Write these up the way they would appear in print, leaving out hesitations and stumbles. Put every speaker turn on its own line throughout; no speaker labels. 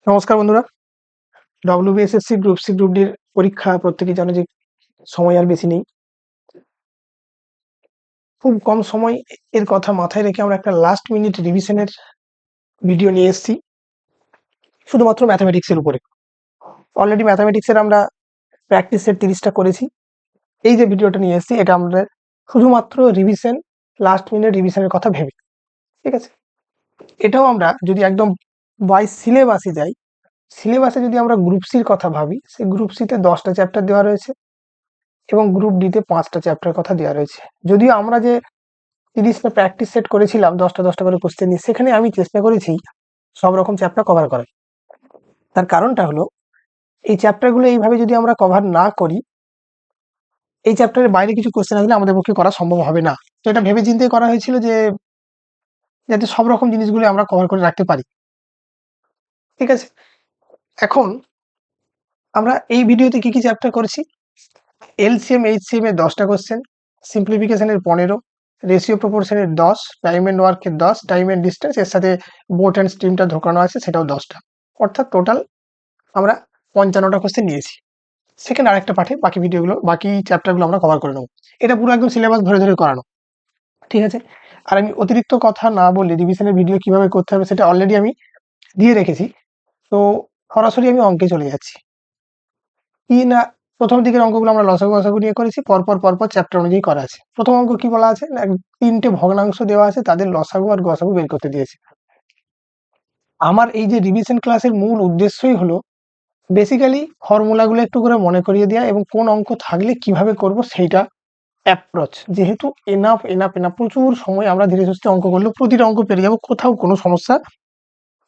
নমস্কার বন্ধুরা। WBSSC group C group ডির পরীক্ষা প্রত্যেকেই জানো যে সময় আর বেশি নেই। খুব কম সময় এর কথা মাথায় রেখে আমরা একটা লাস্ট মিনিট রিভিশনের ভিডিও নিয়ে এসেছি শুধুমাত্র ম্যাথামেটিক্সের উপরে। অলরেডি ম্যাথামেটিক্সের আমরা প্র্যাকটিস সেট 30টা করেছি। এই যে ভিডিওটা নিয়ে এসেছি এটা আমাদের শুধুমাত্র রিভিশন, লাস্ট মিনিট রিভিশনের কথা ভেবে, ঠিক আছে? এটাও আমরা যদি একদম বাই সিলেবাসে যাই, সিলেবাসে যদি আমরা গ্রুপ সির কথা ভাবি, সেই গ্রুপ সিতে 10টা চ্যাপ্টার দেওয়া রয়েছে এবং গ্রুপ ডিতে 5টা চ্যাপ্টার কথা দেওয়া রয়েছে। যদিও আমরা যে 30টা প্র্যাকটিস সেট করেছিলাম 10টা করে কোশ্চেন নিয়ে, সেখানে আমি চেষ্টা করেছি সব রকম চ্যাপ্টার কভার করার। তার কারণটা হলো এই চ্যাপ্টারগুলো এইভাবে যদি আমরা কভার না করি, এই চ্যাপ্টারের বাইরে কিছু কোশ্চেন আসলে আমাদের পক্ষে করা সম্ভব হবে না। তো এটা ভেবে চিন্তে করা হয়েছিল যে যাতে সব রকম জিনিসগুলো আমরা কভার করে রাখতে পারি, ঠিক আছে? এখন আমরা এই ভিডিওতে কি কি চ্যাপ্টার করেছি? এলসিএম এইচসিএম এর 10টা কোশ্চেন, সিম্পলিফিকেশনের 15, রেশিও প্রপোর্শনের 10, টাইম এন্ড ওয়ার্কের 10, টাইম এন্ড ডিস্টেন্স এর সাথে বোট অ্যান্ড স্ট্রিমটা ঢোকানো আছে সেটাও 10টা। অর্থাৎ টোটাল আমরা 55টা কোশ্চেন নিয়েছি। সেকেন্ড আরেকটা পাঠে বাকি চ্যাপ্টারগুলো আমরা কভার করে নেব। এটা পুরো একদম সিলেবাস ধরে ধরে করানো, ঠিক আছে? আর আমি অতিরিক্ত কথা না বলে রিভিশনের ভিডিও কিভাবে করতে হবে সেটা অলরেডি আমি দিয়ে রেখেছি। তো সরাসরি আমি অঙ্কে চলে যাচ্ছি। কি না, প্রথম দিকের অঙ্কগুলো আমরা লসাগু গসাগু নিয়ে করেছি, পরপর চ্যাপ্টার অনুযায়ী করা আছে। প্রথম অঙ্ক কি বলা আছে না, 3টে ভগ্নাংশ দেওয়া আছে, তাদের লসাগু আর গসাগু বের করতে দিয়েছে। আমার এই যে রিভিশন ক্লাসের মূল উদ্দেশ্যই হলো বেসিক্যালি ফর্মুলাগুলো একটু করে মনে করিয়ে দেওয়া এবং কোন অঙ্ক থাকলে কিভাবে করব সেইটা অ্যাপ্রোচ। যেহেতু এনাফ প্রচুর সময় আমরা ধীরে সুস্থে অঙ্ক করলে প্রতিটা অঙ্ক পেরে যাবো, কোথাও কোনো সমস্যা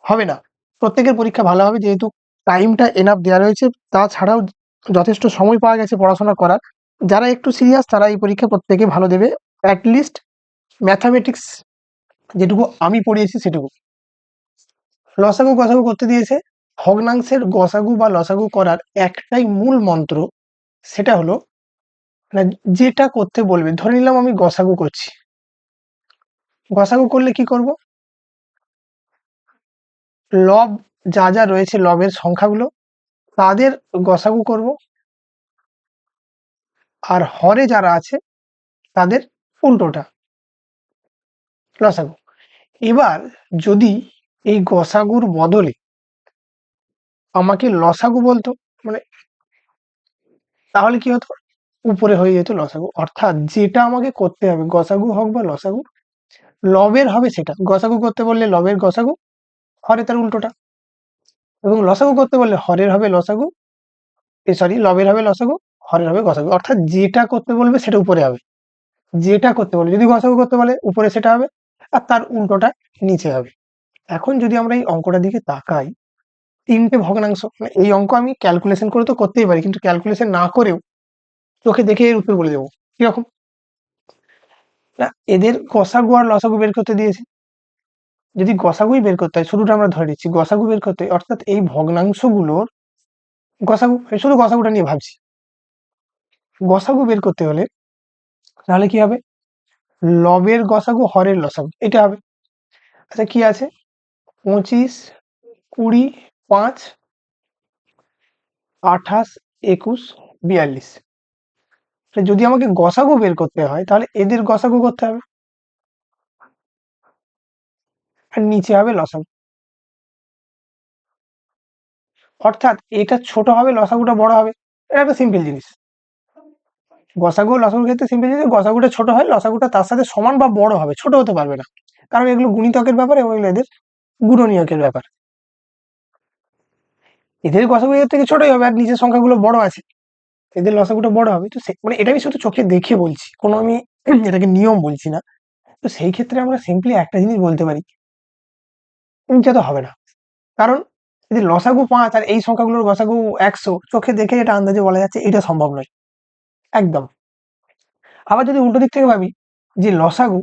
হবে না। প্রত্যেকের পরীক্ষা ভালো হবে যেহেতু টাইমটা এনাফ দেওয়া রয়েছে, তাছাড়াও যথেষ্ট সময় পাওয়া গেছে পড়াশোনা করার। যারা একটু সিরিয়াস তারা এই পরীক্ষা প্রত্যেকে ভালো দেবে, অ্যাটলিস্ট ম্যাথামেটিক্স যেটুকু আমি পড়িয়েছি সেটুকু। লসাগু গসাগু করতে দিয়েছে। ভগ্নাংশের গসাগু বা লসাগু করার একটাই মূল মন্ত্র, সেটা হলো মানে যেটা করতে বলবে, ধরে নিলাম আমি গসাগু করছি, গসাগু করলে কি করব, লব যা যা রয়েছে লবের সংখ্যাগুলো তাদের গসাগু করব, আর হরে যারা আছে তাদের উল্টোটা লসাগু। এবার যদি এই গসাগুর বদলে আমাকে লসাগু বলতো, মানে তাহলে কি হতো, উপরে হয়ে যেত লসাগু। অর্থাৎ যেটা আমাকে করতে হবে গসাগু হোক বা লসাগু, লবের হবে সেটা। গসাগু করতে বললে লবের গসাগু, হরে তার উল্টোটা। এবং লসাগু করতে বললে হরের হবে লসাগু, সরি লবের হবে লসাগু, হরের হবে গসাগু। অর্থাৎ যেটা করতে বলবে সেটা উপরে হবে, যেটা করতে বলবে, যদি গসাগু করতে বলে উপরে সেটা হবে, আর তার উল্টোটা নিচে হবে। এখন যদি আমরা এই অঙ্কটার দিকে তাকাই, 3টে ভগ্নাংশ, মানে এই অঙ্ক আমি ক্যালকুলেশন করে তো করতেই পারি, কিন্তু ক্যালকুলেশন না করেও চোখে দেখে এর উত্তর বলে দেবো। কিরকম না, এদের গসাগু আর লসাগু বের করতে দিয়েছে। যদি গসাগুই বের করতে হয়, শুরুটা আমরা ধরে নিচ্ছি, গসাগু বের করতে হয়, অর্থাৎ এই ভগ্নাংশগুলোর গসাগু, শুধু গসাগুটা নিয়ে ভাবছি। গসাগু বের করতে হলে তাহলে কি হবে, লবের গসাগু হরের লসাগু এটা হবে। আচ্ছা কি আছে, 25, 20, 5, 28, 21, 42। যদি আমাকে গসাগু বের করতে হয় তাহলে এদের গসাগু করতে হবে, আর নিচে হবে লসাগু। অর্থাৎ এটা ছোট হবে লসাগুটা বড় হবে, এটা একটা সিম্পল জিনিস। গসাগু লসাগুর ক্ষেত্রে সিম্পল জিনিস, গসাগুটা ছোট হয়, লসাগুটা তার সাথে সমান বা বড় হবে, ছোট হতে পারবে না, কারণ এগুলো গুণিতকের ব্যাপার এবং এগুলো এদের গুণনীয়কের ব্যাপার। এদের গসাগু এর থেকে ছোটই হবে আর নিচের সংখ্যাগুলো বড় আছে, এদের লসাগুটা বড় হবে। তো মানে এটা আমি শুধু চোখে দেখে বলছি, কোনো আমি এটাকে নিয়ম বলছি না। তো সেই ক্ষেত্রে আমরা সিম্পলি একটা জিনিস বলতে পারি, এটা তো হবে না, কারণ যদি লসাগু 5 আর এই সংখ্যাগুলোর গসাগু 100, চোখে দেখে এটা আন্দাজে বলা যাচ্ছে এটা সম্ভব নয় একদম। আবার যদি উল্টো দিক থেকে ভাবি যে লসাগু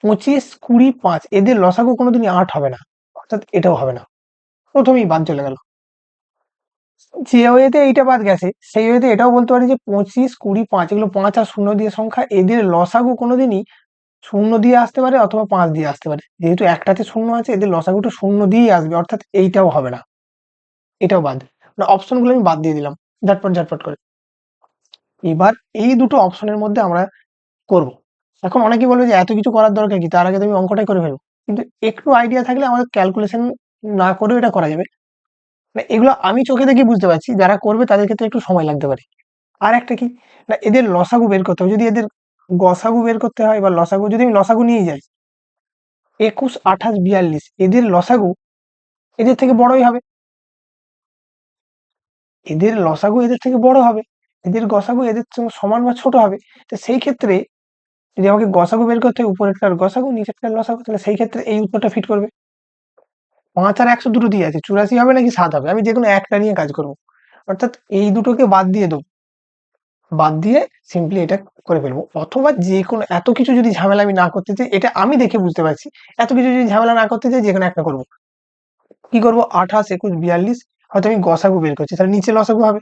25, 20, 5, এদের লসাগু কোনোদিনই 8 হবে না, অর্থাৎ এটাও হবে না, প্রথমেই বাদ চলে গেল। যে ওয়েতে এইটা বাদ গেছে সেই ওয়েতে এটাও বলতে পারি যে 25, 20, 5 এগুলো 5 আর 0 দিয়ে সংখ্যা, এদের লসাগু কোনোদিনই শূন্য দিয়ে আসতে পারে অথবা 5 দিয়ে আসতে পারে। যেহেতু একটাতে শূন্য আছে, এদের লসাগুটা শূন্য দিয়েই আসবে, অর্থাৎ এইটাও হবে না, এটাও বাদ। মানে অপশনগুলো আমি বাদ দিয়ে দিলাম ঝটপট ঝটপট করে। এবার এই দুটো অপশনের মধ্যে আমরা করব। এখন অনেকেই বলবে যে এত কিছু করার দরকার কি, তার আগে তো আমি অঙ্কটাই করে ফেলবো। কিন্তু একটু আইডিয়া থাকলে আমাদের ক্যালকুলেশন না করেও এটা করা যাবে। মানে এগুলো আমি চোখে দেখে বুঝতে পারছি, যারা করবে তাদের ক্ষেত্রে একটু সময় লাগতে পারে। আর একটা কি, না এদের লসাগু বের করতে হবে। যদি এদের গসাগু বের করতে হয় বা লসাগু, যদি আমি লসাগু নিয়ে যাই 21, 28, 42, এদের লসাগু এদের থেকে বড়ই হবে। এদের লসাগু এদের থেকে বড় হবে, এদের গসাগু এদের সঙ্গে সমান বা ছোট হবে। তো সেই ক্ষেত্রে যদি আমাকে গসাগু বের করতে হয়, উপরেরটার গসাগু নিচেরটার লসাগু, তাহলে সেই ক্ষেত্রে এই উত্তরটা ফিট করবে। 5 আর 100 দুটো দিয়ে আছে, 84 হবে নাকি 7 হবে, আমি যেকোনো একটা নিয়ে কাজ করব। অর্থাৎ এই দুটোকে বাদ দিয়ে দেবো, বাদ দিয়ে সিম্পলি এটা করে ফেলবো। অথবা যে কোনো এত কিছু যদি ঝামেলা আমি না করতে চাই, এটা আমি দেখে বুঝতে পারছি, এত কিছু যদি ঝামেলা না করতে চাই, যে কোনো একটা করবো। কি করবো, 28, 21, 42, হয়তো আমি গসাগু বের করছি, তাহলে নিচে লসাগু হবে।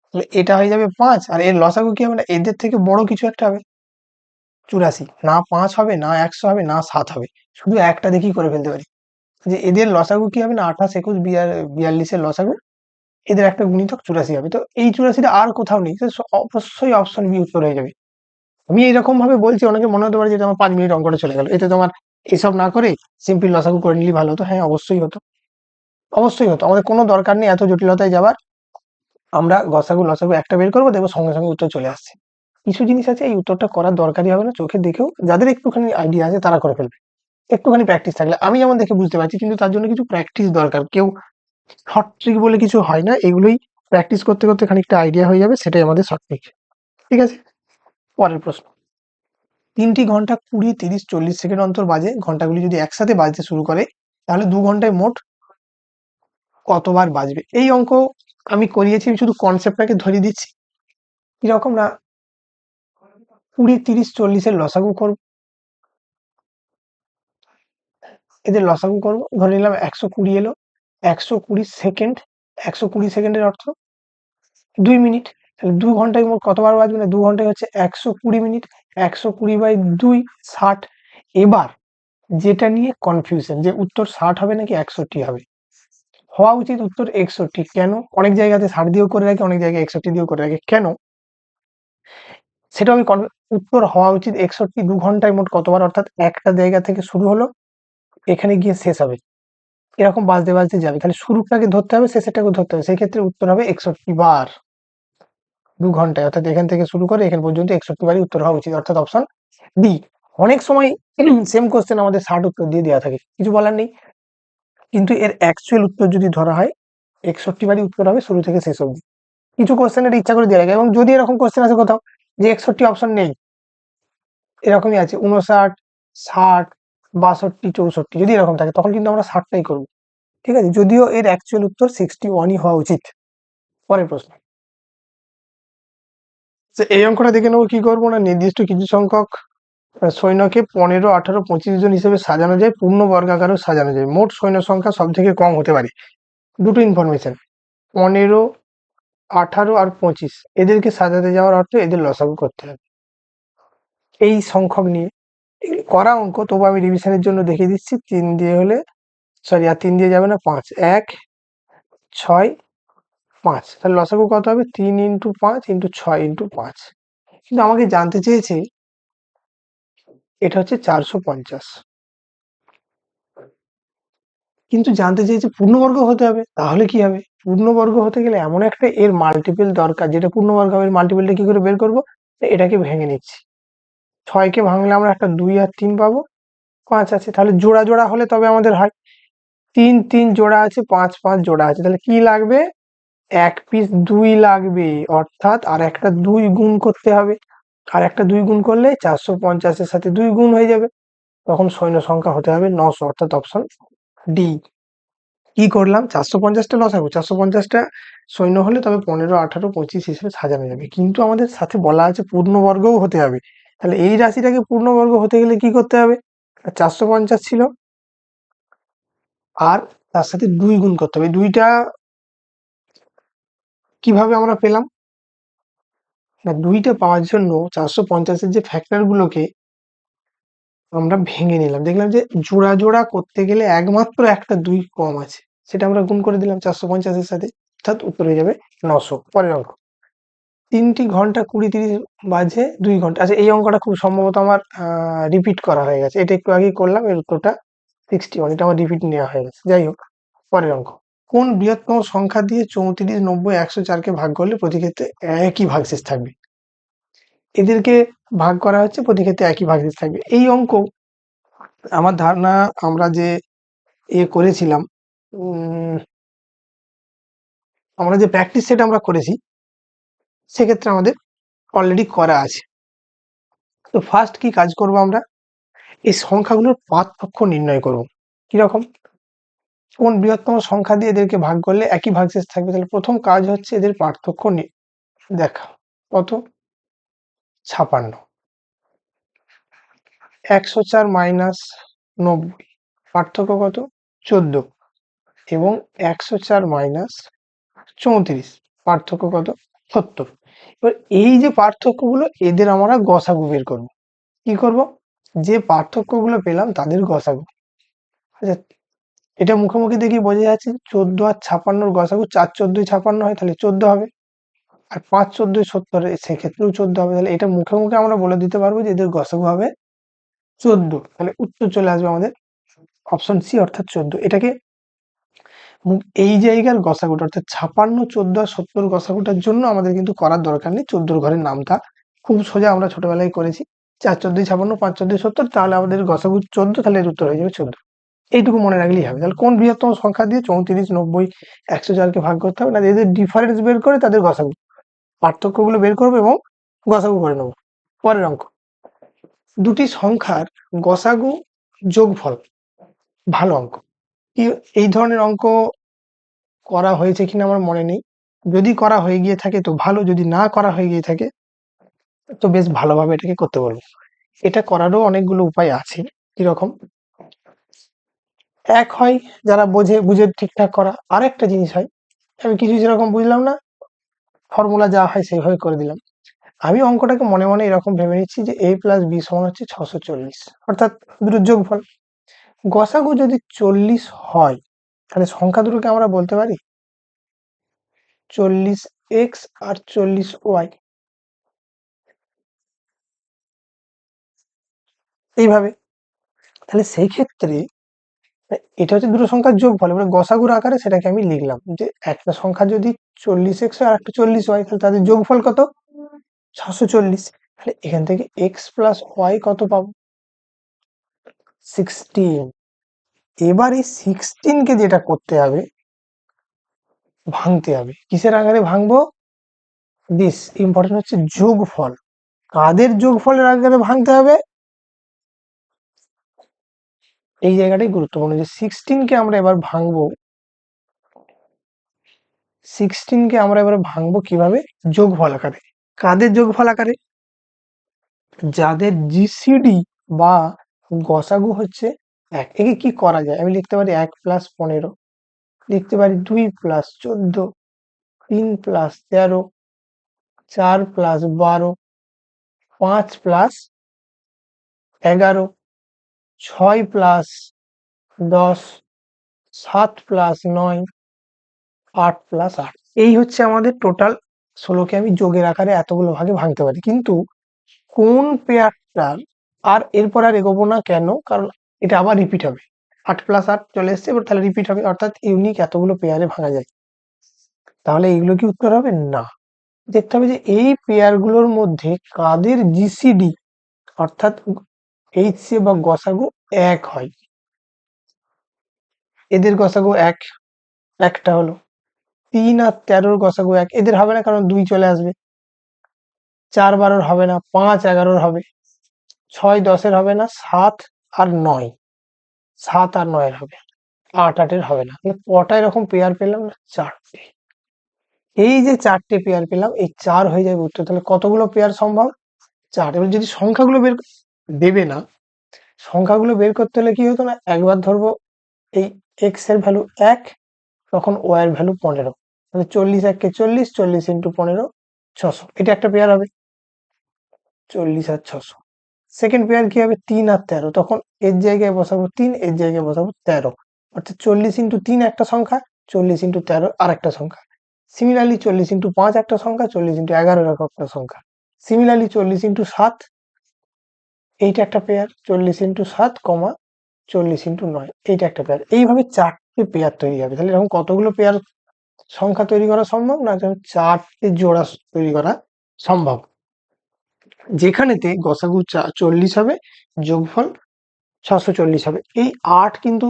তাহলে এটা হয়ে যাবে 5, আর এর লসাগু কি হবে, না এদের থেকে বড় কিছু একটা হবে, 84। না 5 হবে, না 100 হবে, না 7 হবে, শুধু একটা দেখেই করে ফেলতে পারি যে এদের লসাগু কি হবে, না 28, 21, 42 এর লসাগু এদের একটা গুণিতক 84 হবে। তো এই 84টা আর কোথাও নেই, তো অবশ্যই অপশন বি উত্তর হয়ে যাবে। আমি এরকম ভাবে বলছি, অনেকে মনে হতে পারে যে এটা আমার 5 মিনিট অঙ্কটা চলে গেল, এতে তোমার এসব না করে সিম্পল লসাগু করে নিলেই ভালো হতো। হ্যাঁ, অবশ্যই হতো, অবশ্যই হতো। আমাদের কোনো দরকার নেই এত জটিলতায় যাবার। আমরা গসাগু লসাগু একটা বের করবো, দেখবো সঙ্গে সঙ্গে উত্তর চলে আসছে। কিছু জিনিস আছে এই উত্তরটা করার দরকারই হবে না, চোখে দেখেও যাদের একটুখানি আইডিয়া আছে তারা করে ফেলবে, একটুখানি প্র্যাকটিস থাকলে। আমি যেমন দেখে বুঝতে পারছি, কিন্তু তার জন্য কিছু প্র্যাকটিস দরকার। কেউ শর্ট ট্রিক বলে কিছু হয় না, এগুলোই প্র্যাকটিস করতে করতে খানিকটা আইডিয়া হয়ে যাবে, সেটাই আমাদের শর্ট ট্রিক। ঠিক আছে, পরের প্রশ্ন। 3টি ঘন্টা 20, 30, 40 সেকেন্ড অন্তর বাজে। ঘন্টাগুলি যদি একসাথে বাজতে শুরু করে, তাহলে 2 ঘন্টায় মোট কতবার বাজবে? এই অঙ্ক আমি করিয়েছি, আমি শুধু কনসেপ্টটাকে ধরিয়ে দিচ্ছি। কিরকম, না 20, 30, 40 এর লসাগু করব, এদের লসাগু করব। ধরে নিলাম 120 এলো, 120 সেকেন্ড, 120 সেকেন্ডের অর্থ 2 মিনিট। তাহলে 2 ঘন্টায় মোট কতবার বাজবে, না 2 ঘন্টায় হচ্ছে 120 মিনিট, 120/2, 60। এবার যেটা নিয়ে কনফিউশন, যে উত্তর 60 হবে নাকি 61 হবে। হওয়া উচিত উত্তর 61। কেন? অনেক জায়গাতে 60 দিয়েও করে রাখে, অনেক জায়গায় 61 দিয়েও করে রাখে, কেন সেটা আমি উত্তর হওয়া উচিত 61। 2 ঘন্টায় মোট কতবার, অর্থাৎ একটা জায়গা থেকে শুরু হলো, এখানে গিয়ে শেষ হবে, এরকম বাজতে বাজতে যাবে। তাহলে শুরুটাকে ধরতে হবে, শেষেরটাকে ধরতে হবে, সেই ক্ষেত্রে উত্তর হবে 61 বার। 2 ঘন্টায়, অর্থাৎ এখান থেকে শুরু করে এখান পর্যন্ত 61 বারই উত্তর হওয়া উচিত, অর্থাৎ অপশন ডি। অনেক সময় সেম কোশ্চেন আমাদের 60 উত্তর দিয়ে দেওয়া থাকে, কিছু বলার নেই। কিন্তু এর অ্যাকচুয়াল উত্তর যদি ধরা হয়, 61 বারই উত্তর হবে শুরু থেকে শেষ অবধি। কিছু কোশ্চেনের ইচ্ছা করে দিয়ে রাখে, এবং যদি এরকম কোশ্চেন আছে কোথাও যে 61 অপশন নেই, এরকমই আছে 59, 60, 62, 64, যদি এরকম থাকে তখন কিন্তু আমরা 60টাই করবো। ঠিক আছে, যদিও এর অ্যাকচুয়াল উত্তর 61ই হওয়া উচিত। পরের প্রশ্ন। যে এই অঙ্কটা দেখে নেবো, কি করবো, না নির্দিষ্ট কিছু সংখ্যক সৈন্যকে 15, 18, 25 জন হিসেবে সাজানো যায়, পূর্ণ বর্গাকারেও সাজানো যায়। মোট সৈন্য সংখ্যা সব থেকে কম হতে পারে। দুটো ইনফরমেশন, 15, 18 আর 25, এদেরকে সাজাতে যাওয়ার অর্থ এদের লসাগু করতে হবে। এই সংখ্যক নিয়ে এগুলি করা অঙ্ক, তবু আমি রিভিশনের জন্য দেখিয়ে দিচ্ছি। 3 দিয়ে হলে, সরি আর 3 দিয়ে যাবে না, 5, 1, 6, 5, তাহলে লসাগু কত হবে, 3 ইন্টু 5 ইন্টু 6 ইন্টু 5। কিন্তু আমাকে জানতে চেয়েছে, এটা হচ্ছে 450, কিন্তু জানতে চেয়েছে পূর্ণবর্গ হতে হবে। তাহলে কি হবে, পূর্ণবর্গ হতে গেলে এমন একটা এর মাল্টিপল দরকার, যেটা পূর্ণবর্গ হবে। মাল্টিপলটা কি করে বের করবো, এটাকে ভেঙে নিচ্ছি। 6কে ভাঙলে আমরা একটা 2 আর 3 পাবো, 5 আছে, তাহলে জোড়া জোড়া হলে তবে আমাদের হয়। 3 3 জোড়া আছে, 5 5 জোড়া আছে, তাহলে কি লাগবে, 1 পিস 2 লাগবে, অর্থাৎ আর একটা 2 গুণ করতে হবে। আর একটা 2 গুণ করলে 450-এর সাথে 2 গুণ হয়ে যাবে, তখন সৈন্য সংখ্যা হতে হবে 900, অর্থাৎ অপশন ডি। কি করলাম, 450টা লসাগু, 450টা সৈন্য হলে তবে 15, 18, 25 হিসেবে সাজানো যাবে। কিন্তু আমাদের সাথে বলা আছে পূর্ণবর্গও হতে হবে। তাহলে এই রাশিটাকে পূর্ণবর্গ হতে গেলে কি করতে হবে, 450 ছিল, আর তার সাথে 2 গুণ করতে হবে। 2টা কিভাবে আমরা পেলাম, না 2টা পাওয়ার জন্য 450-এর যে ফ্যাক্টর গুলোকে আমরা ভেঙে নিলাম, দেখলাম যে জোড়া জোড়া করতে গেলে একমাত্র একটা 2 কম আছে, সেটা আমরা গুণ করে দিলাম 450 এর সাথে, অর্থাৎ উত্তর হয়ে যাবে 900। পরের অঙ্ক, 3টি ঘন্টা 20-30 বাজে 2 ঘন্টা। আচ্ছা, এই অঙ্কটা খুব সম্ভবত আমার রিপিট করা হয়ে গেছে, এটা একটু আগেই করলাম, এর উত্তরটা 61, এটা আমার রিপিট নেওয়া হয়ে গেছে। যাই হোক, পরের অঙ্ক, কোন বৃহত্তম সংখ্যা দিয়ে 34, 90, 104 কে ভাগ করলে প্রতি ক্ষেত্রে একই ভাগশেষ থাকবে? এদেরকে ভাগ করা হচ্ছে, প্রতি ক্ষেত্রে একই ভাগশেষ থাকবে। এই অঙ্ক আমার ধারণা আমরা যে করেছিলাম, উম, আমরা যে প্র্যাকটিস সেট আমরা করেছি, সেক্ষেত্রে আমাদের অলরেডি করা আছে। তো ফার্স্ট কি কাজ করব, আমরা এই সংখ্যাগুলোর পার্থক্য নির্ণয় করব। কিরকম? কোন বৃহত্তম সংখ্যা দিয়ে এদেরকে ভাগ করলে একই ভাগশেষ থাকবে? তাহলে প্রথম কাজ হচ্ছে এদের পার্থক্য দেখা। কত? 56। 104 মাইনাস 90, পার্থক্য কত? 14। এবং 104 মাইনাস 34, পার্থক্য কত? 70। এবার এই যে পার্থক্যগুলো, এদের আমরা গসাগু বের করব। কি করব? যে পার্থক্যগুলো পেলাম তাদের গসাগু। আচ্ছা, এটা মুখোমুখি দেখি বোঝা যাচ্ছে 14 আর 56 গসাগু 4 14 56 হয়, তাহলে 14 হবে। আর 5 14 70, সেক্ষেত্রেও 14 হবে। তাহলে এটা মুখে মুখে আমরা বলে দিতে পারবো যে এদের গসাগু হবে 14। তাহলে উত্তর চলে আসবে আমাদের অপশন সি, অর্থাৎ 14। এটাকে এই জায়গার গসাগুটা, অর্থাৎ 56, 14 আর 70 গসাগুটার জন্য আমাদের কিন্তু করার দরকার নেই 14 ঘরের নামটা, খুব সোজা আমরা ছোটবেলায় করেছি। 4 14 56, 5 14 70, তাহলে আমাদের গসাগু 14, তাহলে এর উত্তর হয়ে যাবে 14। এইটুকু মনে রাখলেই হবে। তাহলে কোন বৃহত্তম সংখ্যা দিয়ে 34, 90, 104 কে ভাগ করতে হবে? না, এদের ডিফারেন্স বের করে তাদের গসাগু, পার্থক্যগুলো বের করবো এবং গসাগু করে নেবো। পরের অঙ্ক, দুটি সংখ্যার গসাগু যোগফল। ভালো অঙ্ক। কি এই ধরনের অঙ্ক করা হয়েছে কিনা আমার মনে নেই, যদি করা হয়ে গিয়ে থাকে তো ভালো, যদি না করা হয়ে গিয়ে থাকে তো বেশ ভালোভাবে এটাকে করতে বলবো। এটা করারও অনেকগুলো উপায় আছে। কিরকম? এক হয় যারা বোঝে, বুঝে ঠিকঠাক করা। আর একটা জিনিস হয়, আমি কিছু যেরকম বুঝলাম না, ফর্মুলা যা হয় সেইভাবে করে দিলাম। আমি অঙ্কটাকে মনে মনে এরকম ভেবে নিচ্ছি যে a প্লাস বি সমান হচ্ছে 640, অর্থাৎ দুটোর যোগফল। গসাগু যদি 40 হয়, তাহলে সংখ্যা দুটোকে আমরা বলতে পারি 40x আর 40y, এইভাবে। তাহলে সেই ক্ষেত্রে এটা হচ্ছে দুটো সংখ্যার যোগফল, এবার গসাগুর আকারে সেটাকে আমি লিখলাম যে একটা সংখ্যা যদি 40x হয় আর একটা 40y, তাহলে তাদের যোগফল কত? 640। তাহলে এখান থেকে x প্লাস ওয়াই কত পাবো? 16। এবার এই 16 কে যেটা করতে হবে, ভাঙতে হবে। কিসের আকারে ভাঙবো? দিস ইম্পর্টেন্ট হচ্ছে যোগফল। কাদের যোগফলের আকারে ভাঙতে হবে? এই জায়গাটাই গুরুত্বপূর্ণ, যে 16 কে আমরা এবার ভাঙবো। 16 কে আমরা এবার ভাঙবো কিভাবে? যোগফল আকারে। কাদের যোগফল আকারে? যাদের জিসিডি বা গসাগু হচ্ছে 1। একে কি করা যায়? আমি লিখতে পারি 1 প্লাস 15, লিখতে পারি 2 plus 14, 3 plus 13, 4 plus 12, 5 plus 11, 6 plus 10, 7 plus 9, 8 plus 8। এই হচ্ছে আমাদের টোটাল 16কে আমি যোগের আকারে এতগুলো ভাগে ভাঙতে পারি। কিন্তু কোন পেয়ারটার, আর এরপর আর এগোবো না, কেন? কারণ এটা আবার রিপিট হবে। 8 প্লাস 8 চলে এসছে, এবার তাহলে রিপিট হবে, অর্থাৎ ইউনিক এতগুলো পেয়ারে ভাঙা যায়। তাহলে এইগুলো কি উত্তর হবে? না। দেখতে হবে যে এই পেয়ার গুলোর মধ্যে কাদের জিসিডি, অর্থাৎ এইচসি বা গসাগু 1 হয়। এদের গসাগু 1, একটা হলো। 3 আর 13 গসাগু 1, এদের হবে না, কারণ 2 চলে আসবে। 4 12 হবে না, 5 11 হবে। 6 10 হবে না, 7 আর 9, 7 আর 9 হবে। 8 8 হবে না। তাহলে কটা এরকম পেয়ার পেলাম? না, 4টে। এই যে 4টে পেয়ার পেলাম, এই 4 হয়ে যাবে উত্তর। তাহলে কতগুলো পেয়ার সম্ভব? 4। এবার যদি সংখ্যাগুলো বের দেবে না, সংখ্যাগুলো বের করতে হলে কি হতো না, একবার ধরবো এই এক্স এর ভ্যালু 1, তখন ওয়াই এর ভ্যালু 15। মানে 40 1 কে 40, 40 ইন্টু 15, 600। এটা একটা পেয়ার হবে, 40 আর 600। সেকেন্ড পেয়ার কি হবে 3 আর 13, তখন এর জায়গায় বসাবো 3, এর জায়গায় বসাবো 13, অর্থাৎ 40 ইন্টু 3 একটা সংখ্যা, 40 ইন্টু 13 আর একটা সংখ্যা। সিমিলারলি 40 ইন্টু 5 একটা সংখ্যা, 40 ইন্টু 11 একটা সংখ্যা। সিমিলারলি 40 ইন্টু 7 এইটা একটা পেয়ার, 40 ইন্টু 7 কমা 40 ইন্টু 9 এইটা একটা পেয়ার। এইভাবে 4টে পেয়ার তৈরি হবে। তাহলে এরকম কতগুলো পেয়ার সংখ্যা তৈরি করা সম্ভব? না, যেমন 4টে জোড়া তৈরি করা সম্ভব, যেখানেতে গসাগু 40 হবে, যোগফল 640 হবে। এই 8 কিন্তু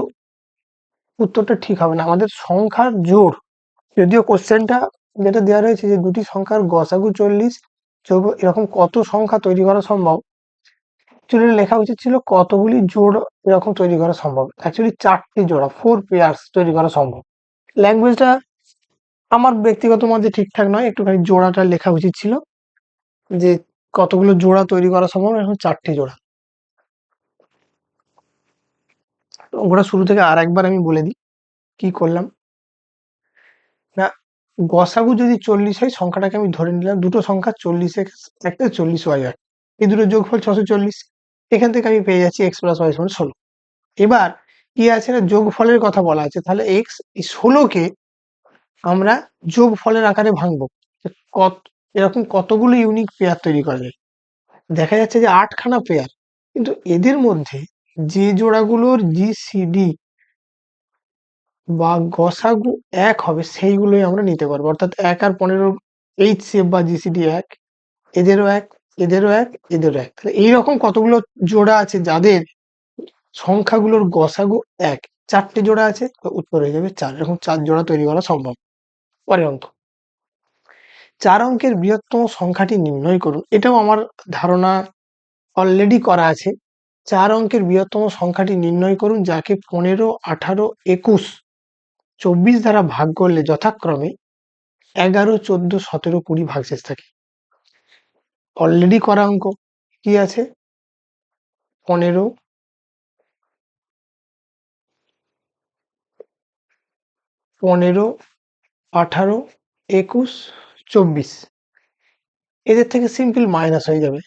উত্তরটা ঠিক হবে না, আমাদের সংখ্যার জোড়। যদিও কোশ্চেনটা যেটা দেওয়া রয়েছে যে দুটি সংখ্যার গসাগু 40 যোগ এরকম কত সংখ্যা তৈরি করা সম্ভব, অ্যাকচুয়ালি লেখা উচিত ছিল কতগুলি জোড় এরকম তৈরি করা সম্ভব। অ্যাকচুয়ালি 4টি জোড়া 4 পেয়ার্স তৈরি করা সম্ভব। ল্যাঙ্গুয়েজটা আমার ব্যক্তিগত মতে ঠিকঠাক নয়, একটুখানি জোড়াটা লেখা উচিত ছিল যে কতগুলো জোড়া তৈরি করা সম্ভব, এখন 4টি জোড়া। ওটা শুরু থেকে আর একবার আমি বলে দিই কি করলাম। না, গসাগু যদি 40 হয়, সংখ্যাটাকে আমি ধরে নিলাম দুটো সংখ্যা 40 x একটা 40y হয়, এই দুটো যোগফল 640। এখান থেকে আমি পেয়ে যাচ্ছি x প্লাস y সমান 16। এবার কি আছে না, যোগফলের কথা বলা আছে, তাহলে x এই 16কে আমরা যোগফলের আকারে ভাঙবো। কত এরকম কতগুলো ইউনিক পেয়ার তৈরি করা যায়? দেখা যাচ্ছে যে 8খানা পেয়ার, কিন্তু এদের মধ্যে যে জোড়াগুলোর জিসিডি বা গসাগু 1 হবে সেইগুলোই আমরা নিতে পারবো। অর্থাৎ 1 আর 15 HCF বা জিসিডি 1, এদেরও 1, এদেরও 1, এদেরও 1। তাহলে এইরকম কতগুলো জোড়া আছে যাদের সংখ্যাগুলোর গসাগু 1? 4টে জোড়া আছে, তো উত্তর হয়ে যাবে 4। এরকম 4 জোড়া তৈরি করা সম্ভব। পরের অঙ্ক, 4 অঙ্কের বৃহত্তম সংখ্যাটি নির্ণয় করুন। এটাও আমার ধারণা অলরেডি করা আছে। 4 অঙ্কের বৃহত্তম সংখ্যাটি নির্ণয় করুন যাকে 15, 18, 21, 24 দ্বারা ভাগ করলে যথাক্রমে 11, 14, 17, 20 ভাগশেষ থাকে। অলরেডি করা অঙ্ক। কি আছে? 15, 18, 21, 24 এদের থেকে সিম্পল মাইনাস হয়ে যাবে,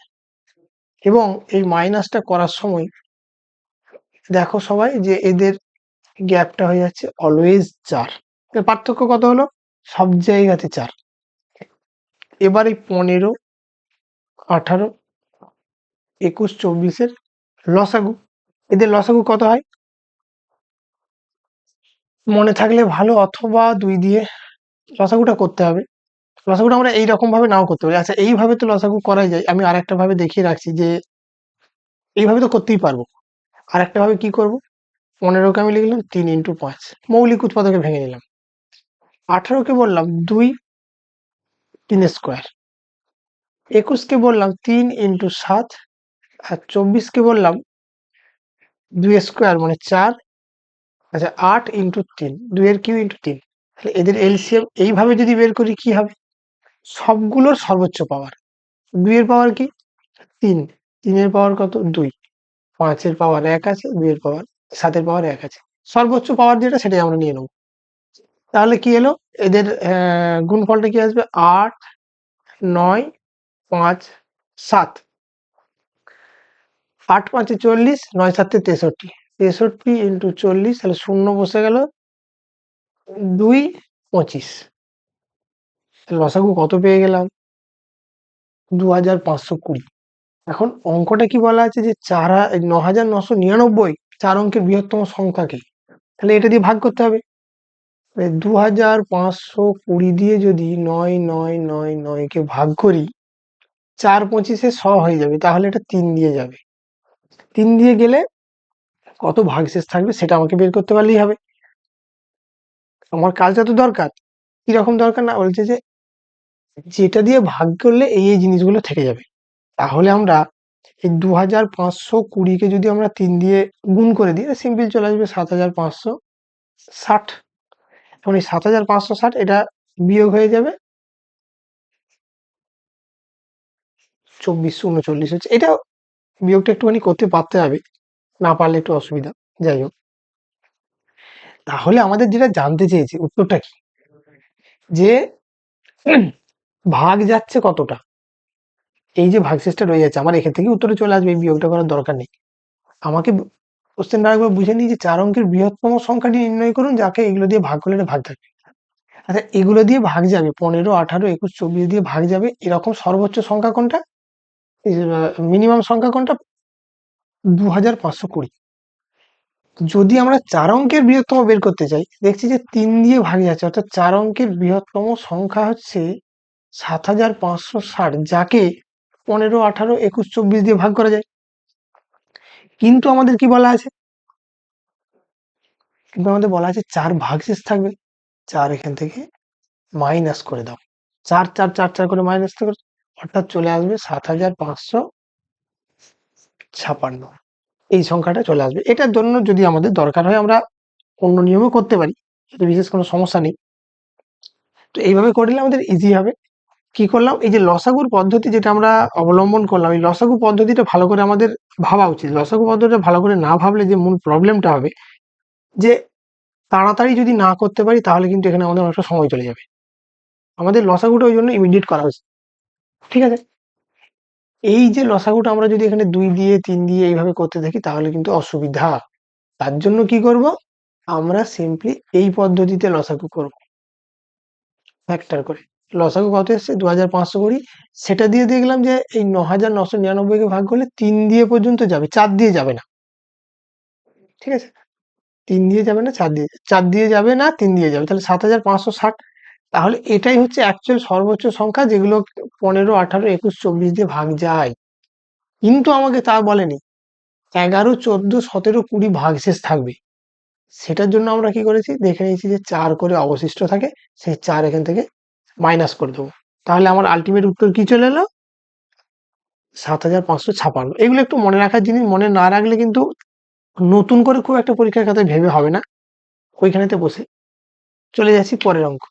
এবং এই মাইনাসটা করার সময় দেখো সবাই যে এদের গ্যাপটা হয়ে যাচ্ছে অলওয়েজ 4। এর পার্থক্য কত হলো? সব জায়গাতে 4। এবার এই 15, 18, 21, 24 লসাগু, এদের লসাগু কত হয় মনে থাকলে ভালো, অথবা 2 দিয়ে লসাগুটা করতে হবে। লসাগুটা আমরা এইরকম ভাবে নাও করতে পারি। আচ্ছা, এইভাবে তো লসাগু করাই যায়। আমি আরেকটা ভাবে দেখিয়ে রাখছি যে এইভাবে তো করতেই পারবো। আরেকটা ভাবে কি করব, 15কে আমি লিখলাম 3 ইন্টু 5, মৌলিক উৎপাদকে ভেঙে নিলাম। 18কে বললাম 2, 3 স্কোয়ার। 21কে বললাম 3 ইন্টু 7, আর 24কে বললাম 2 স্কোয়ার মানে 4। আচ্ছা, 8 ইন্টু 3, 2 এর কিউ ইন্টু 3। তাহলে এদের এলসিএম এইভাবে যদি বের করি কি হবে? সবগুলোর সর্বোচ্চ পাওয়ার। 2 এর পাওয়ার কি? 3, 3 এর পাওয়ার কত? 2, 5 এর পাওয়ার 1 আছে, 2 এর পাওয়ার 7 এর পাওয়ার 1 আছে। সর্বোচ্চ পাওয়ার যেটা সেটাই আমরা নিয়ে নেব। তাহলে কি এলো? এদের গুণফলটা কি আসবে? 8, 9, 5, 7। 8 5 এ 40, 9 7 এ 63, 63 ইন্টু 40, তাহলে শূন্য বসে গেল, 2, 25। লসাগু কত পেয়ে গেলাম? 2520। এখন অঙ্কটা কি বলা আছে যে 9999 4 অঙ্কের বৃহত্তম সংখ্যাকে, তাহলে এটা দিয়ে ভাগ করতে হবে। 2520 দিয়ে যদি 9999 কে ভাগ করি, 4 25 হয়ে যাবে, তাহলে এটা 3 দিয়ে যাবে। 3 দিয়ে গেলে কত ভাগশেষ থাকবে সেটা আমাকে বের করতে পারলেই হবে। আমার কাজটা তো দরকার। কিরকম দরকার? না, বলছে যে যেটা দিয়ে ভাগ করলে এই জিনিসগুলো থেকে যাবে। তাহলে আমরা এই 2520কে যদি আমরা 3 দিয়ে গুণ করে দিই, সিম্পল চলে আসবে 7560। এখন এই 7560 এটা বিয়োগ হয়ে যাবে 2439 হচ্ছে। এটা বিয়োগটা একটুখানি করতে পারতে হবে, না পারলে একটু অসুবিধা। যাই হোক, তাহলে আমাদের যেটা জানতে চেয়েছে উত্তরটা কি, যে ভাগ যাচ্ছে কতটা, এই যে ভাগশেষটা রয়ে যাচ্ছে আমার এখান থেকে উত্তরে চলে আসবে, এই বিয়োগটা করার দরকার নেই। আমাকে কোশ্চেনটা একবার বুঝে নিই যে 4 অঙ্কের বৃহত্তম সংখ্যাটি নির্ণয় করুন যাকে এগুলো দিয়ে ভাগ করলে এটা ভাগ থাকবে। আচ্ছা, এগুলো দিয়ে ভাগ যাবে 15, 18, 21, 24 দিয়ে ভাগ যাবে, এরকম সর্বোচ্চ সংখ্যা কোনটা, মিনিমাম সংখ্যা কোনটা, 2520। যদি আমরা 4 অঙ্কের বৃহত্তম বের করতে চাই, দেখছি যে 3 দিয়ে ভাগ যাচ্ছে, অর্থাৎ 4 অঙ্কের বৃহত্তম সংখ্যা হচ্ছে 7560, যাকে 15, 18, 21, 24 দিয়ে ভাগ করা যায়। কিন্তু আমাদের কি বলা আছে, কিন্তু আমাদের বলা আছে 4 ভাগশেষ থাকবে। 4 এখান থেকে মাইনাস করে দাও, 4 4 4 4 করে মাইনাস করে, অর্থাৎ চলে আসবে 7556। এই সংখ্যাটা চলে আসবে। এটার জন্য যদি আমাদের দরকার হয় আমরা অন্য নিয়মও করতে পারি, এতে বিশেষ কোনো সমস্যা নেই। তো এইভাবে করলে আমাদের ইজি হবে। কি করলাম, এই যে লসাগুর পদ্ধতি যেটা আমরা অবলম্বন করলাম, এই লসাগু পদ্ধতিটা ভালো করে আমাদের ভাবা উচিত। লসাগু পদ্ধতিটা ভালো করে না ভাবলে যে মূল প্রবলেমটা হবে, যে তাড়াতাড়ি যদি না করতে পারি তাহলে কিন্তু এখানে আমাদের অনেকটা সময় চলে যাবে। আমাদের লসাগুটা ওই জন্য ইমিডিয়েট করা উচিত। ঠিক আছে, এই যে লসাগুটা আমরা যদি এখানে 2 দিয়ে 3 দিয়ে এইভাবে করতে থাকি তাহলে কিন্তু অসুবিধা। তার জন্য কি করব, আমরা সিম্পলি এই পদ্ধতিতে লসাগু করব, ফ্যাক্টর করে। লসাগু কত এসছে 2520, সেটা দিয়ে দেখলাম যে এই 9999 কে ভাগ করলে 3 দিয়ে পর্যন্ত যাবে, 4 দিয়ে যাবে না। ঠিক আছে, 3 দিয়ে যাবে না, 4 দিয়ে যাবে না, 3 দিয়ে যাবে, তাহলে 7560। তাহলে এটাই হচ্ছে অ্যাকচুয়াল সর্বোচ্চ সংখ্যা যেগুলো 15, 18, 21, 24 দিয়ে ভাগ যায়। কিন্তু আমাকে তা বলেনি 11, 14, 17, 20 ভাগশেষ থাকবে। সেটার জন্য আমরা কি করেছি, দেখে নিয়েছি যে 4 করে অবশিষ্ট থাকে, সেই 4 এখান থেকে মাইনাস করে দেবো। তাহলে আমার আলটিমেট উত্তর কি চলে এলো, 7556। এগুলো একটু মনে রাখার জিনিস, মনে না রাখলে কিন্তু নতুন করে খুব একটা পরীক্ষার খাতায় ভেবে হবে না। ওইখানেতে বসে চলে যাচ্ছি পরের অঙ্ক।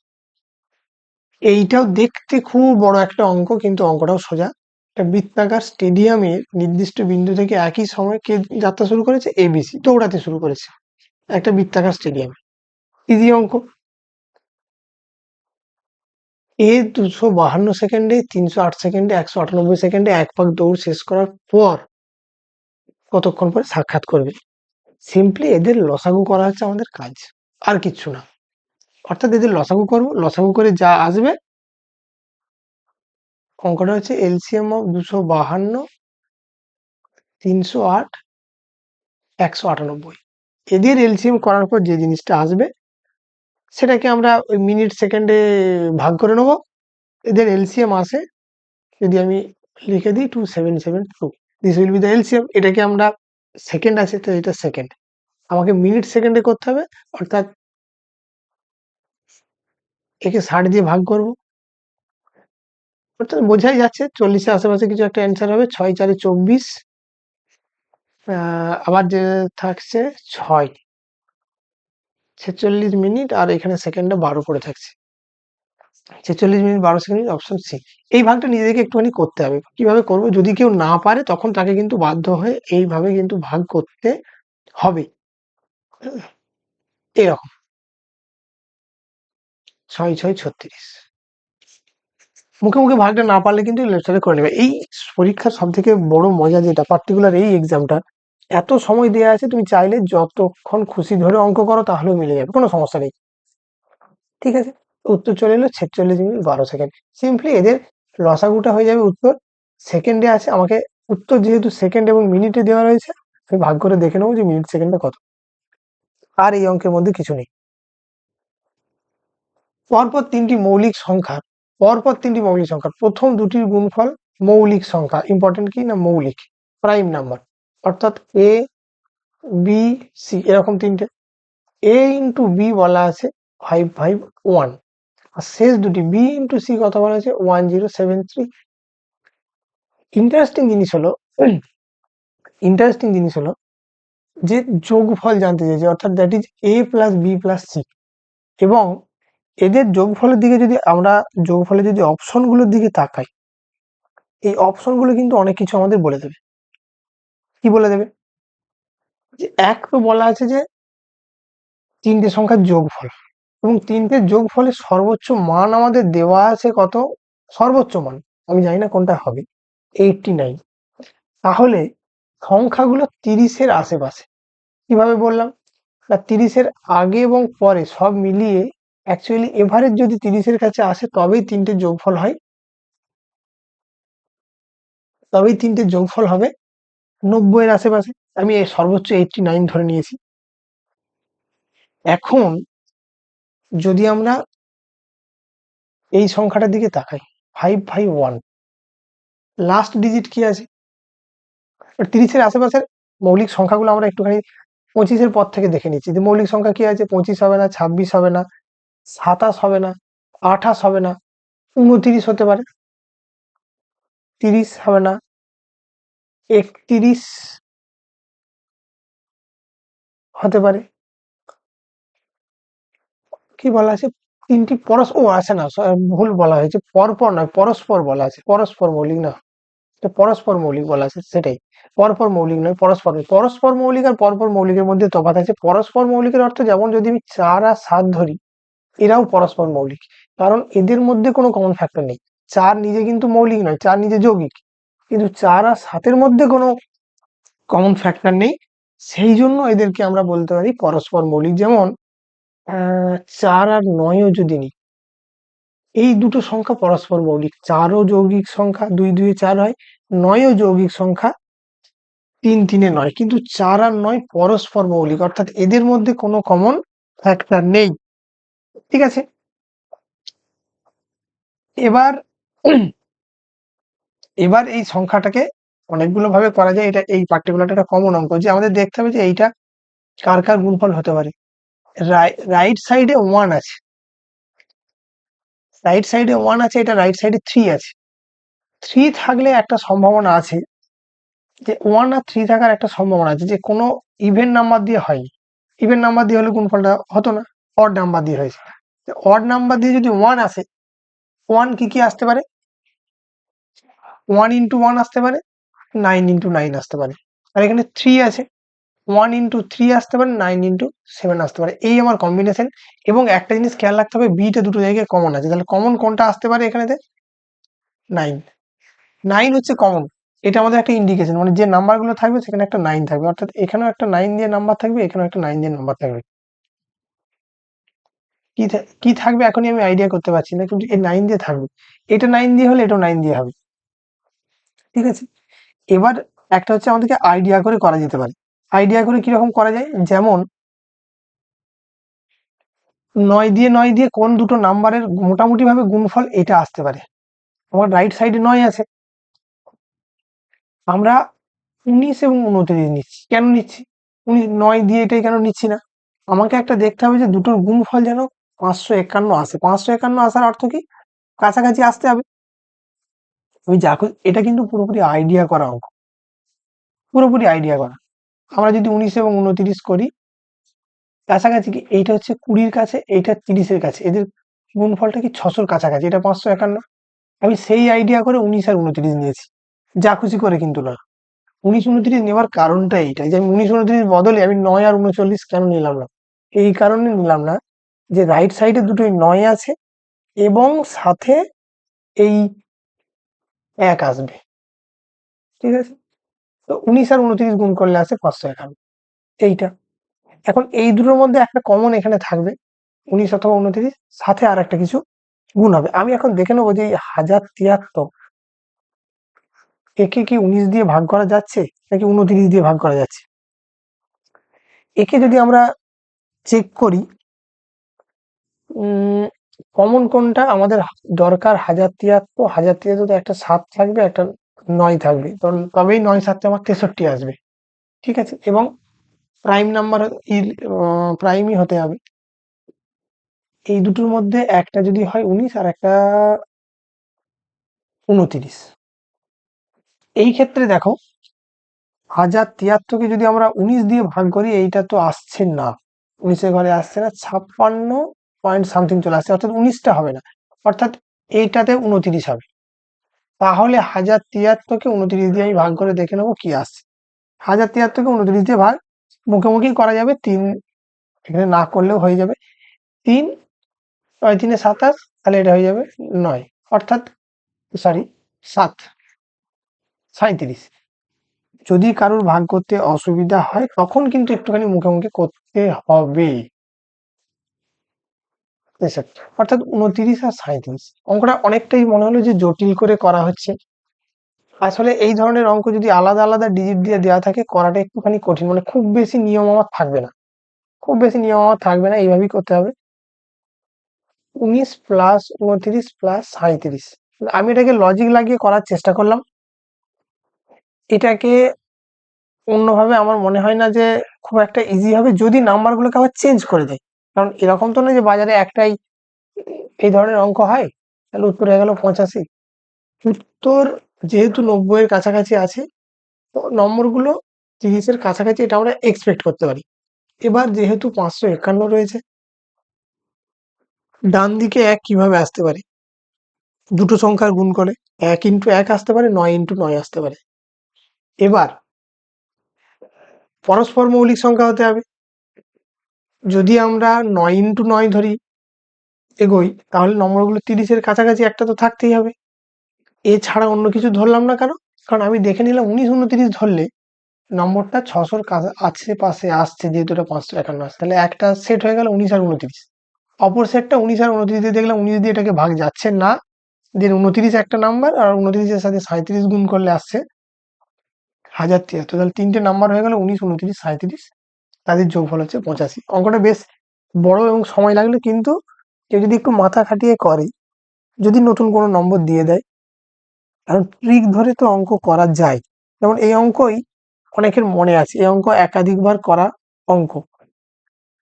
এইটাও দেখতে খুব বড় একটা অঙ্ক, কিন্তু অঙ্কটাও সোজা। একটা বৃত্তাকার স্টেডিয়ামের নির্দিষ্ট বিন্দু থেকে একই সময় কে যাত্রা শুরু করেছে, এবিসি দৌড়াতে শুরু করেছে একটা বৃত্তাকার স্টেডিয়াম। ইজি অঙ্ক। এ 252 সেকেন্ডে, 308 সেকেন্ডে, 198 সেকেন্ডে এক পাক দৌড় শেষ করার পর কতক্ষণ পরে সাক্ষাৎ করবে। সিম্পলি এদের লসাগু করা হচ্ছে আমাদের কাজ, আর কিচ্ছু না। অর্থাৎ এদের লসাগু করবো, লসাগু করে যা আসবে, অঙ্কটা হচ্ছে এলসিএম অফ 252, 308, 198। এদের এলসিএম করার পর যে জিনিসটা আসবে সেটাকে আমরা ওই মিনিট সেকেন্ডে ভাগ করে নেবো। এদের এলসিএম আসে, যদি আমি লিখে দিই 2772, this will be the LCM. এটাকে আমরা সেকেন্ড আছে তো এটা সেকেন্ড, আমাকে মিনিট সেকেন্ডে করতে হবে, অর্থাৎ একে 60 দিয়ে ভাগ করব, অর্থাৎ বোঝাই যাচ্ছে 40-এর আশেপাশে কিছু একটা অ্যান্সার হবে। 6 4 24, আবার যে থাকছে 6, 46 মিনিট, আর এখানে সেকেন্ডে 12 করে থাকছে, 46 মিনিট 12 সেকেন্ড, অপশন সি। এই ভাগটা নিজেদেরকে একটুখানি করতে হবে। কিভাবে করব, যদি কেউ না পারে তখন তাকে কিন্তু বাধ্য হয়ে এইভাবে কিন্তু ভাগ করতে হবে। এরকম 6 6 36, মুখে মুখে ভাগটা না পারলে কিন্তু লেফট করে নেবে। এই পরীক্ষার সব থেকে বড় মজা যেটা, পার্টিকুলার এই এক্সামটা, এত সময় দেওয়া আছে, তুমি চাইলে যতক্ষণ খুশি ধরে অঙ্ক করো তাহলেও মিলে যাবে, কোনো সমস্যা নেই। ঠিক আছে, উত্তর চলে এলো 46 মিনিট 12 সেকেন্ড। সিম্পলি এদের লসাগুটা হয়ে যাবে উত্তর। সেকেন্ডে আছে, আমাকে উত্তর যেহেতু সেকেন্ড এবং মিনিটে দেওয়া রয়েছে, আমি ভাগ করে দেখে নেবো যে মিনিট সেকেন্ডটা কত। আর এই অঙ্কের মধ্যে কিছু নেই। পরপর তিনটি মৌলিক সংখ্যা, পরপর তিনটি মৌলিক সংখ্যা, প্রথম দুটির গুণফল মৌলিক সংখ্যা। ইম্পর্টেন্ট কি না, মৌলিক, প্রাইম নাম্বার, অর্থাৎ এ বি সি এরকম তিনটে। এ ইন্টু বি বলা আছে 551, আর শেষ দুটি বি ইন্টু সি কথা বলা আছে 1073। ইন্টারেস্টিং জিনিস হলো, ইন্টারেস্টিং জিনিস হলো যে যোগফল জানতে চেয়েছে, অর্থাৎ that is A plus B plus C. এবং এদের যোগফলের দিকে যদি আমরা, যোগফলের যদি অপশনগুলোর দিকে তাকাই, এই অপশনগুলো কিন্তু অনেক কিছু আমাদের বলে দেবে। কি বলে দেবে, যে এক তো বলা আছে যে তিনটে সংখ্যার যোগফল, এবং তিনটে যোগফলের সর্বোচ্চ মান আমাদের দেওয়া আছে কত, সর্বোচ্চ মান আমি জানি না কোনটা হবে, 89। তাহলে সংখ্যাগুলো 30-এর আশেপাশে। কিভাবে বললাম? না, 30-এর আগে এবং পরে সব মিলিয়ে অ্যাকচুয়ালি এভারেজ যদি 30-এর কাছে আসে তবেই তিনটে যোগফল হয়, তবেই তিনটে যোগফল হবে 90-এর আশেপাশে। আমি সর্বোচ্চ 89 ধরে নিয়েছি। এখন যদি আমরা এই সংখ্যাটার দিকে তাকাই, 551, লাস্ট ডিজিট কি আছে? 30-এর আশেপাশের মৌলিক সংখ্যাগুলো আমরা একটুখানি 25-এর পর থেকে দেখে নিচ্ছি যে মৌলিক সংখ্যা কি আছে। 25 হবে না, 26 হবে না, 27 হবে না, 28 হবে না, 29 হতে পারে, 30 হবে না, 31 হতে পারে। কি বলা আছে? তিনটি ও আছে না, ভুল বলা হয়েছে, পরপর নয়, পরস্পর বলা আছে, পরস্পর মৌলিক না, এটা পরস্পর মৌলিক বলা আছে, সেটাই। পরপর মৌলিক নয়, পরস্পর। পরস্পর মৌলিক আর পরপর মৌলিকের মধ্যে তফাৎ আছে। পরস্পর মৌলিকের অর্থ, যেমন যদি আমি 4 আর 7 ধরি, এরাও পরস্পর মৌলিক, কারণ এদের মধ্যে কোনো কমন ফ্যাক্টর নেই। 4 নিজে কিন্তু মৌলিক নয়, 4 নিজে যৌগিক, কিন্তু 4 আর 7-এর মধ্যে কোনো কমন ফ্যাক্টর নেই, সেই জন্য এদেরকে আমরা বলতে পারি পরস্পর মৌলিক। যেমন 4 আর 9ও যদি নিই, এই দুটো সংখ্যা পরস্পর মৌলিক। 4ও যৌগিক সংখ্যা, 2 2 এ 4 হয়, 9ও যৌগিক সংখ্যা, 3 3 এ 9, কিন্তু 4 আর 9 পরস্পর মৌলিক, অর্থাৎ এদের মধ্যে কোনো কমন ফ্যাক্টর নেই। ঠিক আছে, এবার এবার এই সংখ্যাটাকে অনেকগুলো ভাবে করা যায়। এটা এই পার্টিকুলারটা একটা কমন অঙ্ক, যে আমাদের দেখতে হবে যে এইটা কার কার গুণফল হতে পারে। রাইট সাইডে 1 আছে, রাইট সাইডে 1 আছে, এটা রাইট সাইডে 3 আছে। 3 থাকলে একটা সম্ভাবনা আছে, যে 1 আর 3 থাকার একটা সম্ভাবনা আছে যে কোনো ইভেন নাম্বার দিয়ে হয়নি। ইভেন নাম্বার দিয়ে হলে গুণফলটা হতো না, অড নাম্বার দিয়ে হয়েছে। অড নাম্বার দিয়ে যদি 1 আসে, 1 কি কি আসতে পারে? 1 ইন্টু 1 আসতে পারে, 9 ইন্টু 9 আসতে পারে। আর এখানে 3 আছে, 1 ইন্টু 3 আসতে পারে, 9 ইন্টু 7 আসতে পারে। এই আমার কম্বিনেশন। এবং একটা জিনিস খেয়াল রাখতে হবে, বিটা দুটো জায়গায় কমন আছে, তাহলে কমন কোনটা আসতে পারে এখানেতে? 9। 9 হচ্ছে কমন। এটা আমাদের একটা ইন্ডিকেশন, মানে যে নাম্বারগুলো থাকবে সেখানে একটা 9 থাকবে, অর্থাৎ এখানেও একটা 9 দিয়ে নাম্বার থাকবে, এখানেও একটা 9 দিয়ে নাম্বার থাকবে। কি থাকবে এখনই আমি আইডিয়া করতে পারছি না, কিন্তু এই 9 দিয়ে থাকবে। এটা 9 দিয়ে হলে এটাও 9 দিয়ে হবে। ঠিক আছে, এবার একটা হচ্ছে আমাদেরকে আইডিয়া করে করা যেতে পারে। আইডিয়া করে কিরকম করা যায়? যেমন 9 দিয়ে কোন দুটো নাম্বারের মোটামুটি ভাবে গুণফল এটা আসতে পারে। আমার রাইট সাইডে 9 আছে, আমরা 19 এবং 29 নিচ্ছি। কেন নিচ্ছি? 9 দিয়ে এটাই কেন নিচ্ছি না? আমাকে একটা দেখতে হবে যে দুটোর গুণফল যেন 551 আসে। 551 আসার অর্থ কি? কাছাকাছি আসতে হবে। আমি এটা কিন্তু পুরোপুরি আইডিয়া করা অঙ্ক, পুরোপুরি আইডিয়া করা। আমরা যদি 19 এবং 29 করি, কাছাকাছি কি? এইটা হচ্ছে 20-র কাছে, এইটা 30-এর কাছে, এদের গুণফলটা কি 600-র কাছাকাছি, এটা 551। আমি সেই আইডিয়া করে 19 আর 29 নিয়েছি, যা খুশি করে কিন্তু না। 19 29 নেওয়ার কারণটা এইটাই, যে আমি 19 29 বদলে আমি 9 আর 39 কেন নিলাম না? এই কারণে নিলাম না যে রাইট সাইডে দুটোই 9 আছে এবং সাথে এই 1 আসবে। ঠিক আছে, তো 19 আর 29 গুণ করলে আসে 551, এইটা। এখন এই দুটোর মধ্যে একটা কমন এখানে থাকবে, 19 অথবা 29, সাথে আর একটা কিছু গুণ হবে। আমি এখন দেখে নেবো যে এই 1073, একে কি 19 দিয়ে ভাগ করা যাচ্ছে নাকি 29 দিয়ে ভাগ করা যাচ্ছে? একে যদি আমরা চেক করি, কমন কোনটা আমাদের দরকার? 1073, 1073 তো একটা 7 থাকবে, একটা 9 থাকবে, তবেই 9 7 আমার 63 আসবে। ঠিক আছে, এবং প্রাইম নাম্বার প্রাইমই হতে হবে। এই দুটোর মধ্যে একটা যদি হয় 19 আর একটা 29, এই ক্ষেত্রে দেখো 1073কে যদি আমরা 19 দিয়ে ভাগ করি, এইটা তো আসছে না, 19-এর ঘরে আসছে না, 56 পয়েন্ট সামথিং চলে আসছে, অর্থাৎ 19টা হবে না, অর্থাৎ এইটাতে 29 হবে। তাহলে 1073কে 29 দিয়ে আমি ভাগ করে দেখে নেবো কি আসছে। 1073কে 29 দিয়ে ভাগ মুখোমুখি করা যাবে, 3 এখানে না করলেও হয়ে যাবে। 3 9 3 27, তাহলে এটা হয়ে যাবে 9, অর্থাৎ সরি 7। 37। যদি কারোর ভাগ করতে অসুবিধা হয় তখন কিন্তু একটুখানি মুখে মুখে করতে হবে। অর্থাৎ 29 আর 37 অঙ্কটা অনেকটাই মনে হলো যে জটিল করে করা হচ্ছে। আসলে এই ধরনের অঙ্ক যদি আলাদা আলাদা ডিজিট দিয়ে দেওয়া থাকে করাটা একটুখানি কঠিন, মানে খুব বেশি নিয়ম আমার থাকবে না, খুব বেশি নিয়ম আমার থাকবে না, এইভাবেই করতে হবে। 19 প্লাস 29 প্লাস 37, আমি এটাকে লজিক লাগিয়ে করার চেষ্টা করলাম। এটাকে অন্যভাবে আমার মনে হয় না যে খুব একটা ইজি হবে, যদি নাম্বারগুলোকে আবার চেঞ্জ করে দেয়। কারণ এরকম তো নয় যে বাজারে একটাই এই ধরনের অঙ্ক হয়। তাহলে উত্তর হয়ে গেল 85। উত্তর যেহেতু 90-এর কাছাকাছি আছে, তো নম্বরগুলো 30-এর কাছাকাছি এটা আমরা এক্সপেক্ট করতে পারি। এবার যেহেতু 551 রয়েছে, ডান দিকে 1 কিভাবে আসতে পারে? দুটো সংখ্যার গুণ করে 1 ইন্টু 1 আসতে পারে, 9 ইন্টু 9 আসতে পারে। এবার পরস্পর মৌলিক সংখ্যা হতে হবে। যদি আমরা 9 ইন্টু 9 ধরি এগোই, তাহলে নম্বরগুলো 30-এর কাছাকাছি একটা তো থাকতেই হবে। এছাড়া অন্য কিছু ধরলাম না কেন? কারণ আমি দেখে নিলাম 19 29 ধরলে নম্বরটা 600-র আশেপাশে আসছে, যেহেতু এটা 551 আসছে, তাহলে একটা সেট হয়ে গেল 19 আর 29। অপর সেটটা 19 আর 29 দিয়ে দেখলাম 19 দিয়ে এটাকে ভাগ যাচ্ছে না, দেন 29 একটা নাম্বার আর 29-এর সাথে 37 গুণ করলে আসছে 1073। তাহলে তিনটে নাম্বার হয়ে গেল 19 29 37, তাদের যোগফল হচ্ছে 85। অঙ্কটা বেশ বড় এবং সময় লাগলো, কিন্তু কেউ যদি একটু মাথা খাটিয়ে করে, যদি নতুন কোনো নম্বর দিয়ে দেয়, কারণ ট্রিক ধরে তো অঙ্ক করা যায়। যেমন এই অঙ্কই অনেকের মনে আছে, এই অঙ্ক একাধিকবার করা অঙ্ক।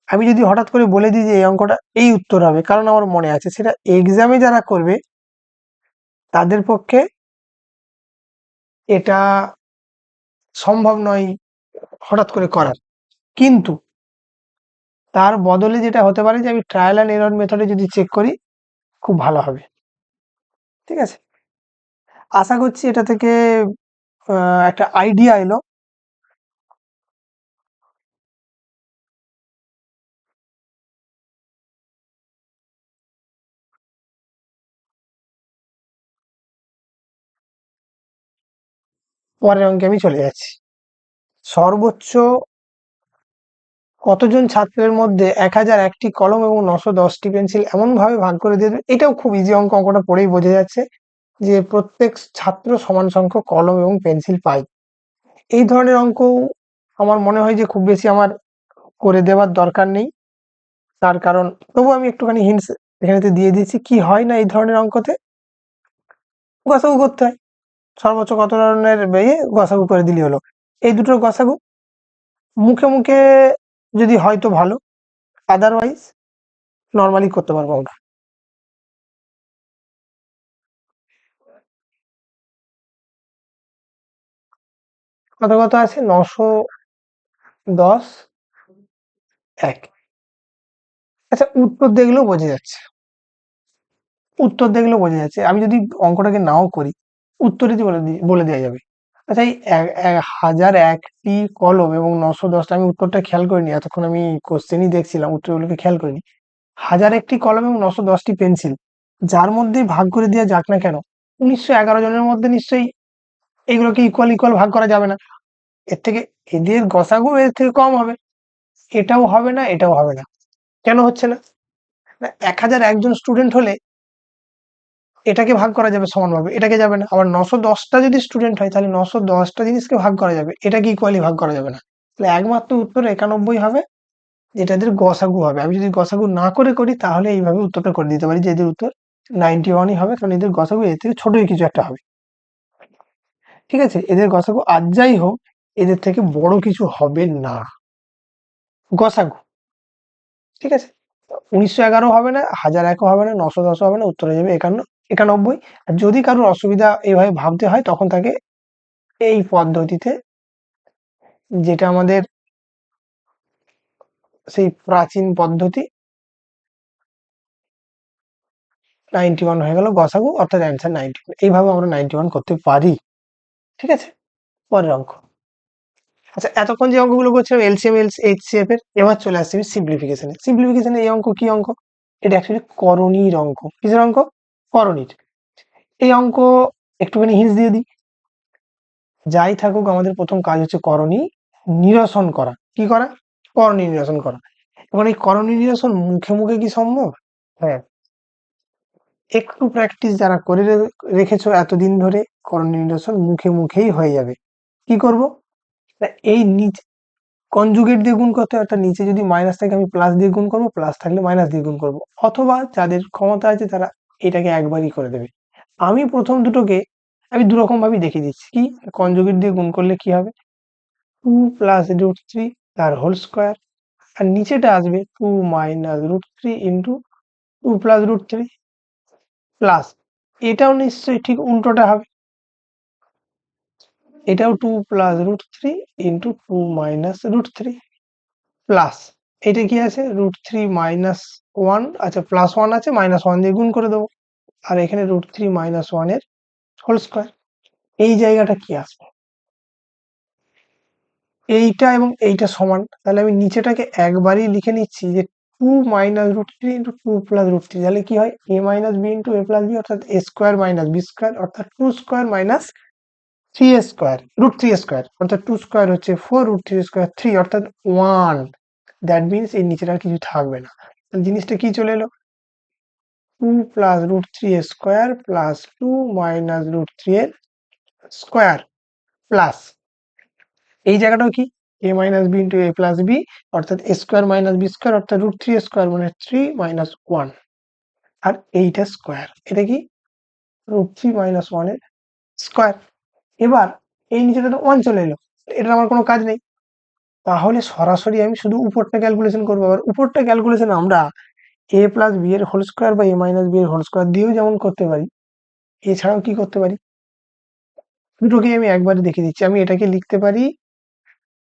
আমি যদি হঠাৎ করে বলে দিই যে এই অঙ্কটা এই উত্তর হবে, কারণ আমার মনে আছে, সেটা এক্সামে যারা করবে তাদের পক্ষে এটা সম্ভব নয় হঠাৎ করে করার। কিন্তু তার বদলে যেটা হতে পারে যে আমি ট্রায়াল অ্যান্ড এরর মেথডে যদি চেক করি, খুব ভালো হবে। ঠিক আছে, আশা করছি এটা থেকে একটা আইডিয়া এলো। পরের অঙ্কে আমি চলে যাচ্ছি। সর্বোচ্চ কতজন ছাত্রের মধ্যে 1001টি কলম এবং 910টি পেন্সিল এমন ভাবে ভাগ করে দিয়ে দেবে? এটাও খুব ইজি অঙ্ক, অঙ্কটা পড়েই বোঝা যাচ্ছে যে প্রত্যেক ছাত্র সমান সংখ্যক কলম এবং পেন্সিল পায়। এই ধরনের অঙ্ক আমার মনে হয় যে খুব বেশি আমার করে দেওয়ার দরকার নেই। তার কারণ, তবু আমি একটুখানি হিন্টস এখানেতে দিয়ে দিচ্ছি। কি হয় না এই ধরনের অঙ্কতে? গসাগু করতে হয়। সর্বোচ্চ কত ধরনের বেয়ে গসাগু করে দিলেই হলো। এই দুটোর গসাগু মুখে মুখে যদি হয় তো ভালো, আদারওয়াইজ নর্মালি করতে পারবো আমরা। কত কত আছে? 910 এক। আচ্ছা, উত্তর দেখলেও বোঝা যাচ্ছে, উত্তর দেখলেও বোঝা যাচ্ছে। আমি যদি অঙ্কটাকে নাও করি, উত্তরে বলে দেওয়া যাবে। আচ্ছা, এই 1001টি কলম এবং 910টা, আমি উত্তরটা খেয়াল করিনি, এতক্ষণ আমি কোশ্চেনই দেখছিলাম, উত্তরগুলোকে খেয়াল করিনি। 1001টি কলম এবং 910টি পেন্সিল, যার মধ্যেই ভাগ করে দেওয়া যাক না কেন, 1911 জনের মধ্যে নিশ্চয়ই এগুলোকে ইকুয়াল ইকুয়াল ভাগ করা যাবে না। এর থেকে এদের গসাগু এর থেকে কম হবে। এটাও হবে না, এটাও হবে না। কেন হচ্ছে না? না, 1001 জন স্টুডেন্ট হলে এটাকে ভাগ করা যাবে সমানভাবে, এটাকে যাবে না। আবার 910টা যদি স্টুডেন্ট হয়, তাহলে 910টা জিনিসকে ভাগ করা যাবে, এটাকে ইকুয়ালি ভাগ করা যাবে না। তাহলে একমাত্র উত্তর 91 হবে, যেটা এদের গসাগু হবে। আমি যদি গসাগু না করে করি, তাহলে এইভাবে উত্তরটা করে দিতে পারি যে এদের উত্তর 91ই হবে, কারণ এদের গসাগু এর থেকে ছোটই কিছু একটা হবে। ঠিক আছে, এদের গসাগু আর যাই হোক, এদের থেকে বড় কিছু হবে না গসাগু। ঠিক আছে, 1911 হবে না, 1001ও হবে না, 910ও হবে না, উত্তর হয়ে যাবে 91। আর যদি কারোর অসুবিধা এইভাবে ভাবতে হয়, তখন তাকে এই পদ্ধতিতে, যেটা আমাদের সেই প্রাচীন পদ্ধতি, 91 হয়ে গেল গসাগু, অর্থাৎ অ্যান্সার 91। এইভাবে আমরা 91 করতে পারি। ঠিক আছে, পরের অঙ্ক। আচ্ছা, এতক্ষণ যে অঙ্কগুলো করছিলাম এলসিএম এইচসিএফ এর, এবার চলে আসছি আমি সিম্পলিফিকেশনে। সিম্পলিফিকেশনে এই অঙ্ক কি অঙ্ক? এটা অ্যাকচুয়ালি করণীর অঙ্ক। কিসের অঙ্ক? করণীর। এই অঙ্ক একটুখানি হিন্টস দিয়ে দিই। যাই থাকুক আমাদের প্রথম কাজ হচ্ছে করণী নিরসন করা। কি করা? করণী নিরসন করা। এখন এই করণী নিরসন মুখে মুখে কি সম্ভব? হ্যাঁ, একটু প্র্যাকটিস যারা করে রেখেছো এতদিন ধরে, করণী নিরসন মুখে মুখেই হয়ে যাবে। কি করব? না, এই নিচে কনজুগেট দিয়ে গুণ করতে হয়, অর্থাৎ নিচে যদি মাইনাস থাকে আমি প্লাস দিয়ে গুণ করব, প্লাস থাকলে মাইনাস দিয়ে গুণ করব, অথবা যাদের ক্ষমতা আছে তারা এটাকে একবারই করে দেবে। আমি প্রথম দুটোকে আমি দুরকম ভাবেই দেখিয়ে দিচ্ছি। কি? কনজুগেট দিয়ে গুণ করলে কি হবে? 2 প্লাস রুট থ্রি তার হোল স্কোয়ার, আর নিচেটা আসবে 2 minus root three into 2 plus root three, plus এটাও নিশ্চয়ই ঠিক উল্টোটা হবে, এটাও 2 plus root three into 2 minus root three, plus এটা কি আছে? রুট থ্রি মাইনাস ওয়ান, আচ্ছা প্লাস ওয়ান আছে, মাইনাস ওয়ান দিয়ে গুণ করে দেবো, আর এখানে রুট থ্রি মাইনাস ওয়ানের হোল স্কোয়ার। এই জায়গাটা কি আসবে? এইটা এবং এইটা সমান, তাহলে আমি নিচেটাকে একবারই লিখে নিচ্ছি যে 2 minus root three into 2 plus root three, তাহলে কি হয়? a minus B into a plus B, অর্থাৎ a square minus B square, অর্থাৎ 2 square minus 3 square, root three square, অর্থাৎ 2 স্কোয়ার হচ্ছে 4, রুট থ্রি স্কোয়ার 3, অর্থাৎ 1। দ্যাট মিনস এই নিচেটা আর কিছু থাকবে না। তাহলে জিনিসটা কি চলে এলো? 2 plus root three square plus 2 minus root three এর স্কোয়ার, প্লাস এই জায়গাটাও কি? a minus B into a plus B, অর্থাৎ a square minus B square, অর্থাৎ রুট থ্রি স্কোয়ার মানে 3 মাইনাস ওয়ান, আর এইটা স্কোয়ার, এটা কি? রুট থ্রি মাইনাস ওয়ান এর স্কোয়ার। এবার এই নিচেটা তো ওয়ান চলে এলো, এটা আমার কোনো কাজ নেই, তাহলে সরাসরি আমি শুধু উপরটা ক্যালকুলেশন করবো। আবার উপরটা ক্যালকুলেশন আমরা a প্লাস বি এর হোল স্কোয়ার বা a মাইনাস বি এর হোল স্কোয়ার দিয়েও যেমন করতে পারি, এছাড়াও কি করতে পারি? দুটোকে আমি একবারে দেখিয়ে দিচ্ছি। আমি এটাকে লিখতে পারি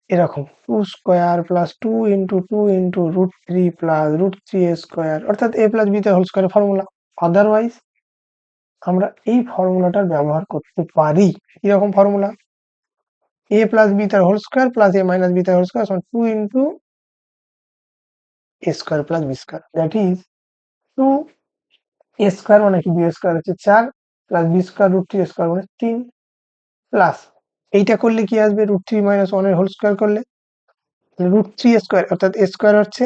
এরকম, 2 square plus 2 into 2 into root three plus root three square, অর্থাৎ a প্লাস বি তে হোল স্কোয়ার ফর্মুলা। আদারওয়াইজ আমরা এই ফর্মুলাটার ব্যবহার করতে পারি। কিরকম ফর্মুলা? a প্লাস বি তার whole square plus a minus B তার হোল স্কোয়ার সমান 2 into a square plus B square, that is 2 a square মানে কি? বি স্কোয়ার হচ্ছে 4 plus B square root three square মানে 3, প্লাস এইটা করলে কি আসবে? রুট থ্রি মাইনাস ওয়ান এর হোল স্কোয়ার করলে রুট থ্রি স্কোয়ার, অর্থাৎ এ স্কোয়ার হচ্ছে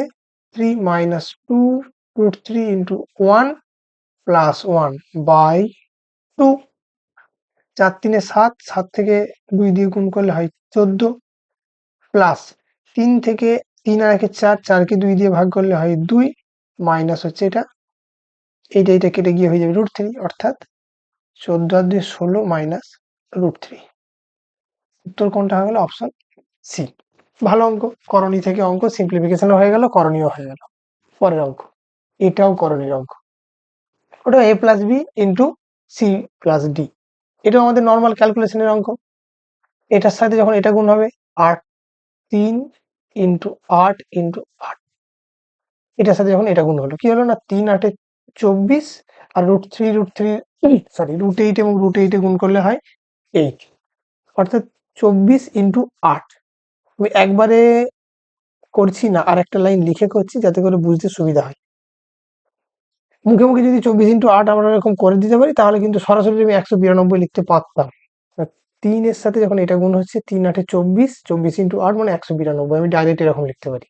3 minus 2 root three into one plus one by 2, 4 তিনে 7, 7 থেকে 2 দিয়ে গুণ করলে হয় 14, প্লাস 3 থেকে 3 আর একে 4, 4 কে 2 দিয়ে ভাগ করলে হয় 2, মাইনাস হচ্ছে এইটা কেটে গিয়ে হয়ে যাবে রুট থ্রি, অর্থাৎ 14 আর 2 16 মাইনাস রুট থ্রি। উত্তর কোনটা হয়ে গেল? Option C. ভালো অঙ্ক, করণী থেকে অঙ্ক সিম্পলিফিকেশন হয়ে গেল, করণীয় হয়ে গেল। পরের অঙ্ক, এটাও করণীয় অঙ্ক, ওটা a plus B into C plus D, এটাও আমাদের নর্মাল ক্যালকুলেশনের অঙ্ক। এটার সাথে যখন এটা গুণ হবে 8 3 ইন্টু 8 ইন্টু 8, এটার সাথে যখন এটা গুণ হলো কি হলো? না 3 8 24, আর root three sorry root eight এবং রুট এইটে গুণ করলে হয় 8, অর্থাৎ 24 ইন্টু 8। আমি একবারে করছি না, আর একটা লাইন লিখে করছি যাতে করে বুঝতে সুবিধা হয়। মুখে মুখে যদি 24 ইন্টু 8 আমরা এরকম করে দিতে পারি, তাহলে কিন্তু সরাসরি আমি 192 লিখতে পারতাম। 3 এর সাথে যখন এটা গুণ হচ্ছে 3 8 24, 24 ইন্টু 8 মানে 192, আমি ডাইরেক্ট এরকম লিখতে পারি।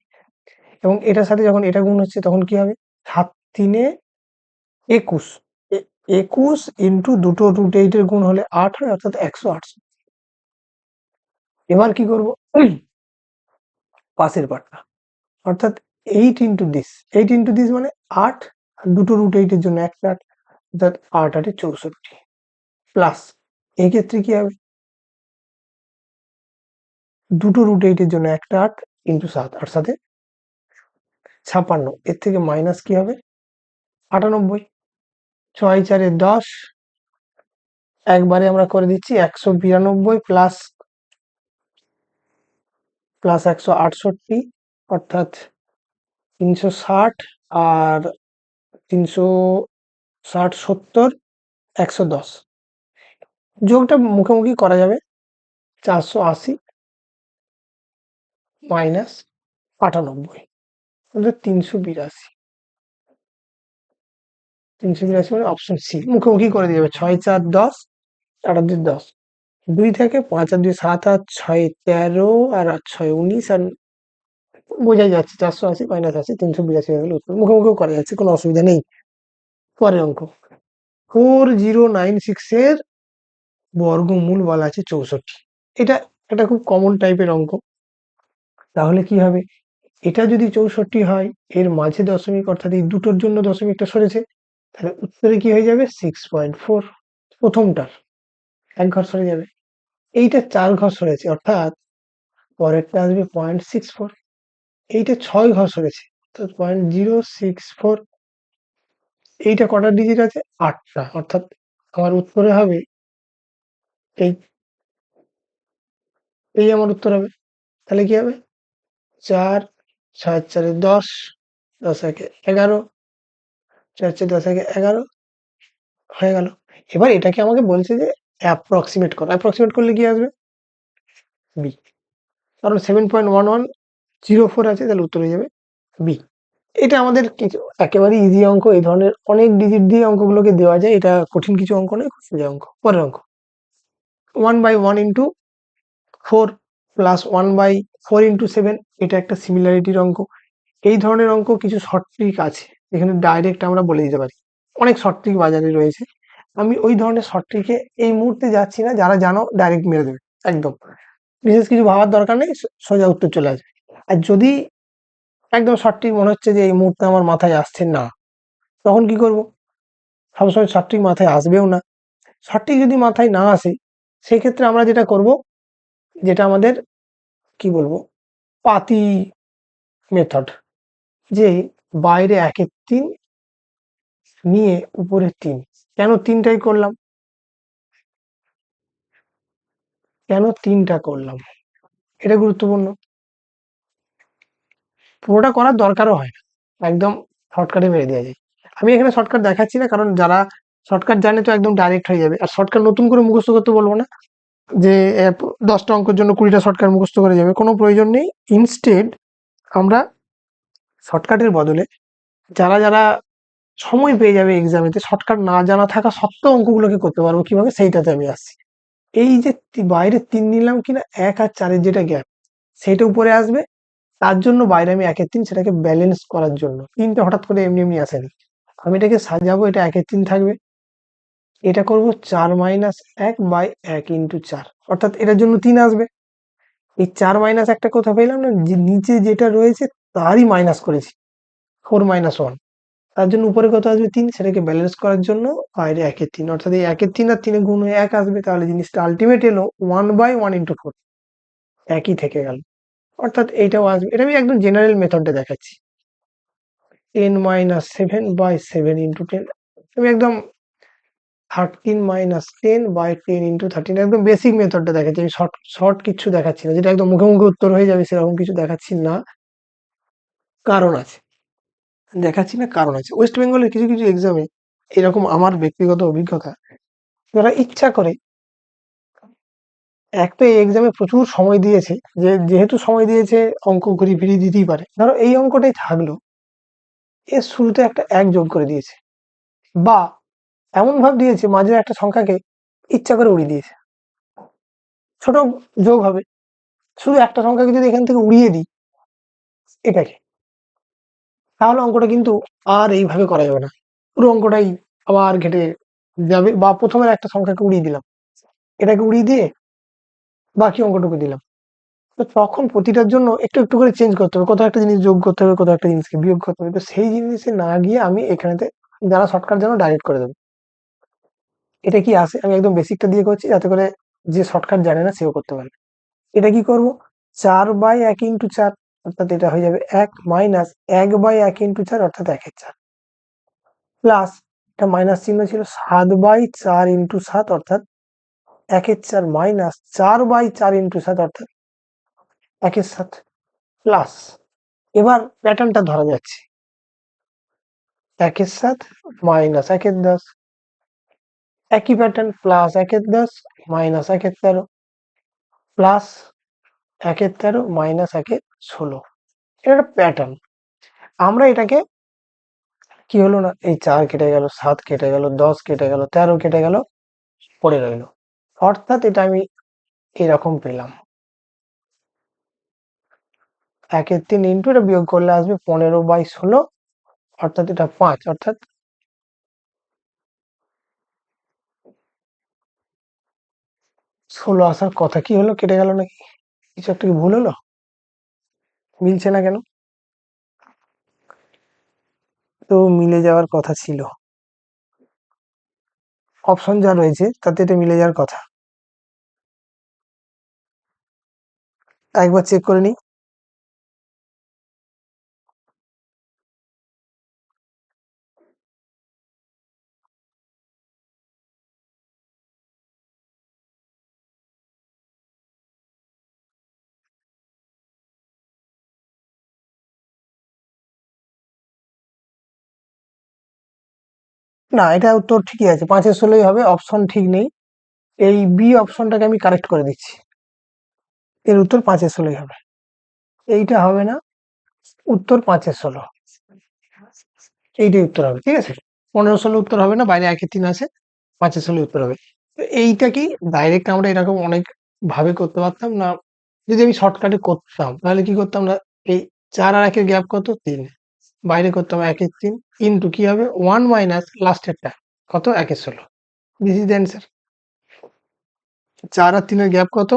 এবং এটার সাথে যখন এটা গুণ হচ্ছে তখন কি হবে? 7 3 21, 21 ইন্টু দুটো রুট এইটের গুণ হলে 8 হয়, অর্থাৎ 108। এবার কি করব? পাশের পার্টটা, অর্থাৎ 8 ইন্টু দিস, 8 ইন্টু দিস মানে 8, আর দুটো রুট এইটের জন্য একটা 8, অর্থাৎ 8 8 64, প্লাস এই ক্ষেত্রে কি হবে? দুটো রুট এইটের জন্য একটা 8 ইন্টু 7, আর সাথে 56, এর থেকে মাইনাস কি হবে? 98, 6 4 10, একবারে আমরা করে দিচ্ছি 192 প্লাস 168, অর্থাৎ 360, আর 360 70 110, যোগটা মুখোমুখি করা যাবে, 480 মাইনাস 98, অর্থাৎ 382, 382 মানে অপশন সি। মুখোমুখি করে দিয়ে যাবে, 6 4 10, 8 2 10, 2 থেকে 5 আর 2 7 আর 6 13 আর 8 6 19 আর বোঝাই যাচ্ছে 480 মাইনাস আছে 382 হয়ে গেল উত্তর। মুখে মুখেও করা যাচ্ছে, কোনো অসুবিধা নেই। পরের অঙ্ক 4096 এর বর্গমূল বলা আছে 64। এটা একটা খুব কমন টাইপের অঙ্ক। তাহলে কি হবে, এটা যদি 64 হয়, এর মাঝে দশমিক অর্থাৎ এই দুটোর জন্য দশমিকটা সরেছে, তাহলে উত্তরে কি হয়ে যাবে 6.4। প্রথমটার 1 ঘর সরে যাবে, এইটা 4 ঘর সরেছে অর্থাৎ পরেরটা আসবে 0.64। এইটা 6 ঘর সরেছে অর্থাৎ 0.064। এইটা কটা ডিজিট আছে 8টা, অর্থাৎ আমার উত্তরে হবে এই এই আমার উত্তর হবে। তাহলে কি হবে 4 7 4 10 10 একে 11 4 4 10 একে 11 হয়ে গেল। এবার এটাকে আমাকে বলছে যে অ্যাপ্রক্সিমেট করো, অ্যাপ্রক্সিমেট করলে কি আসবে বি, কারণ 7.1104 আছে, তাহলে উত্তর হয়ে যাবে বি। এটা আমাদের কিছু একেবারে ইজি অঙ্ক, এই ধরনের অনেক ডিজিট দিয়ে অঙ্কগুলোকে দেওয়া যায়, এটা কঠিন কিছু অঙ্ক নয়, খুব সোজা অঙ্ক। পরের অঙ্ক 1/1 ইন্টু 4 প্লাস 1/4 ইন্টু 7, এটা একটা সিমিলারিটির অঙ্ক। এই ধরনের অঙ্ক কিছু শর্ট ট্রিক আছে, এখানে ডাইরেক্ট আমরা বলে দিতে পারি। অনেক শর্ট ট্রিক বাজারে রয়েছে, আমি ওই ধরনের শর্ট ট্রিকে এই মুহূর্তে যাচ্ছি না, যারা জানো ডাইরেক্ট মেরে দেবে একদম, বিশেষ কিছু ভাবার দরকার নেই, সোজা উত্তর চলে আসবে। আর যদি একদম শর্ট ট্রিক মনে হচ্ছে যে এই মুহূর্তে আমার মাথায় আসছে না, তখন কি করব, সবসময় শর্ট ট্রিক মাথায় আসবেও না। শর্ট ট্রিক যদি মাথায় না আসে, সেই ক্ষেত্রে আমরা যেটা করব, যেটা আমাদের কি বলবো পাতি মেথড, যে বাইরে 1-এর 3 নিয়ে উপরে 3। কেন 3টাই করলাম, কেন 3টা করলাম, এটা গুরুত্বপূর্ণ। পুরোটা করার দরকারও হয় না, একদম শর্টকাটে মেরে দেওয়া যায়। আমি এখানে শর্টকাট দেখাচ্ছি না, কারণ যারা শর্টকাট জানে তো একদম ডাইরেক্ট হয়ে যাবে। আর শর্টকাট নতুন করে মুখস্থ করতে বলবো না, যে 10টা অঙ্কের জন্য 20টা শর্টকাট মুখস্থ করে যাবে, কোনো প্রয়োজন নেই। ইনস্টেড আমরা শর্টকাটের বদলে যারা যারা সময় পেয়ে যাবে এক্সামেতে, শর্টকাট না জানা থাকা সত্ত্বেও অঙ্কগুলোকে করতে পারবো কিভাবে, সেইটাতে আমি আসছি। এই যে বাইরে 3 নিলাম কিনা, 1 আর 4-এর যেটা গ্যাপ, সেইটা উপরে আসবে, তার জন্য বাইরে আমি 1-এর 3 সেটাকে ব্যালেন্স করার জন্য। 3টা হঠাৎ করে এমনি এমনি আসেনি, আমি এটাকে সাজাবো, এটা 1-এর 3 থাকবে, এটা করব 4 মাইনাস 1/1 ইন্টু 4, অর্থাৎ এটার জন্য 3 আসবে। এই 4 মাইনাস একটা কোথা পেলাম না, যে নিচে যেটা রয়েছে তারই মাইনাস করেছি, 4 মাইনাস 1, তার জন্য উপরে কত আসবে 3, সেটাকে ব্যালেন্স করার জন্য বাইরে 1-এর 3, অর্থাৎ এই 1-এর 3 আর 3 গুণ হয়ে 1 আসবে, তাহলে জিনিসটা আলটিমেট এলো 1/1 ইন্টু 4, একই থেকে গেল, অর্থাৎ এইটাও আসবে। এটা আমি একদম জেনারেল মেথডটা দেখাচ্ছি। 10 মাইনাস 7/7 ইন্টু 10, আমি একদম 13 মাইনাস 10/10 ইন্টু 13, একদম বেসিক মেথডটা দেখাচ্ছি, আমি শর্ট শর্ট কিছু দেখাচ্ছি না, যেটা একদম মুখে মুখে উত্তর হয়ে যাবে সেরকম কিছু দেখাচ্ছি না, কারণ আছে, দেখাচ্ছি না কারণ আছে। ওয়েস্ট বেঙ্গলের কিছু কিছু এক্সামে এরকম আমার ব্যক্তিগত অভিজ্ঞতা, যারা ইচ্ছা করে, এক তো এই এক্সামে প্রচুর সময় দিয়েছে, যেহেতু সময় দিয়েছে অঙ্ক ঘুরিয়ে ফিরিয়ে দিতেই পারে, ধরো এই অঙ্কটাই থাকলো, এর শুরুতে একটা 1 যোগ করে দিয়েছে, বা এমন ভাব দিয়েছে মাঝে একটা সংখ্যাকে ইচ্ছা করে উড়িয়ে দিয়েছে, ছোট যোগ হবে, শুধু একটা সংখ্যাকে যদি এখান থেকে উড়িয়ে দিই এটাকে, তাহলে অঙ্কটা কিন্তু আর এইভাবে করা যাবে না, পুরো অঙ্কটাই আবার ঘেটে যাবে। বা প্রথমের একটা সংখ্যাকে উড়িয়ে দিলাম, এটাকে উড়িয়ে দিয়ে বাকি অঙ্কটুকু দিলাম, তো তখন প্রতিটার জন্য একটু একটু করে চেঞ্জ করতে হবে, কোথাও একটা জিনিস যোগ করতে হবে, কোথাও একটা জিনিসকে বিয়োগ করতে হবে, তো সেই জিনিসে না গিয়ে আমি এখানেতে যারা শর্টকাট জানো ডাইরেক্ট করে দেবো। এটা কি আসে, আমি একদম বেসিকটা দিয়ে করছি যাতে করে যে শর্টকাট জানে না সেও করতে পারে। এটা কি করব, 4/1 ইন্টু 4, অর্থাৎ এটা হয়ে যাবে 1 মাইনাস 1/1 ইন্টু 4, অর্থাৎ 1-এর 4, প্লাস এটা মাইনাস চিহ্ন ছিল 7/4 ইন্টু 7, অর্থাৎ 1-এর 4, মাইনাস 4/4 ইন্টু 7, অর্থাৎ 1-এর 7, প্লাস এবার প্যাটার্নটা ধরা যাচ্ছে 1-এর 7 মাইনাস 1-এর 10, একই প্যাটার্ন, প্লাস 1-এর 10 মাইনাস 1-এর 13, প্লাস 1-এর 13 মাইনাস 1-এর 16। এটা একটা প্যাটার্ন। আমরা এটাকে কি হলো না, এই 4 কেটে গেল, 7 কেটে গেল, 10 কেটে গেল, 13 কেটে গেল, পড়ে রইল, অর্থাৎ এটা আমি এরকম পেলাম 1/3 ইন্টু এটা বিয়োগ করলে আসবে 15/16, অর্থাৎ এটা 5, অর্থাৎ 16 আসার কথা। কি হলো, কেটে গেল নাকি? কিছু একটা কি ভুল হলো? মিলছে না কেন? তো মিলে যাওয়ার কথা ছিল, অপশন যা রয়েছে তাতে এটা মিলে যাওয়ার কথা। একবার চেক করে নিই। না, এটা উত্তর ঠিকই আছে, 5/16 হবে, অপশন ঠিক নেই। এই বি অপশনটাকে আমি কারেক্ট করে দিচ্ছি, এর উত্তর 5/16 হবে। এইটা হবে না, উত্তর 5/16, এইটাই উত্তর হবে। ঠিক আছে, 15/16 উত্তর হবে না, বাইরে 1/3 আছে, 5/16 উত্তর হবে। তো এইটা কি ডাইরেক্ট আমরা এরকম অনেক ভাবে করতে পারতাম না? যদি আমি শর্টকাটে করতাম তাহলে কি করতাম না, এই 4 আর 1 গ্যাপ কত, 3, বাইরে করতাম 1/3 ইন্টু কি হবে 1 মাইনাস লাস্টেরটা কত, 1/16। This is the answer. 4 আর 3 এর গ্যাপ কত,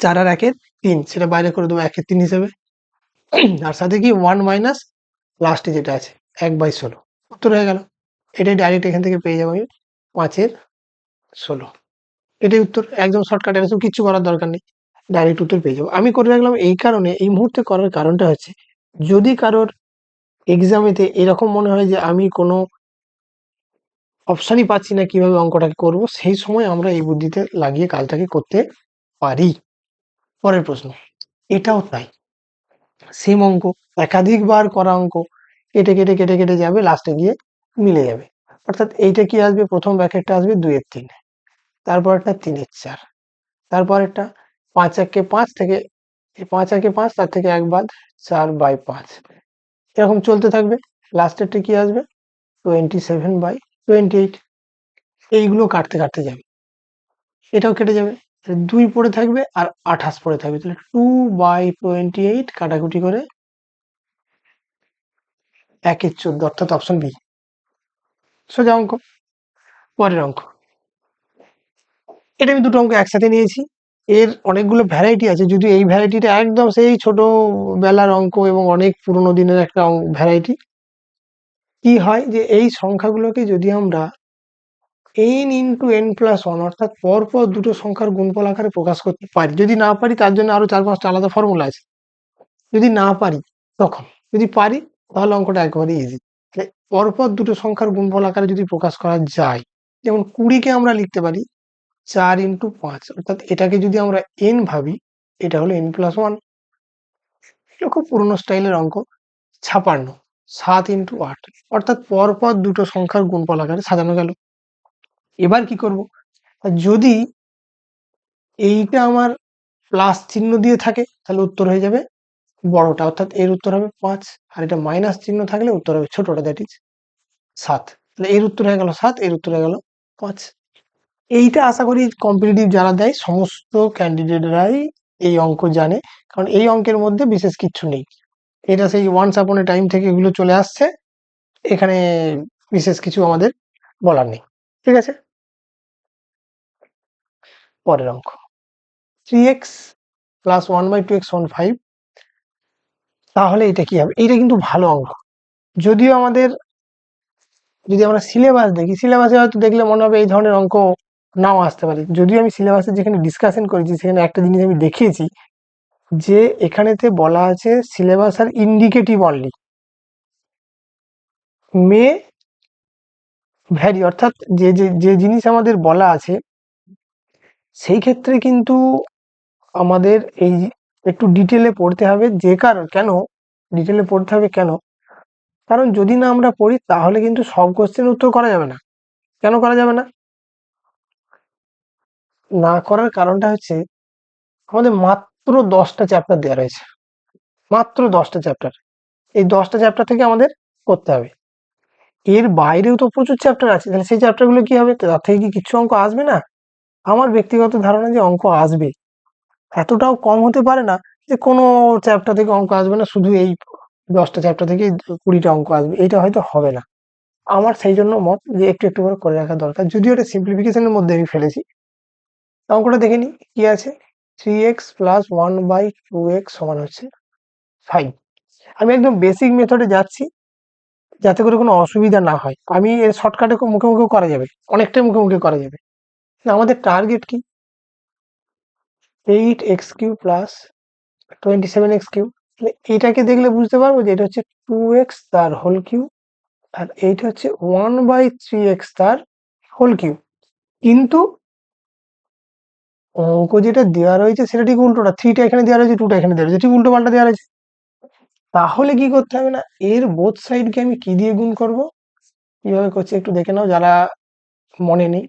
4 আর 1/3, সেটা বাইরে করে দেবো 1/3 হিসেবে। আর সাথে কি 1 মাইনাস লাস্টে যেটা আছে 1/16, উত্তর হয়ে গেল। এটাই ডাইরেক্ট এখান থেকে পেয়ে যাবো আমি 5/16, এটাই উত্তর। একদম শর্টকাট, এরকম কিচ্ছু করার দরকার নেই, ডাইরেক্ট উত্তর পেয়ে যাবো। আমি করে রাখলাম এই কারণে, এই মুহূর্তে করার কারণটা হচ্ছে, যদি কারোর এক্সামেতে এরকম মনে হয় যে আমি কোনো অপশনই পাচ্ছি না কিভাবে অঙ্কটাকে করব, সেই সময় আমরা এই বুদ্ধিতে লাগিয়ে কাজটাকে করতে পারি। পরের প্রশ্ন, এটাও তাই, সেম অঙ্ক, একাধিকবার করা অঙ্ক, কেটে কেটে কেটে কেটে যাবে, লাস্টে গিয়ে মিলে যাবে। অর্থাৎ এইটা কি আসবে, প্রথম ব্র্যাকেটটা আসবে 2/3, তারপর একটা 3/4, তারপর একটা 5/5 থেকে 5/5, তার থেকে 1 বাদ, 4/5, এরকম চলতে থাকবে। লাস্টেরটা কি আসবে 27/28, এইগুলো কাটতে কাটতে যাবে, এটাও কেটে যাবে, 2 পড়ে থাকবে আর 28 পড়ে থাকবে, তাহলে 2/28 কাটাকুটি করে 1/14, অর্থাৎ অপশন বি, সোজা অঙ্ক। পরের অঙ্ক, এটা আমি দুটো অঙ্ক একসাথে নিয়েছি, এর অনেকগুলো ভ্যারাইটি আছে, যদিও এই ভ্যারাইটিটা একদম সেই ছোটবেলার অঙ্ক এবং অনেক পুরোনো দিনের একটা ভ্যারাইটি। কি হয় যে এই সংখ্যাগুলোকে যদি আমরা n ইন্টু n+1, অর্থাৎ পরপর দুটো সংখ্যার গুণফল আকারে প্রকাশ করতে পারি, যদি না পারি তার জন্য আরো 4-5টা আলাদা ফর্মুলা আছে, যদি না পারি তখন, যদি পারি তাহলে অঙ্কটা একেবারে ইজি। পরপর দুটো সংখ্যার গুণফল আকারে যদি প্রকাশ করা যায়, যেমন 20-কে আমরা লিখতে পারি 4 × 5, অর্থাৎ এটাকে যদি আমরা n ভাবি, এটা হলো n+1। এটা খুব পুরোনো স্টাইলের অঙ্ক। 56 7 × 8, অর্থাৎ পরপর দুটো সংখ্যার গুণফল আকারে সাজানো গেল। এবার কি করব, যদি এইটা আমার প্লাস চিহ্ন দিয়ে থাকে তাহলে উত্তর হয়ে যাবে বড়টা, অর্থাৎ এর উত্তর হবে 5, আর এটা মাইনাস চিহ্ন থাকলে উত্তর হবে ছোটটা, দ্যাট ইজ 7। তাহলে এর উত্তর হয়ে গেল 7, এর উত্তর হয়ে গেল 5। এইটা আশা করি কম্পিটিটিভ যারা দেয় সমস্ত ক্যান্ডিডেটরাই এই অঙ্ক জানে, কারণ এই অঙ্কের মধ্যে বিশেষ কিচ্ছু নেই, এটা সেই ওয়ান্স আপন এ টাইম থেকে এগুলো চলে আসছে, এখানে বিশেষ কিছু আমাদের বলার নেই। ঠিক আছে, পরের অঙ্ক, 3x + 1/2x 5, তাহলে এটা কি হবে? এইটা কিন্তু ভালো অঙ্ক, যদিও আমাদের, যদি আমরা সিলেবাস দেখি, সিলেবাসে হয়তো দেখলে মনে হবে এই ধরনের অঙ্ক নাও আসতে পারে, যদিও আমি সিলেবাসে যেখানে ডিসকাশন করেছি সেখানে একটা জিনিস আমি দেখিয়েছি, যে এখানেতে বলা আছে সিলেবাস আর ইন্ডিকেটিভ অনলি, মে ভ্যারি, অর্থাৎ যে যে যে জিনিস আমাদের বলা আছে সেই ক্ষেত্রে কিন্তু আমাদের এই একটু ডিটেলে পড়তে হবে, যে কারণ কেন ডিটেলে পড়তে হবে, কেন, কারণ যদি না আমরা পড়ি তাহলে কিন্তু সব কোশ্চেন উত্তর করা যাবে না। কেন করা যাবে না, না করার কারণটা হচ্ছে, আমাদের মাত্র 10টা চ্যাপ্টার দেওয়া রয়েছে, মাত্র 10টা চ্যাপ্টার, এই 10টা চ্যাপ্টার থেকে আমাদের করতে হবে। এর বাইরেও তো প্রচুর চ্যাপ্টার আছে, তাহলে সেই চ্যাপ্টার গুলো কি হবে, তার থেকে কি কিছু অঙ্ক আসবে না? আমার ব্যক্তিগত ধারণা যে অঙ্ক আসবে, এতটাও কম হতে পারে না যে কোনো চ্যাপ্টার থেকে অঙ্ক আসবে না, শুধু এই 10টা চ্যাপ্টার থেকে 20টা অঙ্ক আসবে, এটা হয়তো হবে না। আমার সেই জন্য মত যে একটু একটু করে রাখা দরকার, যদিও এটা সিম্পলিফিকেশনের মধ্যে আমি ফেলেছি। অঙ্কটা দেখে নিই কি আছে। 3x প্লাস 1/2x সমান হচ্ছে 5। আমি একদম বেসিক মেথডে যাচ্ছি যাতে করে কোনো অসুবিধা না হয়। আমি এর শর্টকাটে মুখে মুখেও করা যাবে, অনেকটাই মুখে মুখে করা যাবে। না, আমাদের টার্গেট কি? 8x³ plus 27x³। এটাকে দেখলে বুঝতে পারবো যে এটা হচ্ছে 2x তার হোল কিউব, আর এইটা হচ্ছে 1/3x তার হোল কিউব। কিন্তু অঙ্ক যেটা দেওয়া রয়েছে সেটা ঠিক উল্টোটা, 3টা এখানে দেওয়া রয়েছে, 2টা এখানে দেওয়া রয়েছে, ঠিক উল্টো পাল্টা দেওয়া রয়েছে। তাহলে কি করতে হবে না, এর বোথ সাইডকে আমি কি দিয়ে গুণ করব? কিভাবে করছি একটু দেখে নাও যারা মনে নেই।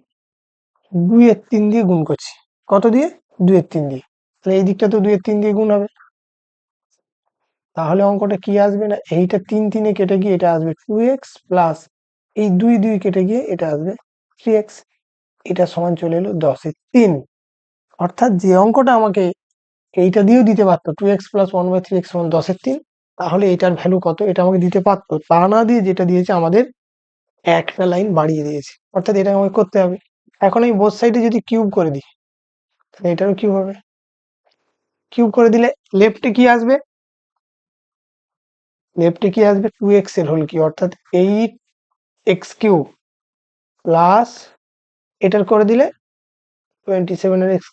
2 এর 3 দিয়ে গুণ করছি। কত দিয়ে? 2 এর 3 দিয়ে। তাহলে এই দিকটা তো 2 এর 3 দিয়ে গুণ হবে। তাহলে অঙ্কটা কি আসবে না, এইটা 3 কেটে গিয়ে এটা আসবে 2x প্লাস এই 2 কেটে গিয়ে এটা আসবে 3x। এটা সমান চলে এলো 10 এর 3। অর্থাৎ যে অঙ্কটা আমাকে এইটা দিয়েও দিতে পারতো, 2x প্লাস 1/3x সমান 10 এর 3, তাহলে এটার ভ্যালু কত এটা আমাকে দিতে পারতো। তা না দিয়ে যেটা দিয়েছে আমাদের একটা লাইন বাড়িয়ে দিয়েছে, অর্থাৎ এটা আমাকে করতে হবে। এখন আমি বোথ সাইডে যদি কিউব করে দিই, তাহলে এটারও কিউব হবে। কিউব করে দিলে লেফটে কি আসবে? লেফটে কি আসবে? 2x এর হোল কিউব, অর্থাৎ 8x³ প্লাস এটার করে দিলে 27 এর x³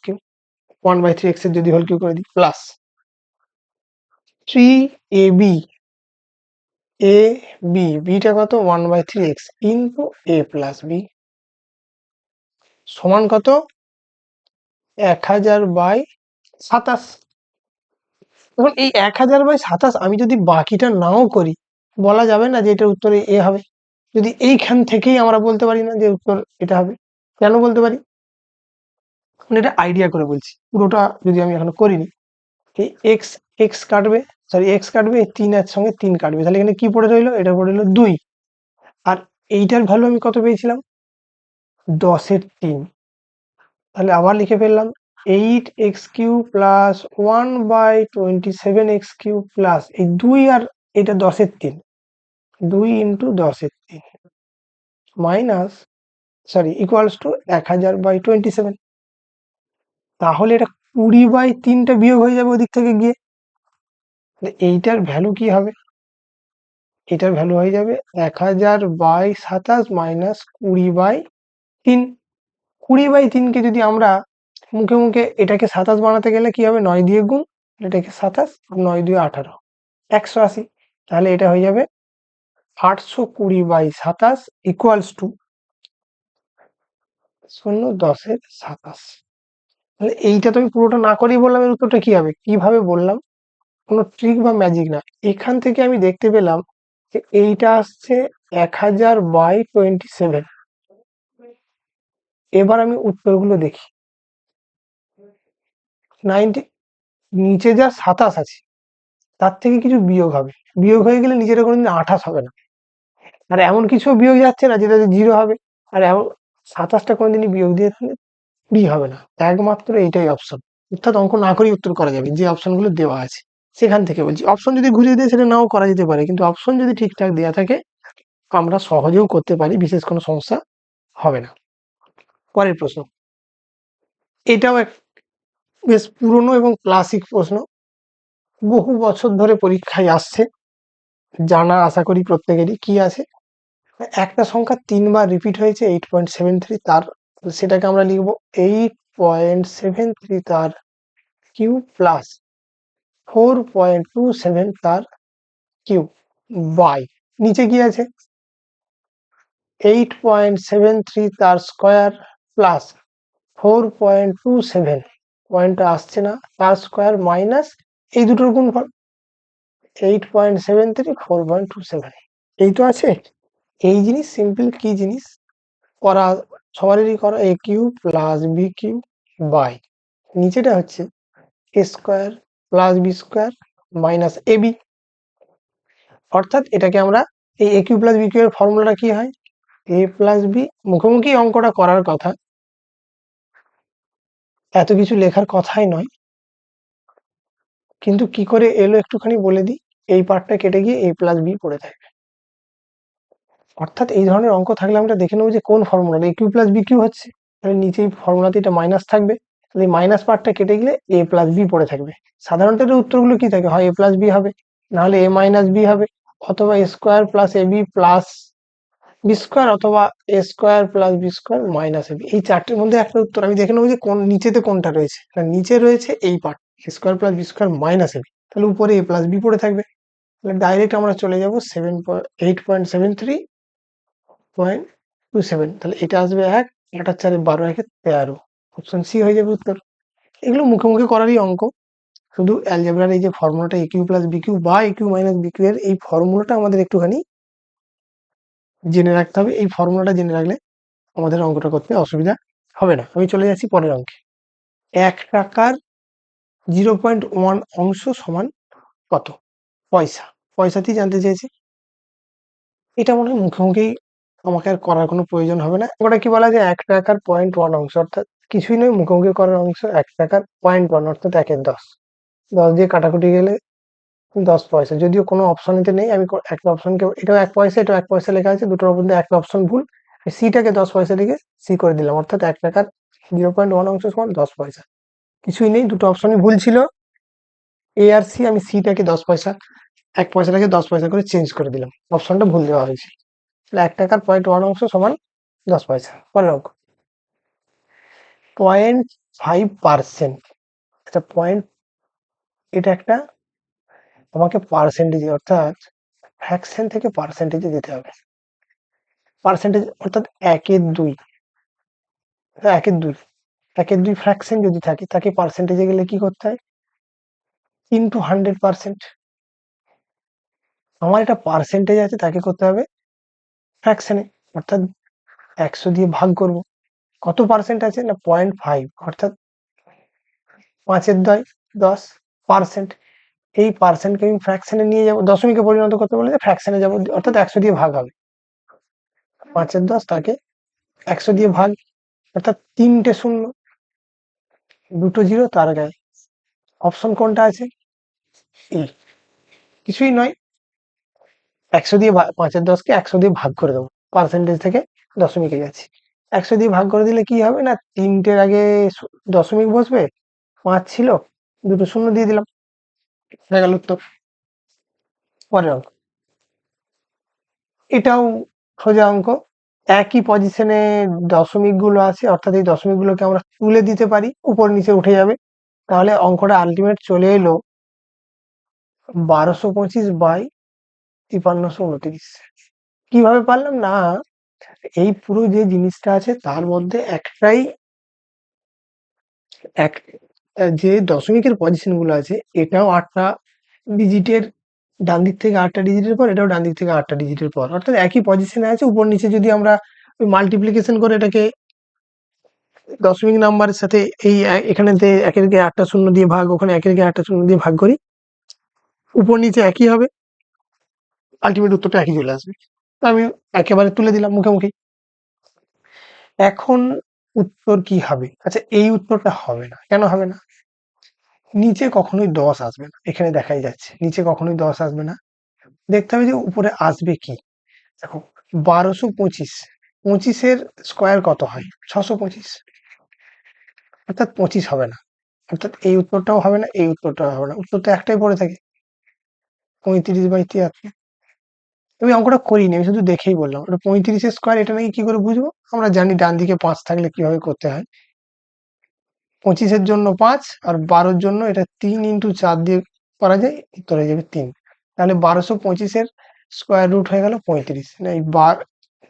1/3x এর যদি হোল কিউব করে দিই, প্লাস 3ab, বিটা কত? 1/3x into a plus B সমান কত? 1000/27। এখন এই 1000/27 আমি যদি বাকিটা নাও করি, বলা যাবে না যে এটার উত্তরে এ হবে। যদি এইখান থেকেই আমরা বলতে পারি না যে উত্তর এটা হবে। কেন বলতে পারি? মানে এটা আইডিয়া করে বলছি, পুরোটা যদি আমি এখনো করিনি। এই এক্স এক্স কাটবে, সরি এক্স কাটবে, এই 3 এর সঙ্গে 3 কাটবে, তাহলে এখানে কি পড়ে রইলো? এটা পড়ে রইলো 2। আর এইটার ভ্যালু আমি কত পেয়েছিলাম? 10 এর 3। তাহলে আবার লিখে ফেললাম 8x³ প্লাস 1/27x³ প্লাস এই 2 আর এটা 10 এর 3, 2 ইন্টু 10 এর 3 মাইনাস, সরি ইকুয়ালস টু 1000/27। তাহলে এটা 20/3টা বিয়োগ হয়ে যাবে ওদিক থেকে গিয়ে। এইটার ভ্যালু কি হবে? এটার ভ্যালু হয়ে যাবে 1000/27 মাইনাস 20/3। 20/3কে যদি আমরা মুখে মুখে এটাকে 27 বানাতে গেলে কি হবে? 9 দিয়ে গুণ, এটাকে 27, 9 দিয়ে 18, 180। তাহলে এটা হয়ে যাবে 820/27 ইকুয়ালস টু 0.10 এর 27। তাহলে এইটা তো আমি পুরোটা না করেই বললাম এর উত্তরটা কি হবে। কিভাবে বললাম? কোনো ট্রিক বা ম্যাজিক না। এখান থেকে আমি দেখতে পেলাম যে এইটা আসছে 1000/27। এবার আমি উত্তরগুলো দেখি। 90 নিচে যা 27 আছে তার থেকে কিছু বিয়োগ হবে। বিয়োগ হয়ে গেলে নিচেটা কোনোদিন 28 হবে না। আর এমন কিছু বিয়োগ যাচ্ছে না যেটাতে 0 হবে। আর এমন 27টা কোনোদিনই বিয়োগ দিয়ে তাহলে 20 হবে না। একমাত্র এইটাই অপশন। অর্থাৎ অঙ্ক না করেই উত্তর করা যাবে যে অপশনগুলো দেওয়া আছে সেখান থেকে বলছি। অপশন যদি ঘুরিয়ে দেয় সেটা নাও করা যেতে পারে, কিন্তু অপশন যদি ঠিকঠাক দেওয়া থাকে আমরা সহজেও করতে পারি, বিশেষ কোনো সমস্যা হবে না। পরের প্রশ্ন, এটাও এক বেশ পুরনো এবং ক্লাসিক প্রশ্ন, বহু বছর ধরে পরীক্ষায় আসছে, জানা আশা করি প্রত্যেকেরই। কি আছে? একটা সংখ্যা 3বার রিপিট হয়েছে 8.73 তার, সেটাকে আমরা লিখবো 8.73 তার কিউব প্লাস 4.27 তার কিউব বাই, নিচে কি আছে? 8.73 তার স্কোয়ার প্লাস 4.27, পয়েন্টটা আসছে না, তার স্কোয়ার মাইনাস এই দুটোর গুণফল 8.73 4.27। এই তো আছে। এই জিনিস সিম্পল কি জিনিস করা, সবারই করা, a cube plus B cube by নিচেটা হচ্ছে a square plus B square minus a b. অর্থাৎ এটাকে আমরা এই a cube plus B cube এর ফর্মুলাটা কি হয়? এ প্লাস বি, মুখোমুখি অঙ্কটা করার কথা, এত কিছু লেখার কথাই নয়, কিন্তু কি করে এলো একটুখানি বলে দিই। এই পার্টটা কেটে গিয়ে a প্লাস বি পড়ে থাকবে। অর্থাৎ এই ধরনের অঙ্ক থাকলে আমরা দেখে নেবো যে কোন ফর্মুলাটা a cube plus B cube হচ্ছে, তাহলে নিচেই ফর্মুলাতে এটা মাইনাস থাকবে, তাহলে এই মাইনাস পার্টটা কেটে গেলে a প্লাস বি পড়ে থাকবে। সাধারণত এর উত্তরগুলো কি থাকে, হয় a প্লাস বি হবে, নাহলে a মাইনাস বি হবে, অথবা a square plus ab plus B square, অথবা a square plus B square minus ab। এই চারটের মধ্যে একটা উত্তর আমি দেখে নেবো যে কোন নিচেতে কোনটা রয়েছে। না, নিচে রয়েছে এই part a square plus B square minus ab, তাহলে উপরে a প্লাস বি পড়ে থাকবে। তাহলে ডাইরেক্ট আমরা চলে যাবো 8.73.27, তাহলে এটা আসবে 1, 8 আর 4 12, 1 13, অপশন সি হয়ে যাবে উত্তর। এগুলো মুখে মুখে করারই অঙ্ক, শুধু অ্যালজেব্রার এই যে ফর্মুলাটা এ কিউ প্লাস বি কিউ বা এ কিউ মাইনাস বি কিউ এর এই ফর্মুলাটা আমাদের একটুখানি জেনে রাখতে হবে। এই ফর্মুলাটা জেনে রাখলে আমাদের অঙ্কটা করতে অসুবিধা হবে না। আমি চলে যাচ্ছি পরের অঙ্কে। 1 টাকার 0.1 অংশ সমান কত? পয়সা। পয়সাতেই জানতে চেয়েছে। এটা মনে হয় মুখে মুখেই আমাকে আর করার কোনো প্রয়োজন হবে না। ওটা কি বলা যায়, 1 টাকার 0.1 অংশ, অর্থাৎ কিছুই নয়, মুখোমুখি করার অংশ 1 টাকার 0.1 অর্থাৎ 1 এর 10, 10 দিয়ে কাটাকুটি গেলে 10 পয়সা। যদিও কোনো অপশনেতে নেই, আমি একটা অপশনকে, এটাও 1 পয়সা এটাও 1 পয়সা লেখা আছে, দুটোর মধ্যে একটা অপশন ভুল, সিটাকে 10 পয়সা লিখে সি করে দিলাম, অর্থাৎ 1 টাকার 0.1 অংশ সমান 10 পয়সা। কিছুই নেই, দুটো অপশনই ভুল ছিল, এ আর সি। আমি সিটাকে 10 পয়সা, 1 পয়সাটাকে 10 পয়সা করে চেঞ্জ করে দিলাম, অপশনটা ভুল দেওয়া হয়েছে। 1 টাকার 0.1 অংশ সমান 10 পয়সা। পরের অঙ্ক, 0.5%, আচ্ছা পয়েন্ট, এটা একটা আমাকে পার্সেন্টেজে অর্থাৎ ফ্র্যাকশন থেকে পার্সেন্টেজে যেতে হবে। পার্সেন্টেজ অর্থাৎ 1/2, 1/2, 1/2 ফ্র্যাকশন যদি থাকে তাকে পার্সেন্টেজে গেলে কি করতে হয়, ইন্টু 100%। আমার এটা পার্সেন্টেজ আছে, তাকে করতে হবে ফ্র্যাকশনে, অর্থাৎ 100 দিয়ে ভাগ করব। কত পার্সেন্ট আছে না 0.5, অর্থাৎ 5/10%। এই পার্সেন্টকে আমি ফ্র্যাকশনে নিয়ে যাবো, দশমিকে পরিণত করতে বলে ফ্র্যাকশনে যাবো, অর্থাৎ 100 দিয়ে ভাগ হবে। 5/10 তাকে 100 দিয়ে ভাগ, অর্থাৎ 3টে শূন্য, 2টো জিরো তার গায়ে। অপশন কোনটা আছে, এ। কিছুই নয়, 100 দিয়ে 5/10কে 100 দিয়ে ভাগ করে দেবো, পার্সেন্টেজ থেকে দশমিকে গেছি। 100 দিয়ে ভাগ করে দিলে কি হবে না, 3টের আগে দশমিক বসবে, 5 ছিল, 2টো শূন্য দিয়ে দিলাম, হয়ে গেল উত্তর। পরের অঙ্ক, এটাও সোজা অঙ্ক, একই পজিশনে দশমিক গুলো আছে, অর্থাৎ এই দশমিক গুলোকে আমরা তুলে দিতে পারি, উপর নিচে উঠে যাবে, তাহলে অঙ্কটা আলটিমেট চলে এলো 1225/5329। কিভাবে পারলাম না, এই পুরো যে জিনিসটা আছে তার মধ্যে একটাই এক, যে দশমিকের পজিশন গুলো আছে এটাও 8টা ডিজিটের, ডান দিক থেকে 8টা ডিজিটের পর, এটাও ডান দিক থেকে 8টা ডিজিটের পর, অর্থাৎ একই পজিশনে আছে, উপর নিচে যদি আমরা মাল্টিপ্লিকেশন করে এটাকে দশমিক নাম্বারের সাথে এই এখানে একের গে 8টা শূন্য দিয়ে ভাগ, ওখানে একের গে 8টা শূন্য দিয়ে ভাগ করি, উপর নিচে একই হবে, আলটিমেট উত্তরটা একই চলে আসবে। তো আমি একেবারে তুলে দিলাম মুখে মুখে। এখন উত্তর কি হবে, আচ্ছা এই উত্তরটা হবে না, কেন হবে না, নিচে কখনোই 10 আসবে না, এখানে দেখাই যাচ্ছে নিচে কখনোই 10 আসবে না। দেখতে হবে যে উপরে আসবে কি। দেখো 1225, 25-এর স্কোয়ার কত হয় 625, অর্থাৎ 25 হবে না, অর্থাৎ এই উত্তরটাও হবে না, এই উত্তরটাও হবে না, উত্তর তো একটাই পড়ে থাকে 35/73। আমি অঙ্কটা করিনি, আমি শুধু দেখেই বললাম, ওটা 35-এর স্কোয়ার, এটা নাকি কি করে বুঝবো, আমরা জানি ডান দিকে 5 থাকলে কিভাবে করতে হয়। 25-এর জন্য 5 আর 12-র জন্য এটা 3 ইন্টু 4 দিয়ে করা যায়, উত্তর হয়ে যাবে 3। তাহলে 1225-এর স্কোয়ার রুট হয়ে গেল 35, না এই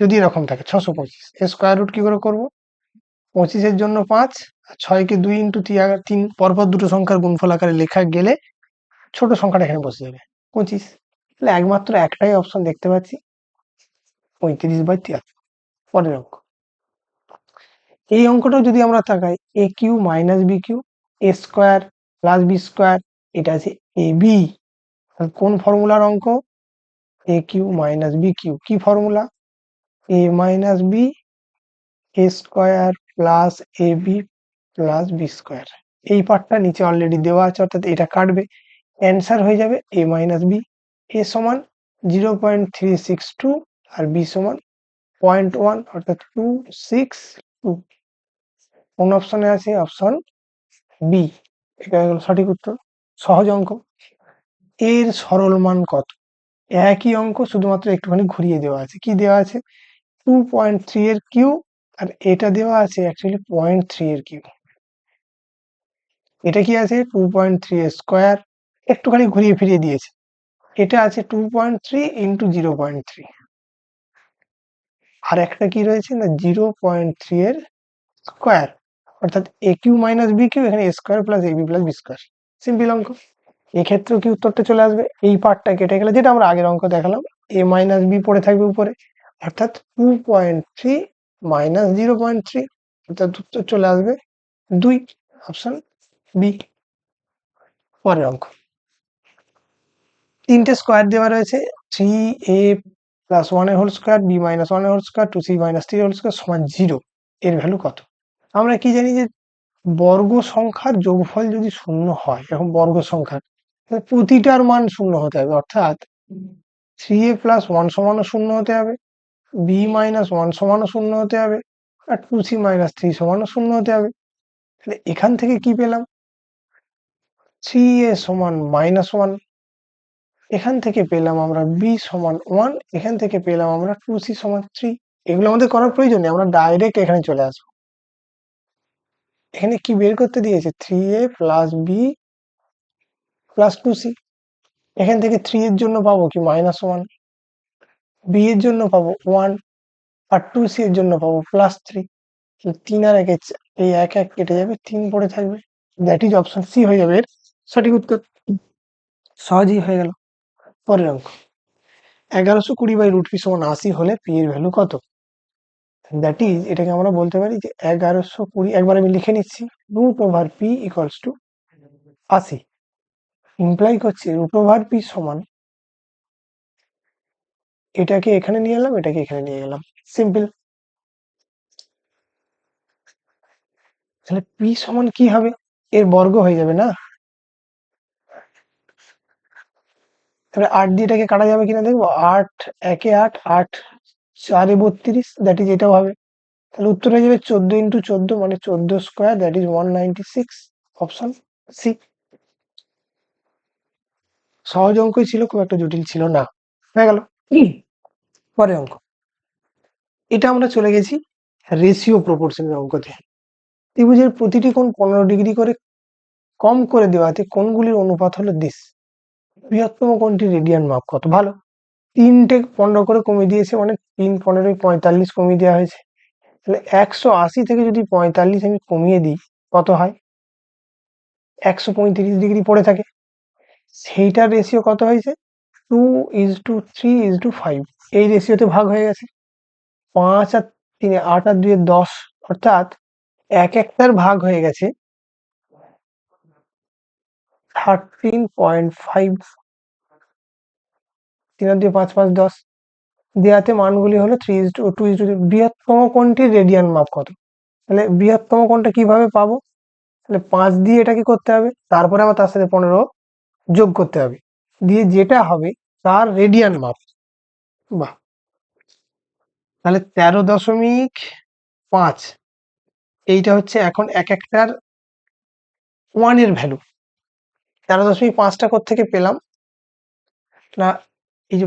যদি এরকম থাকে 625 এর স্কোয়ার রুট কি করে করবো, 25-এর জন্য 5 আর 6কে 2 ইন্টু 3 পরপর দুটো সংখ্যার গুণফল আকারে লেখা গেলে ছোট সংখ্যাটা এখানে বসে যাবে 25। তাহলে একমাত্র একটাই অপশন দেখতে পাচ্ছি, 35/73। পরের অঙ্ক, এই অঙ্কটাও যদি আমরা তাকাই, এ কিউ মাইনাস বি কিউ, এ স্কোয়ার প্লাস বি স্কোয়ার, এটা আছে এ বি, কোন ফর্মুলার অঙ্ক, এ কিউ মাইনাস বি কিউ, কি formula, A minus B A square plus a b plus B square. এই পার্টটা নিচে অলরেডি দেওয়া আছে, অর্থাৎ এটা কাটবে, অ্যান্সার হয়ে যাবে এ মাইনাস বি। এ সমান 0.362 আর বি সমান 0.1 অর্থাৎ 262। কোন অপশনে আছে? অপশন বি, এটা হলো সঠিক উত্তর। সহজ অঙ্ক। এর সরল মান কত? একই অঙ্ক, শুধুমাত্র একটুখানি ঘুরিয়ে দেওয়া আছে। কি দেওয়া আছে? 2.3 এর কিউ, আর এটা দেওয়া আছে অ্যাকচুয়ালি 0.3 এর কিউ। এটা কি আছে? 2.3 এর স্কোয়ার, একটুখানি ঘুরিয়ে ফিরিয়ে দিয়েছে। এটা আছে 2.3 ইন্টু 0.3, আর একটা কি রয়েছে না 0.3 এর স্কোয়ার, অর্থাৎ a cube minus b cube, এখানে a square plus a b plus B square. Simple অঙ্ক। এক্ষেত্রেও কি উত্তরটা চলে আসবে? এই পার্টটা কেটে গেলে, যেটা আমরা আগের অঙ্ক দেখালাম, এ মাইনাস বি পড়ে থাকবে উপরে, অর্থাৎ 2.3 মাইনাস 0.3, অর্থাৎ উত্তর চলে আসবে 2, অপশন বি। পরের অঙ্ক, তিনটে স্কোয়ার দেওয়া রয়েছে, 3a প্লাস 1 এর হোল স্কোয়ার, বি মাইনাস 1 এর হোল স্কোয়ার, 2c মাইনাস 3 এর হোল স্কোয়ার সমান 0। এর ভ্যালু কত? আমরা কি জানি যে বর্গ সংখ্যার যোগফল যদি শূন্য হয়, এরকম বর্গ সংখ্যার, তাহলে প্রতিটার মান শূন্য হতে হবে, অর্থাৎ 3a প্লাস 1 সমানও শূন্য হতে হবে, বি মাইনাস 1 সমানও শূন্য হতে হবে, আর 2c মাইনাস 3 সমানও শূন্য হতে হবে। তাহলে এখান থেকে কি পেলাম? 3a সমান -1, এখান থেকে পেলাম আমরা b সমান 1, এখান থেকে পেলাম আমরা 2c সমান 3। এগুলো আমাদের করার প্রয়োজন নেই, আমরা ডাইরেক্ট এখানে চলে আসবো। এখানে কি বের করতে দিয়েছে? 3a plus B plus 2c। এখান থেকে 3 এর জন্য পাবো কি -1, বি এর জন্য পাবো 1, আর 2c এর জন্য পাবো +3। 3 আর 1 এই 1 1 কেটে যাবে, 3 পড়ে থাকবে। দ্যাট ইজ অপশন সি হয়ে যাবে এর সঠিক উত্তর। সহজেই হয়ে গেল। পরের অঙ্ক, 1120 বাই √p সমান 80 হলে p এর ভ্যালু কত? দ্যাট ইজ, এটাকে আমরা বলতে পারি যে 1120, একবার আমি লিখে নিচ্ছি, √p ইকুয়ালস টু 80, ইমপ্লাই করছে √p সমান, এটাকে এখানে নিয়ে এলাম, এটাকে এখানে নিয়ে গেলাম, সিম্পল। তাহলে p সমান কি হবে? এর বর্গ হয়ে যাবে না? তাহলে 8 দিয়ে এটাকে কাটা যাবে কিনা দেখবো। 8 একে 8, 8 4 32, দ্যাট ইজ এটাও হবে। তাহলে উত্তর হয়ে যাবে 14 ইন্টু 14 মানে 14 square, that is 196, option C. সহজ অঙ্কই ছিল, খুব একটা জটিল ছিল না। হয়ে গেল। পরে অঙ্ক, এটা আমরা চলে গেছি রেশিও প্রপোর্শনের অঙ্কতে। ত্রিভুজের প্রতিটি কোণ 15 ডিগ্রি করে কম করে দেওয়াতে কোণগুলির অনুপাত হলো দিস। বৃহত্তম কোণটি রেডিয়ান মাপ কত? ভালো, 3টে 15 করে কমিয়ে দিয়েছে, মানে 3 15 45 কমিয়ে দেওয়া হয়েছে। তাহলে 180 থেকে যদি 45 আমি কমিয়ে দিই, কত হয়? 135 ডিগ্রি পড়ে থাকে। সেইটার রেশিও কত হয়েছে? 2:3:5, এই রেশিওতে ভাগ হয়ে গেছে। 5 আর 3, 8 আর 2 10, অর্থাৎ এক একটার ভাগ হয়ে গেছে 13.5। 3 আর 2 5 5 10, দেয়াতে মানগুলি হলো 3:2:2। বৃহত্তম কোণটির রেডিয়ান মাপ কত? তাহলে বৃহত্তম কোণটা কিভাবে পাবো? তাহলে 5 দিয়ে এটাকে করতে হবে, তারপরে আবার তার সাথে 15 যোগ করতে হবে, দিয়ে যেটা হবে তার রেডিয়ান মাপ। বাহ, তাহলে 13.5, এইটা হচ্ছে এখন এক একটার 1 এর ভ্যালু। 13.5টা কোত্থেকে পেলাম না, এই যে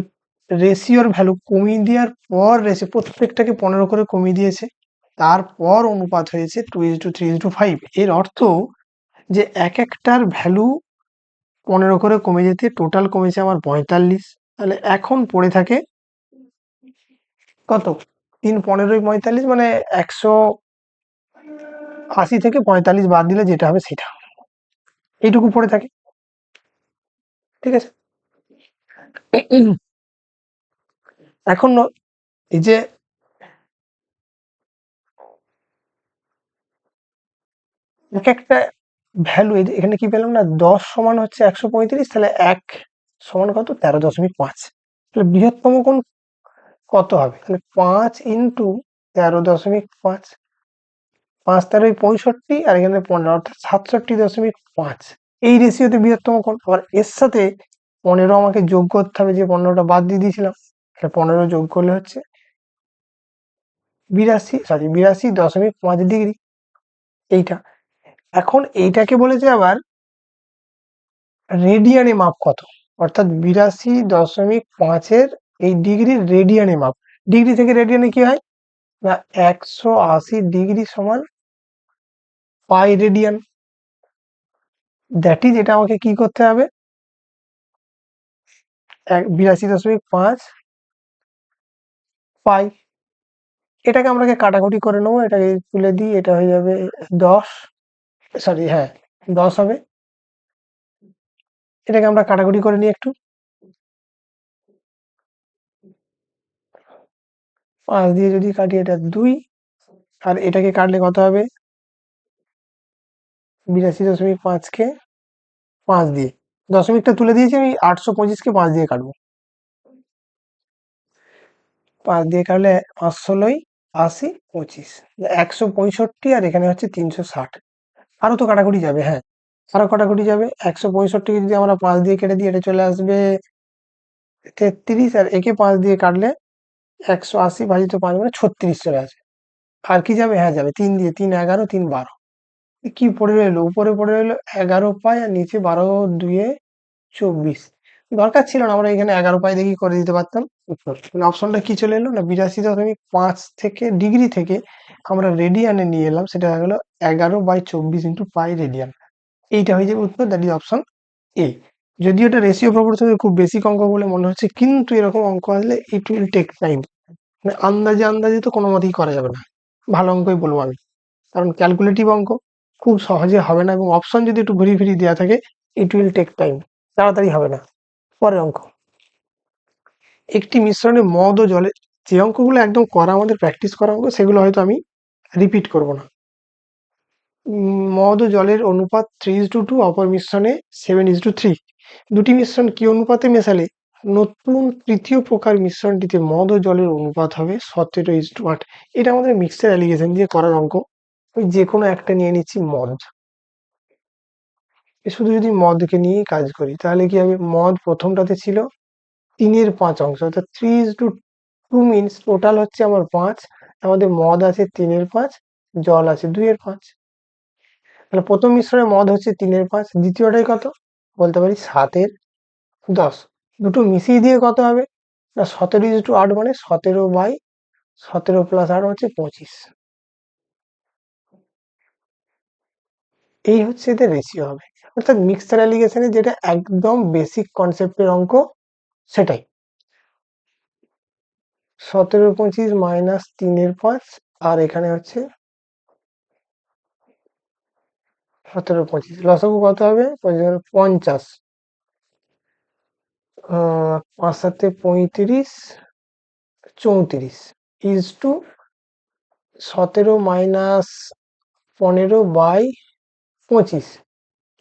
রেশিওর ভ্যালু কমিয়ে দেওয়ার পর রেশিও প্রত্যেকটাকে 15 করে কমিয়ে দিয়েছে, তারপর অনুপাত হয়েছে 2:3:5। এর অর্থ যে এক একটার ভ্যালু 15 করে কমে যেতে টোটাল কমেছে আমার 45। তাহলে এখন পড়ে থাকে কত? 3 15 45, মানে 180 থেকে 45 বাদ দিলে যেটা হবে সেটা, এইটুকু পড়ে থাকে। ঠিক আছে। এখন এই যে এক একটা ভ্যালু, এখানে কি পেলাম না, 10 সমান হচ্ছে 135, তাহলে 1 সমান কত? 13.5। তাহলে বৃহত্তম কোণ কত হবে? তাহলে 5 ইন্টু 13.5, 5 তেরোই 65 আর এখানে 15 অর্থাৎ 67.5। এই রেশিওতে বৃহত্তম কোণ। আবার এর সাথে 15 আমাকে যোগ করতে হবে, যে 15টা বাদ দিয়ে দিয়েছিলাম, 15 যোগ করলে হচ্ছে 82.5 ডিগ্রি। এইটা এখন এইটাকে বলেছে আবার রেডিয়ানে মাপ কত, অর্থাৎ 82.5-এর এই ডিগ্রি রেডিয়ানে মাপ। ডিগ্রি থেকে রেডিয়ানে কি হয় না, 180 ডিগ্রি সমান পাই রেডিয়ান। দ্যাট ইজ, এটা আমাকে কি করতে হবে, 82.5 পাই। এটাকে আমরা কাটাকুটি করে নেবো, এটাকে তুলে দিই, এটা হয়ে যাবে 10, সরি হ্যাঁ 10 হবে। এটাকে আমরা কাটাকুটি করে নিই একটু, 5 দিয়ে যদি কাটি এটা 2, আর এটাকে কাটলে কত হবে, 82.5-কে 5 দিয়ে, দশমিকটা তুলে দিয়েছি আমি, 825-কে 5 দিয়ে কাটবো। 5 দিয়ে কাটলে 5 ষোলোই 80, 25, 165, আর এখানে হচ্ছে 360। আরো তো কাটাকুটি যাবে, হ্যাঁ আরো কাটাকুটি যাবে। 165-কে যদি আমরা 5 দিয়ে কেটে দিই, এটা চলে আসবে 33, আর একে 5 দিয়ে কাটলে 180/5 মানে 36 চলে আসবে। আর কি যাবে, হ্যাঁ যাবে 3 দিয়ে, 3 11, 3 12। কি পড়ে রইলো, উপরে পড়ে রইলো 11 পাই, আর নিচে 12 2 24। দরকার ছিল না, আমরা এখানে 11 পাই দেখি করে দিতে পারতাম উত্তর। অপশনটা কি চলে এলো না, 82.5 থেকে ডিগ্রি থেকে আমরা রেডিয়ানে নিয়ে এলাম, সেটা হয়ে গেল 11/24 ইন্টু পাই রেডিয়ান। এইটা হয়ে যাবে উত্তর, দ্যাট ইজ অপশন এ। যদিও এটা রেশিও প্রপোর্শনের খুব বেসিক অঙ্ক বলে মনে হচ্ছে, কিন্তু এরকম অঙ্ক আসলে ইট উইল টেক টাইম। মানে আন্দাজে আন্দাজে তো কোনো মতেই করা যাবে না, ভালো অঙ্কই বলবো আমি। কারণ ক্যালকুলেটিভ অঙ্ক খুব সহজে হবে না, এবং অপশন যদি একটু ঘুরিয়ে ফিরিয়ে দেওয়া থাকে, ইট উইল টেক টাইম, তাড়াতাড়ি হবে না। পরের অঙ্ক, একটি মিশ্রণে মদ ও জলের, যে অঙ্কগুলো একদম করা আমাদের প্র্যাকটিস করা অঙ্ক, সেগুলো হয়তো আমি রিপিট করব না। মদ ও জলের অনুপাত 3:2, অপর মিশ্রণে 7:3। দুটি মিশ্রণ কি অনুপাতে মেশালে নতুন তৃতীয় প্রকার মিশ্রণটিতে মদ ও জলের অনুপাত হবে 17:8। এটা আমাদের মিক্সচার অ্যালিগেশন দিয়ে করার অঙ্ক। আমি যে কোনো একটা নিয়ে নিচ্ছি, মদ। শুধু যদি মদকে নিয়েই কাজ করি, তাহলে কি হবে, মদ প্রথমটাতে ছিল 3/5 অংশ, অর্থাৎ 3:2 মিনস টোটাল হচ্ছে আমার 5। আমাদের মদ আছে 3/5, জল আছে 2/5। তাহলে প্রথম মিশ্রণে মদ হচ্ছে 3/5, দ্বিতীয়টাই কত বলতে পারি 7/10। দুটো মিশিয়ে দিয়ে কত হবে না, 17:8 মানে 17/17 প্লাস 8 হচ্ছে 25। এই হচ্ছে এদের রেশিও হবে, অর্থাৎ মিক্সচার অ্যালিগেশনে যেটা একদম বেসিক কনসেপ্টের অঙ্ক, সেটাই। 17/25 মাইনাস 3/5, আর এখানে হচ্ছে 17/25, লসাগু কত হবে 50। 5 7 35, 34 ইজ টু 17 মাইনাস 15/25।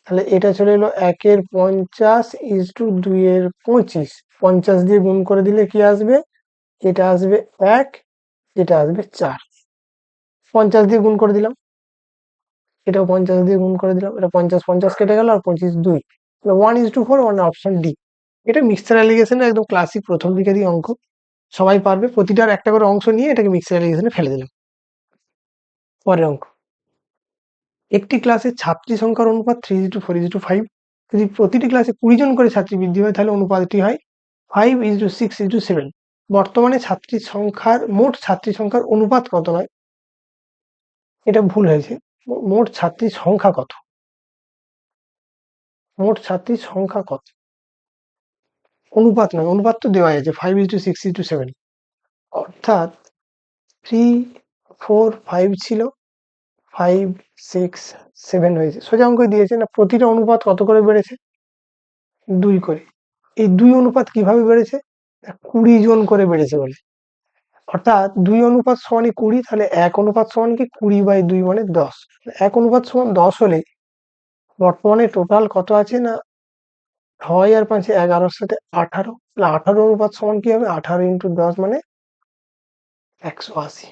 তাহলে এটা চলে এলো 1/50 ইজ টু 2/25। 50 দিয়ে গুণ করে দিলে কি আসবে, এটা আসবে 1, এটা আসবে 4। 50 দিয়ে গুণ করে দিলাম, এটাও 50 দিয়ে গুণ করে দিলাম, এটা 50 50 কেটে গেল, আর 25 2, 1:4, মানে অপশন ডি। এটা মিক্সচার অ্যালিগেশনের একদম ক্লাসিক প্রথম দিকেরই অঙ্ক, সবাই পারবে। প্রতিটার একটা করে অংশ নিয়ে এটাকে মিক্সচার অ্যালিগেশনে ফেলে দিলাম। পরের অঙ্ক, একটি ক্লাসে ছাত্রী সংখ্যার অনুপাত 3:4:5। যদি প্রতিটি ক্লাসে 20 জন করে ছাত্রী বৃদ্ধি হয়, তাহলে অনুপাতটি হয় 5:6:7। বর্তমানে মোট ছাত্রী সংখ্যার অনুপাত কত নয়, এটা ভুল হয়েছে, মোট ছাত্রী সংখ্যা কত, মোট ছাত্রী সংখ্যা কত, অনুপাত নয়, অনুপাত তো দেওয়া আছে 5:6:7। অর্থাৎ 3 4 5 ছিল, 5 6 7 হয়েছে। সোজা অঙ্ক দিয়েছে না, প্রতিটা অনুপাত কত করে বেড়েছে, 2 করে। এই 2 অনুপাত কিভাবে বেড়েছে, 20 জন করে বেড়েছে বলে। অর্থাৎ 2 অনুপাত সমানই 20, তাহলে 1 অনুপাত সমান কি 20/2 মানে 10। 1 অনুপাত সমান 10 হলে বর্তমানে টোটাল কত আছে না, 6 আর 5 11, সাথে 18, 18 অনুপাত সমান কি হবে, 18 ইন্টু 10 মানে 180।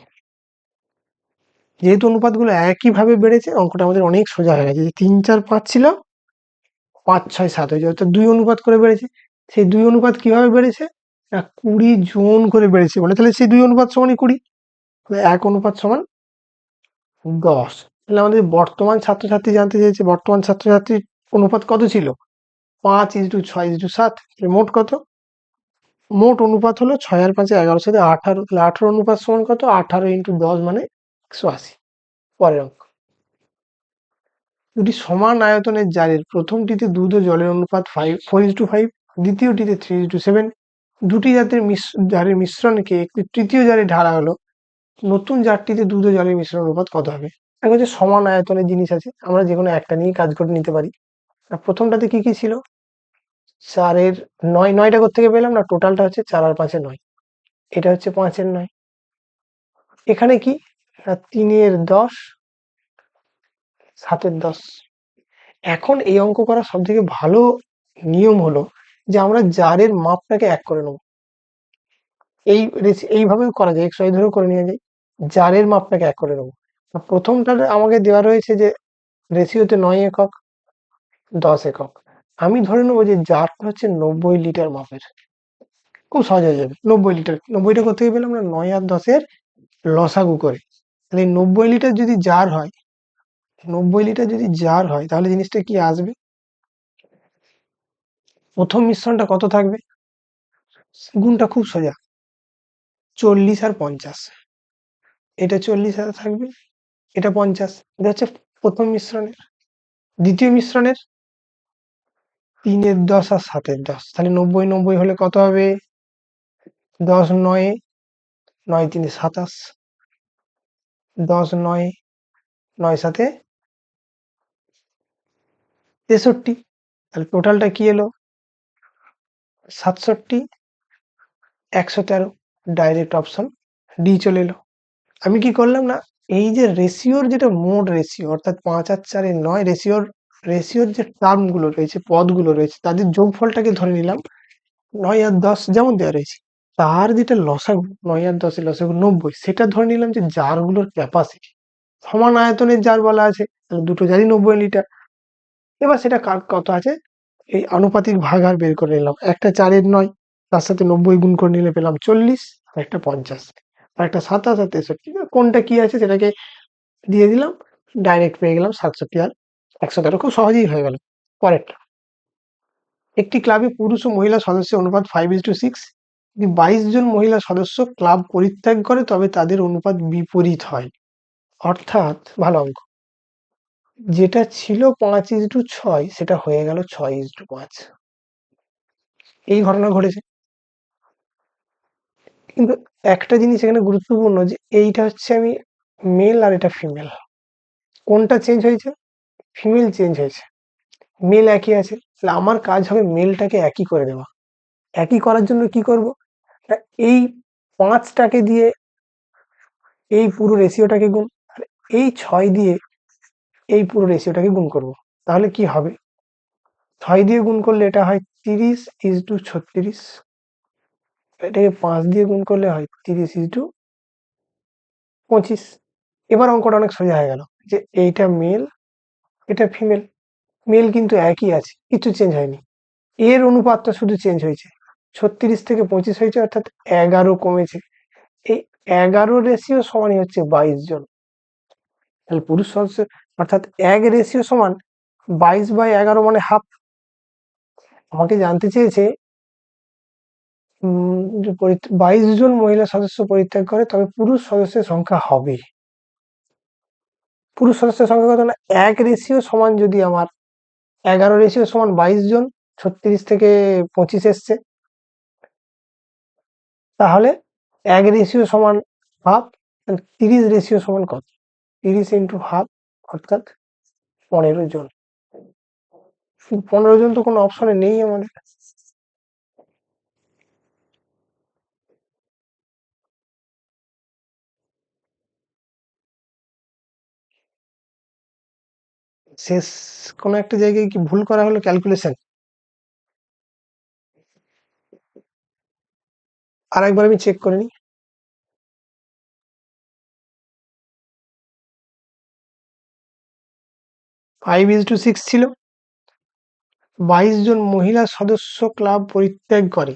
যেহেতু অনুপাতগুলো একইভাবে বেড়েছে, অঙ্কটা আমাদের অনেক সোজা হয়ে গেছে। যে ৩, ৪, ৫ ছিল, ৫, ৬, ৭ হয়েছে, অর্থাৎ ২ অনুপাত করে বেড়েছে। সেই ২ অনুপাত কিভাবে বেড়েছে? না ২০ জন করে বেড়েছে বলে, তাহলে সেই ২ অনুপাত সমানই ২০। তাহলে ১ অনুপাত সমান ১০। তাহলে আমাদের বর্তমান ছাত্রছাত্রী জানতে চেয়েছে, বর্তমান ছাত্রছাত্রীর অনুপাত কত ছিল? ৫:৬:৭। মোট কত? মোট অনুপাত হলো ৬ আর ৫ ১১, সাথে ১৮। তাহলে ১৮ অনুপাত সমান কত? ১৮ × ১০ মানে ১৮০। পরের অঙ্ক। দুটি সমান আয়তনের জারের প্রথমটিতে দুধ ও জলের অনুপাত 4:5, দ্বিতীয়টিতে 3:7। দুটি জারের মিশ্রণকে একটি তৃতীয় জারে ঢালা হলো, নতুন জারটিতে দুধ ও জলের মিশ্রণ অনুপাত কত হবে? এখন হচ্ছে সমান আয়তনের জিনিস আছে, আমরা যে কোনো একটা নিয়ে কাজ করে নিতে পারি। আর প্রথমটাতে কি কি ছিল? ৪ এর ৯, ৯টা কোত্থেকে পেলাম? না টোটালটা হচ্ছে ৪ আর ৫ এর ৯, এটা হচ্ছে ৫ এর ৯। এখানে কি? না ৩ এর ১০, ৭ এর ১০। এখন এই অঙ্ক করার সবথেকে ভালো নিয়ম হলো যে আমরা জারের মাপটাকে ১ করে নেব। এইভাবেও করা যায়, xy ধরেও করে নেওয়া যায়। জারের মাপটাকে ১ করে নেব। প্রথমটাতে আমাকে দেওয়া রয়েছে যে রেশিওতে ৯ একক, ১০ একক। আমি ধরে নেব যে জারটা হচ্ছে ৯০ লিটার মাপের। খুব সহজ হয়ে যাবে। ৯০ লিটার, ৯০টা কোত্থেকে পেলাম? না ৯ আর ১০ এর লসাগু করে। তাহলে ৯০ লিটার যদি জার হয়, ৯০ লিটার যদি জার হয়, তাহলে জিনিসটা কি আসবে? প্রথম মিশ্রণটা কত থাকবে? গুণটা খুব সোজা, ৪০ আর ৫০। এটা ৪০ আর থাকবে, এটা ৫০। এটা হচ্ছে প্রথম মিশ্রণের। দ্বিতীয় মিশ্রণের ৩ এর ১০ আর ৭ এর ১০। তাহলে ৯০, ৯০ হলে কত হবে? ১০ ৯, ৯ ৩ ২৭, ১০ ৯, ৯ ৭ ৬৩। তাহলে টোটালটা কি এলো? ৬৭, ১১৩। ডাইরেক্ট অপশন ডি চলে এলো। আমি কি করলাম? না এই যে রেশিওর যেটা মোট রেশিও, অর্থাৎ ৫ আর ৪ এর ৯, রেশিওর যে টার্মগুলো রয়েছে, পদগুলো রয়েছে, তাদের যোগফলটাকে ধরে নিলাম ৯ আর ১০ যেমন দেওয়া রয়েছে। তার যেটা লসাগু, ৯ আর ১০ এর লসাগু ৯০, সেটা ধরে নিলাম যে জারগুলোর ক্যাপাসিটি। সমান আয়তনের জার বলা আছে, তাহলে দুটো জারই ৯০ লিটার। এবার সেটা কার কত আছে, এই আনুপাতিক ভাগাহার বের করে নিলাম। একটা ৪ এর ৯, তার সাথে ৯০ গুণ করে নিলে পেলাম ৪০, আর একটা ৫০, আর একটা ২৭ আর ৬৩। কোনটা কি আছে সেটাকে দিয়ে দিলাম, ডাইরেক্ট পেয়ে গেলাম ৬৭ আর ১১৩। খুব সহজেই হয়ে গেল। পরেরটা, একটি ক্লাবে পুরুষ ও মহিলা সদস্যের অনুপাত 5:6। যদি ২২ জন মহিলা সদস্য ক্লাব পরিত্যাগ করে, তবে তাদের অনুপাত বিপরীত হয়। অর্থাৎ ভালো অঙ্ক, যেটা ছিল ৫:৬ সেটা হয়ে গেল ৬:৫। এই ঘটনা ঘটেছে। কিন্তু একটা জিনিস এখানে গুরুত্বপূর্ণ, যে এইটা হচ্ছে আমি মেল আর এটা ফিমেল। কোনটা চেঞ্জ হয়েছে? ফিমেল চেঞ্জ হয়েছে, মেল একই আছে। তাহলে আমার কাজ হবে মেলটাকে একই করে দেওয়া। একই করার জন্য কি করব? না এই ৫টাকে দিয়ে এই পুরো রেশিওটাকে গুণ, আর এই ৬ দিয়ে এই পুরো রেশিওটাকে গুণ করব। তাহলে কি হবে? ৬ দিয়ে গুণ করলে এটা হয় ৩০:৩৬। এটাকে ৫ দিয়ে গুণ করলে হয় ৩০:২৫। এবার অঙ্কটা অনেক সোজা হয়ে গেল, যে এইটা মেল, এটা ফিমেল। মেল কিন্তু একই আছে, কিছু চেঞ্জ হয়নি। এর অনুপাতটা শুধু চেঞ্জ হয়েছে, ৩৬ থেকে ২৫ হয়েছে, অর্থাৎ ১১ কমেছে। এই ১১ রেশিও সমানই হচ্ছে ২২ জন। তাহলে পুরুষ সদস্য, অর্থাৎ ১ রেশিও সমান ২২/১১ মানে হাফ। আমাকে জানতে চেয়েছে ২২ জন মহিলা সদস্য পরিত্যাগ করে, তবে পুরুষ সদস্যের সংখ্যা হবে। পুরুষ সদস্যের সংখ্যা কত? না ১ রেশিও সমান, যদি আমার ১১ রেশিও সমান ২২ জন, ৩৬ থেকে ২৫ এসছে, তাহলে ১ রেশিও সমান হাফ। ৩০ রেশিও সমান কত? ৩০ ইন্টু হাফ, অর্থাৎ ১৫ জন। ১৫ জন তো কোনো অপশনে নেই আমাদের। শেষ কোনো একটা জায়গায় কি ভুল করা হলো ক্যালকুলেশন? আরেকবার আমি চেক করে নিই। 5:6 ছিল। 22 জন মহিলা সদস্য ক্লাব পরিত্যাগ করে,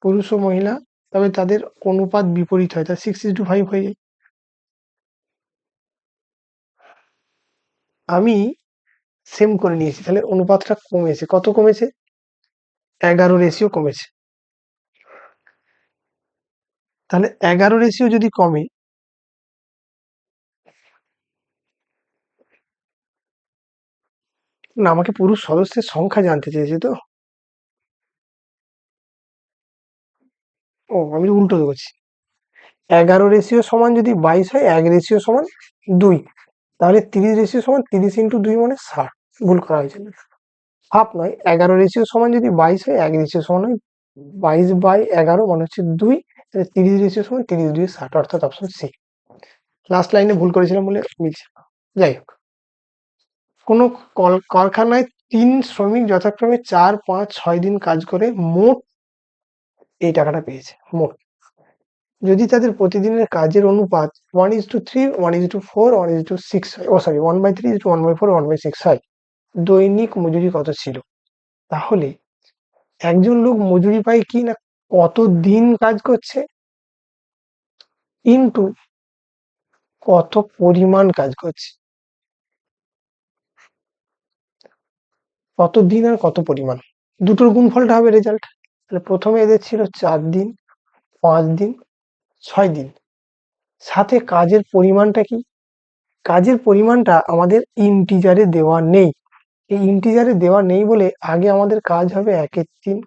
পুরুষ ও মহিলা, তবে তাদের অনুপাত বিপরীত হয়, তা 6:5 হয়ে যায়। আমি সেম করে নিয়েছি, তাহলে অনুপাতটা কমেছে। কত কমেছে? 11 রেশিও কমেছে। তাহলে 11 রেশিও যদি কমে, না আমাকে পুরুষ সদস্যের সংখ্যা জানতে চেয়েছে তো। ও আমি উল্টো করছি। 11 রেশিও সমান যদি 22 হয়, 1 রেশিও সমান 2, তাহলে 30 রেশিও সমান 30 ইন্টু 2 মানে 60। ভুল করা হয়েছিল, হাফ নয়। 11 রেশিও সমান যদি 22 হয়, 1 রেশিও সমান হয় 22/11 মানে হচ্ছে 2, তাহলে 30 রেশিও সমান 30 × 2 = 60, অর্থাৎ অপশন সি। লাস্ট লাইনে ভুল করেছিলাম বলে মিলছে। যাই হোক, কোনো কারখানায় 3 শ্রমিক যথাক্রমে 4, 5, 6 দিন কাজ করে মোট এই টাকাটা পেয়েছে। মোট যদি তাদের প্রতিদিনের কাজের অনুপাত 1:3, 1:4, 1:6 হয়, 1/3, 1/4, 1/6 হয়, দৈনিক মজুরি কত ছিল? তাহলে একজন লোক মজুরি পায় কি না, কত দিন কাজ করছে ইন্টু কত পরিমাণ কাজ করছে, কত দিন আর কত পরিমাণ, দুটোর গুণফলটা হবে রেজাল্ট। তাহলে প্রথমে এদের ছিল 4 দিন, 5 দিন, 6 দিন, সাথে কাজের পরিমাণটা কি? কাজের পরিমাণটা আমাদের ইন্টিজারে দেওয়া নেই। এই ইন্টিজারে দেওয়া নেই বলে আগে আমাদের কাজ হবে 1/3,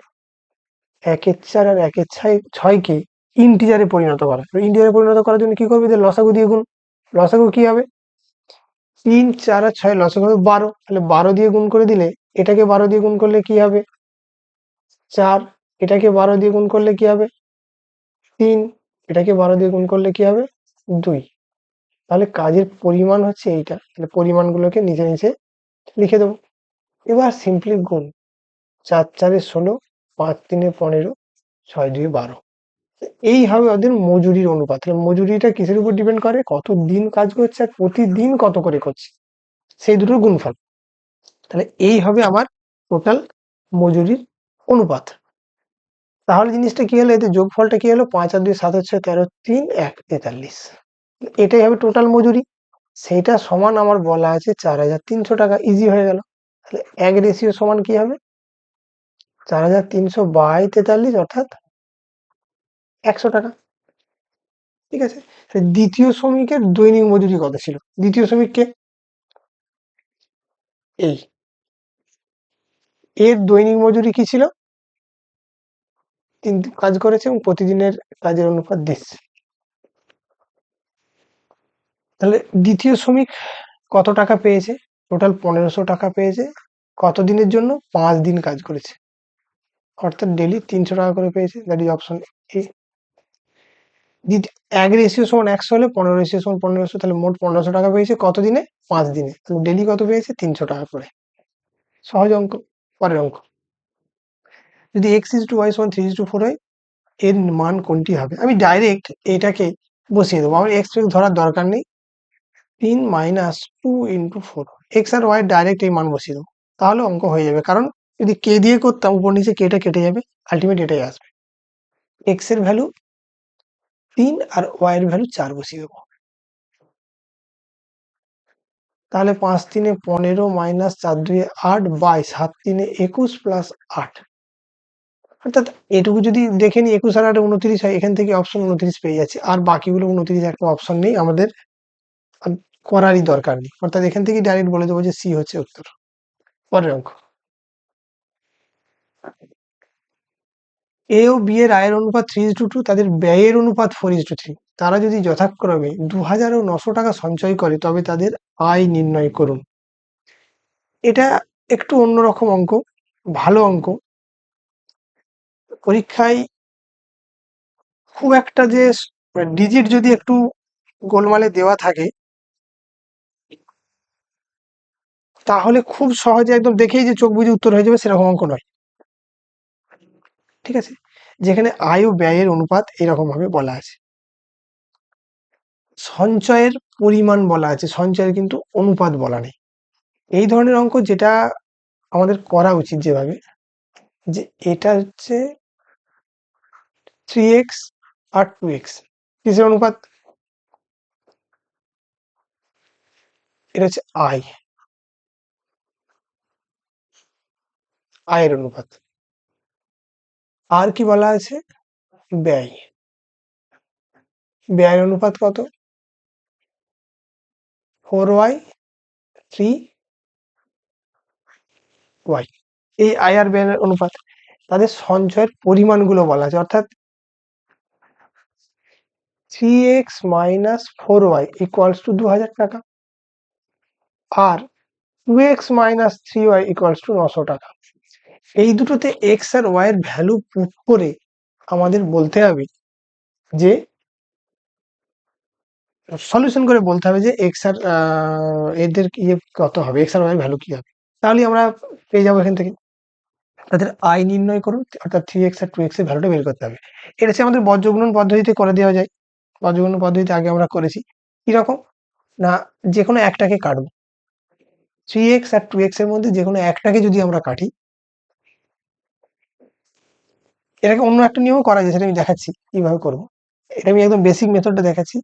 1/4 আর 1/6কে ইন্টিজারে পরিণত করা। ইন্টিজারে পরিণত করার জন্য কি করবে? যে লসাগু দিয়ে গুণ। লসাগু কি হবে? 3, 4 আর 6 লসাগু হবে 12, তাহলে 12 দিয়ে গুণ করে দিলে, এটাকে 12 দিয়ে গুণ করলে কি হবে? 4, এটাকে 12 দিয়ে গুণ করলে কি হবে? 3, এটাকে 12 দিয়ে গুণ করলে কি হবে? 2। তাহলে কাজের পরিমাণ হচ্ছে এইটা। তাহলে পরিমাণগুলোকে নিচে নিচে লিখে দেবো। এবার সিম্পলি গুণ। 4 4 16, 5 3 15, 6 2 12। এই হবে ওদের মজুরির অনুপাত। তাহলে মজুরিটা কিসের উপর ডিপেন্ড করে? কত দিন কাজ করছে আর প্রতিদিন কত করে করছে, সেই দুটোর গুণফল। তাহলে এই হবে আমার টোটাল মজুরির অনুপাত। তাহলে জিনিসটা কি হলো? এতে যোগফলটা কি হলো? 5 আর 2 7 হচ্ছে 13, 3 1 43। এটাই হবে টোটাল মজুরি। সেটা সমান আমার বলা আছে 4,300 টাকা। ইজি হয়ে গেল। তাহলে 1 রেশিও সমান কি হবে? 4,300/43, অর্থাৎ 100 টাকা। ঠিক আছে। দ্বিতীয় শ্রমিকের দৈনিক মজুরি কত ছিল? দ্বিতীয় শ্রমিককে এই এর দৈনিক মজুরি কি ছিল? 3 দিন কাজ করেছে এবং প্রতিদিনের কাজের অনুপাত দিচ্ছে। তাহলে দ্বিতীয় শ্রমিক কত টাকা পেয়েছে? টোটাল 1500 টাকা পেয়েছে। কত দিনের জন্য? 5 দিন কাজ করেছে, অর্থাৎ ডেলি 300 টাকা করে পেয়েছে। That is option A. 1 ratio সমান 100 হলে 15 রেশিও সমান 1500, তাহলে মোট 1500 টাকা পেয়েছে। কত দিনে? 5 দিনে। তাহলে ডেলি কত পেয়েছে? 300 টাকা করে। সহজ অঙ্ক। পরের অঙ্ক, যদি x/y = 3:4 হয়, এর মান কোনটি হবে? আমি ডাইরেক্ট এটাকে বসিয়ে দেবো, আমার এক্স ধরার দরকার নেই। 3 - 2 × 4, এক্স আর ওয়াই ডাইরেক্ট এই মান বসিয়ে দেবো, তাহলে অঙ্ক হয়ে যাবে। কারণ যদি কে দিয়ে করতাম, উপর নিচে কেটা কেটে যাবে, আলটিমেট এটাই আসবে। এক্স এর ভ্যালু 3 আর ওয়াই এর ভ্যালু 4 বসিয়ে দেবো। তাহলে 5 3 15 - 4 2 8 22, 7 3 21 + 8, অর্থাৎ এটুকু যদি দেখে নি 21 আর 8 29 হয়, এখান থেকে অপশন 29 পেয়ে যাচ্ছে। আর বাকিগুলো 29 একটা অপশন নেই, আমাদের করারই দরকার নেই, অর্থাৎ এখান থেকে ডাইরেক্ট বলে দেবো যে সি হচ্ছে উত্তর। পরের অঙ্ক, এ ও বি এর আয়ের অনুপাত 3:2, তাদের ব্যয়ের অনুপাত 4:3। তারা যদি যথাক্রমে 2000 ও 900 টাকা সঞ্চয় করে, তবে তাদের আয় নির্ণয় করুন। এটা একটু অন্যরকম অঙ্ক, ভালো অঙ্ক। পরীক্ষায় খুব একটা যে ডিজিট যদি একটু গোলমালে দেওয়া থাকে, তাহলে খুব সহজে একদম দেখেই যে চোখ বুজে উত্তর হয়ে যাবে, সেরকম অঙ্ক নয়। ঠিক আছে, যেখানে আয় ও ব্যয়ের অনুপাত এরকম ভাবে বলা আছে, সঞ্চয়ের পরিমাণ বলা আছে, সঞ্চয়ের কিন্তু অনুপাত বলা নেই। এই ধরনের অঙ্ক যেটা আমাদের করা উচিত যেভাবে, যে এটা হচ্ছে 3x আর 2x, কিসের অনুপাত? এটা হচ্ছে আয়ের অনুপাত। আর কি বলা আছে? ব্যয়। ব্যয়ের অনুপাত কত? 4y 3y। এই আয় আর ব্যয়ের অনুপাত। তাদের সঞ্চয়ের পরিমাণগুলো বলা আছে, অর্থাৎ 3x minus 4y equals to 2000 টাকা, আর 2x minus 3y equals to 900 টাকা। এই দুটোতে x আর y এর ভ্যালু পুট করে আমাদের বলতে হবে যে, সলিউশন করে বলতে হবে যে x আর এদের ইয়ে কত হবে, x আর y এর ভ্যালু কি হবে। তাহলে আমরা পেয়ে যাবো এখান থেকে। তাদের আয় নির্ণয় করুন, অর্থাৎ 3x আর 2x এর ভ্যালুটা বের করতে হবে। এটা হচ্ছে আমাদের বজ্রগুণন পদ্ধতিতে করে দেওয়া যায়। বজ্রগুণন পদ্ধতিতে আগে আমরা করেছি। কিরকম না, যে কোনো একটাকে কাটবো। 3x আর 2x এর মধ্যে যে কোনো একটাকে যদি আমরা কাটি, এটাকে অন্য একটা নিয়মও করা যায়, সেটা আমি দেখাচ্ছি কিভাবে করবো। এটা আমি একদম বেসিক মেথডটা দেখাচ্ছি।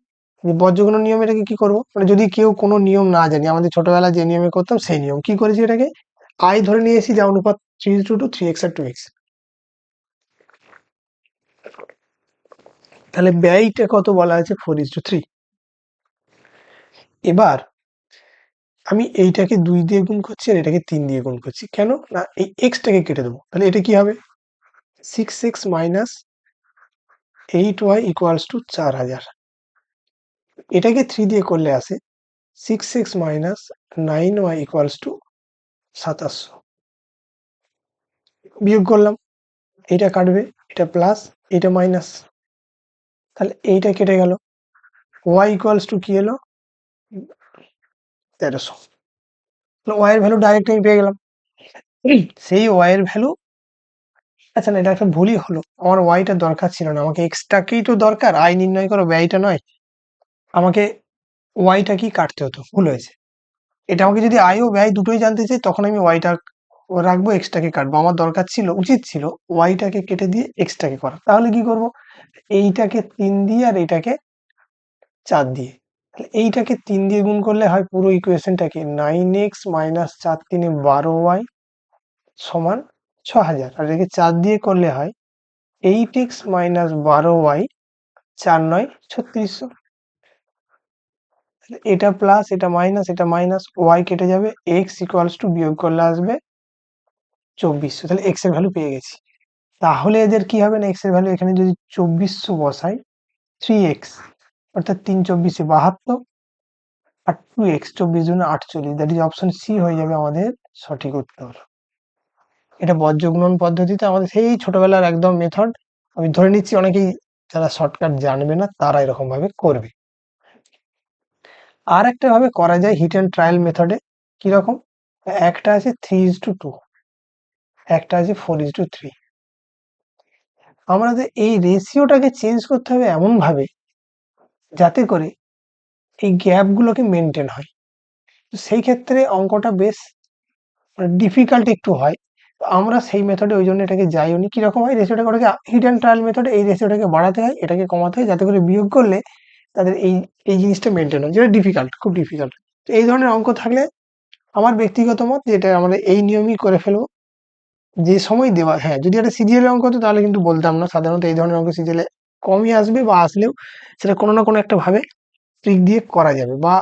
যে বজ্রগুণন নিয়ম, এটাকে কি করবো, মানে যদি কেউ কোনো নিয়ম না জানি, আমাদের ছোটবেলায় যে নিয়মে করতাম সেই নিয়ম কি করেছি, এটাকে আই ধরে নিয়েছি যা অনুপাত 3:2 3x আর 2x। তাহলে ব্যয়টা কত বলা আছে, 4:3। এবার আমি এইটাকে 2 দিয়ে গুণ করছি আর এটাকে 3 দিয়ে গুণ করছি, কেন না এই এক্সটাকে কেটে দেবো। তাহলে এটা কি হবে, 6x minus 8y equals to 4000। এটাকে 3 দিয়ে করলে আসে 6x minus 9y equals to 2700। বিয়োগ করলাম, এটা কাটবে, এটা প্লাস, এটা মাইনাস, তাহলে এইটা কেটে গেল। y ইকুয়ালস টু কি এলো, 1300। y এর ভ্যালু ডাইরেক্ট আমি পেয়ে গেলাম। সেই y এর ভ্যালু, আচ্ছা না, এটা একটা ভুলই হলো, আমার ওয়াইটা দরকার ছিল না, আমাকে এক্সটাকেই তো দরকার, আয় নির্ণয় করো, ব্যয়টা নয়। আমাকে ওয়াইটা কি কাটতে হতো, ভুল হয়েছে। এটা আমাকে যদি আয় ও ব্যয় দুটোই জানতে চাই, তখন আমি ওয়াইটা রাখবো, এক্সটাকে কাটবো। আমার দরকার ছিল, উচিত ছিল ওয়াইটাকে কেটে দিয়ে এক্সটাকে করা। তাহলে কি করব, এইটাকে 3 দিয়ে আর এইটাকে 4 দিয়ে, তাহলে এইটাকে 3 দিয়ে গুণ করলে হয় পুরো ইকুয়েশনটাকে 9x মাইনাস 4 3 12y সমান 6000, আর এটাকে 4 দিয়ে করলে হয় 8x মাইনাস 12y 4 9 3600। এটা প্লাস, এটা মাইনাস, এটা মাইনাস, ওয়াই কেটে যাবে, এক্স ইকুয়ালস টু বিয়োগ করলে আসবে 2400। তাহলে এক্স এর ভ্যালু পেয়ে গেছি। তাহলে এদের কি হবে না, এক্স এর ভ্যালু এখানে যদি 2400 বসাই, 3x অর্থাৎ 3 24 72, আর 2x 24 জন্য 48, দ্যাট ইজ অপশন সি হয়ে যাবে আমাদের সঠিক উত্তর। এটা বজ্রগুণন পদ্ধতিতে আমাদের সেই ছোটবেলার একদম মেথড। আমি ধরে নিচ্ছি অনেকেই যারা শর্টকাট জানবে না তারা এরকম ভাবে করবে। আর একটা ভাবে করা যায় হিট অ্যান্ড ট্রায়াল মেথডে। কিরকম, একটা আছে 3:2, একটা আছে 4:3। আমাদের এই রেশিওটাকে চেঞ্জ করতে হবে এমন ভাবে যাতে করে এই গ্যাপ গুলোকে মেনটেন হয়। তো সেই ক্ষেত্রে অঙ্কটা বেশ ডিফিকাল্ট একটু হয়। তো আমরা সেই মেথডে ওই জন্য এটাকে যাইও নি। কিরকম হয়, রেশিওটাকে ওটাকে হিট অ্যান্ড ট্রায়াল মেথডে এই রেশিওটাকে বাড়াতে হয়, এটাকে কমাতে হয়, যাতে করে বিয়োগ করলে তাদের এই এই জিনিসটা মেনটেন হয়, যেটা ডিফিকাল্ট, খুব ডিফিকাল্ট। তো এই ধরনের অঙ্ক থাকলে আমার ব্যক্তিগত মত যেটা আমরা এই নিয়মই করে ফেলবো। যে সময় দেওয়া, হ্যাঁ, যদি একটা সিরিয়ালের অঙ্ক হতো তাহলে কিন্তু বলতাম না। সাধারণত এই ধরনের অঙ্ক সিরিয়ালে কমই আসবে, বা আসলেও সেটা কোনো না কোনো একটা ভাবে ট্রিক দিয়ে করা যাবে, বা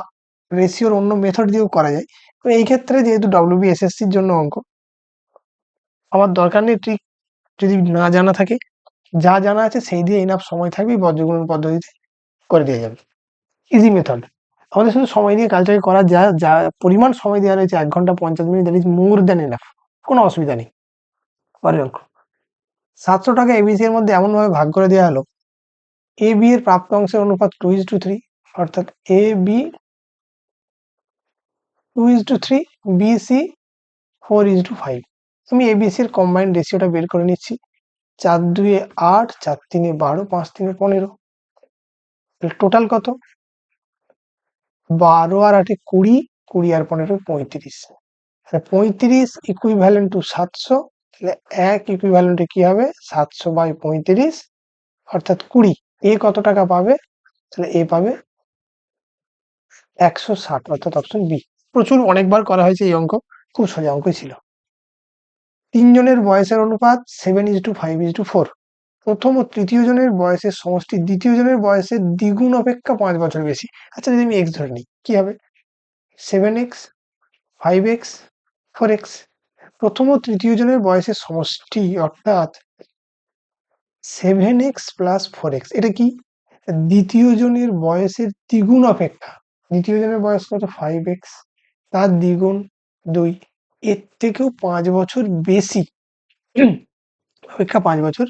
রেশিওর অন্য মেথড দিয়েও করা যায়। তো এই ক্ষেত্রে যেহেতু WBSSC-র জন্য অঙ্ক, আমার দরকার নেই ট্রিক যদি না জানা থাকে। যা জানা আছে সেই দিয়ে এনাফ সময় থাকবে, বজ্রগুণন পদ্ধতিতে করে দেওয়া যাবে। Easy method. আমাদের শুধু সময় দিয়ে কাজটাকে করা, যা যা পরিমাণ সময় দেওয়া রয়েছে 1 ঘন্টা 50 minute, that is more than enough, কোনো অসুবিধা নেই। পরের অঙ্ক, 700 টাকা এবিসি এর মধ্যে এমনভাবে ভাগ করে দেওয়া হলো, এ বি এর প্রাপ্ত অংশের অনুপাত 2:3, অর্থাৎ এ বি 2:3, বি সি 4:5। আমি এবিসি এর কম্বাইন্ড রেশিওটা বের করে নিচ্ছি। 4 2 8, 4 3 12, 5 3 15। টোটাল কত, 12 আর 8 20, 20 আর 15 35। 35 ইকুইভ্যালেন্ট টু 700, তাহলে 1 ইকুইভ্যালেন্টে কি হবে 700/35 অর্থাৎ 20। এ কত টাকা পাবে? তাহলে এ পাবে 160, অর্থাৎ অপশন বি। প্রচুর অনেকবার করা হয়েছে এই অঙ্ক, খুব সোজা অঙ্কই ছিল। 3 জনের বয়সের অনুপাত 7:5:4। প্রথম ও তৃতীয় জনের বয়সের সমষ্টি দ্বিতীয় জনের বয়সের দ্বিগুণ অপেক্ষা 5 বছর বেশি। আচ্ছা, যদি আমি এক্স ধরে নিই কি হবে? 7x, 5x, 4x। প্রথম ও তৃতীয় জনের বয়সের সমষ্টি অর্থাৎ 7x প্লাস 4x। এটা কি? দ্বিতীয় জনের বয়সের দ্বিগুণ অপেক্ষা, দ্বিতীয় জনের বয়স কত? 5x, তার দ্বিগুণ 2, এর থেকেও 5 বছর বেশি অপেক্ষা 5 বছর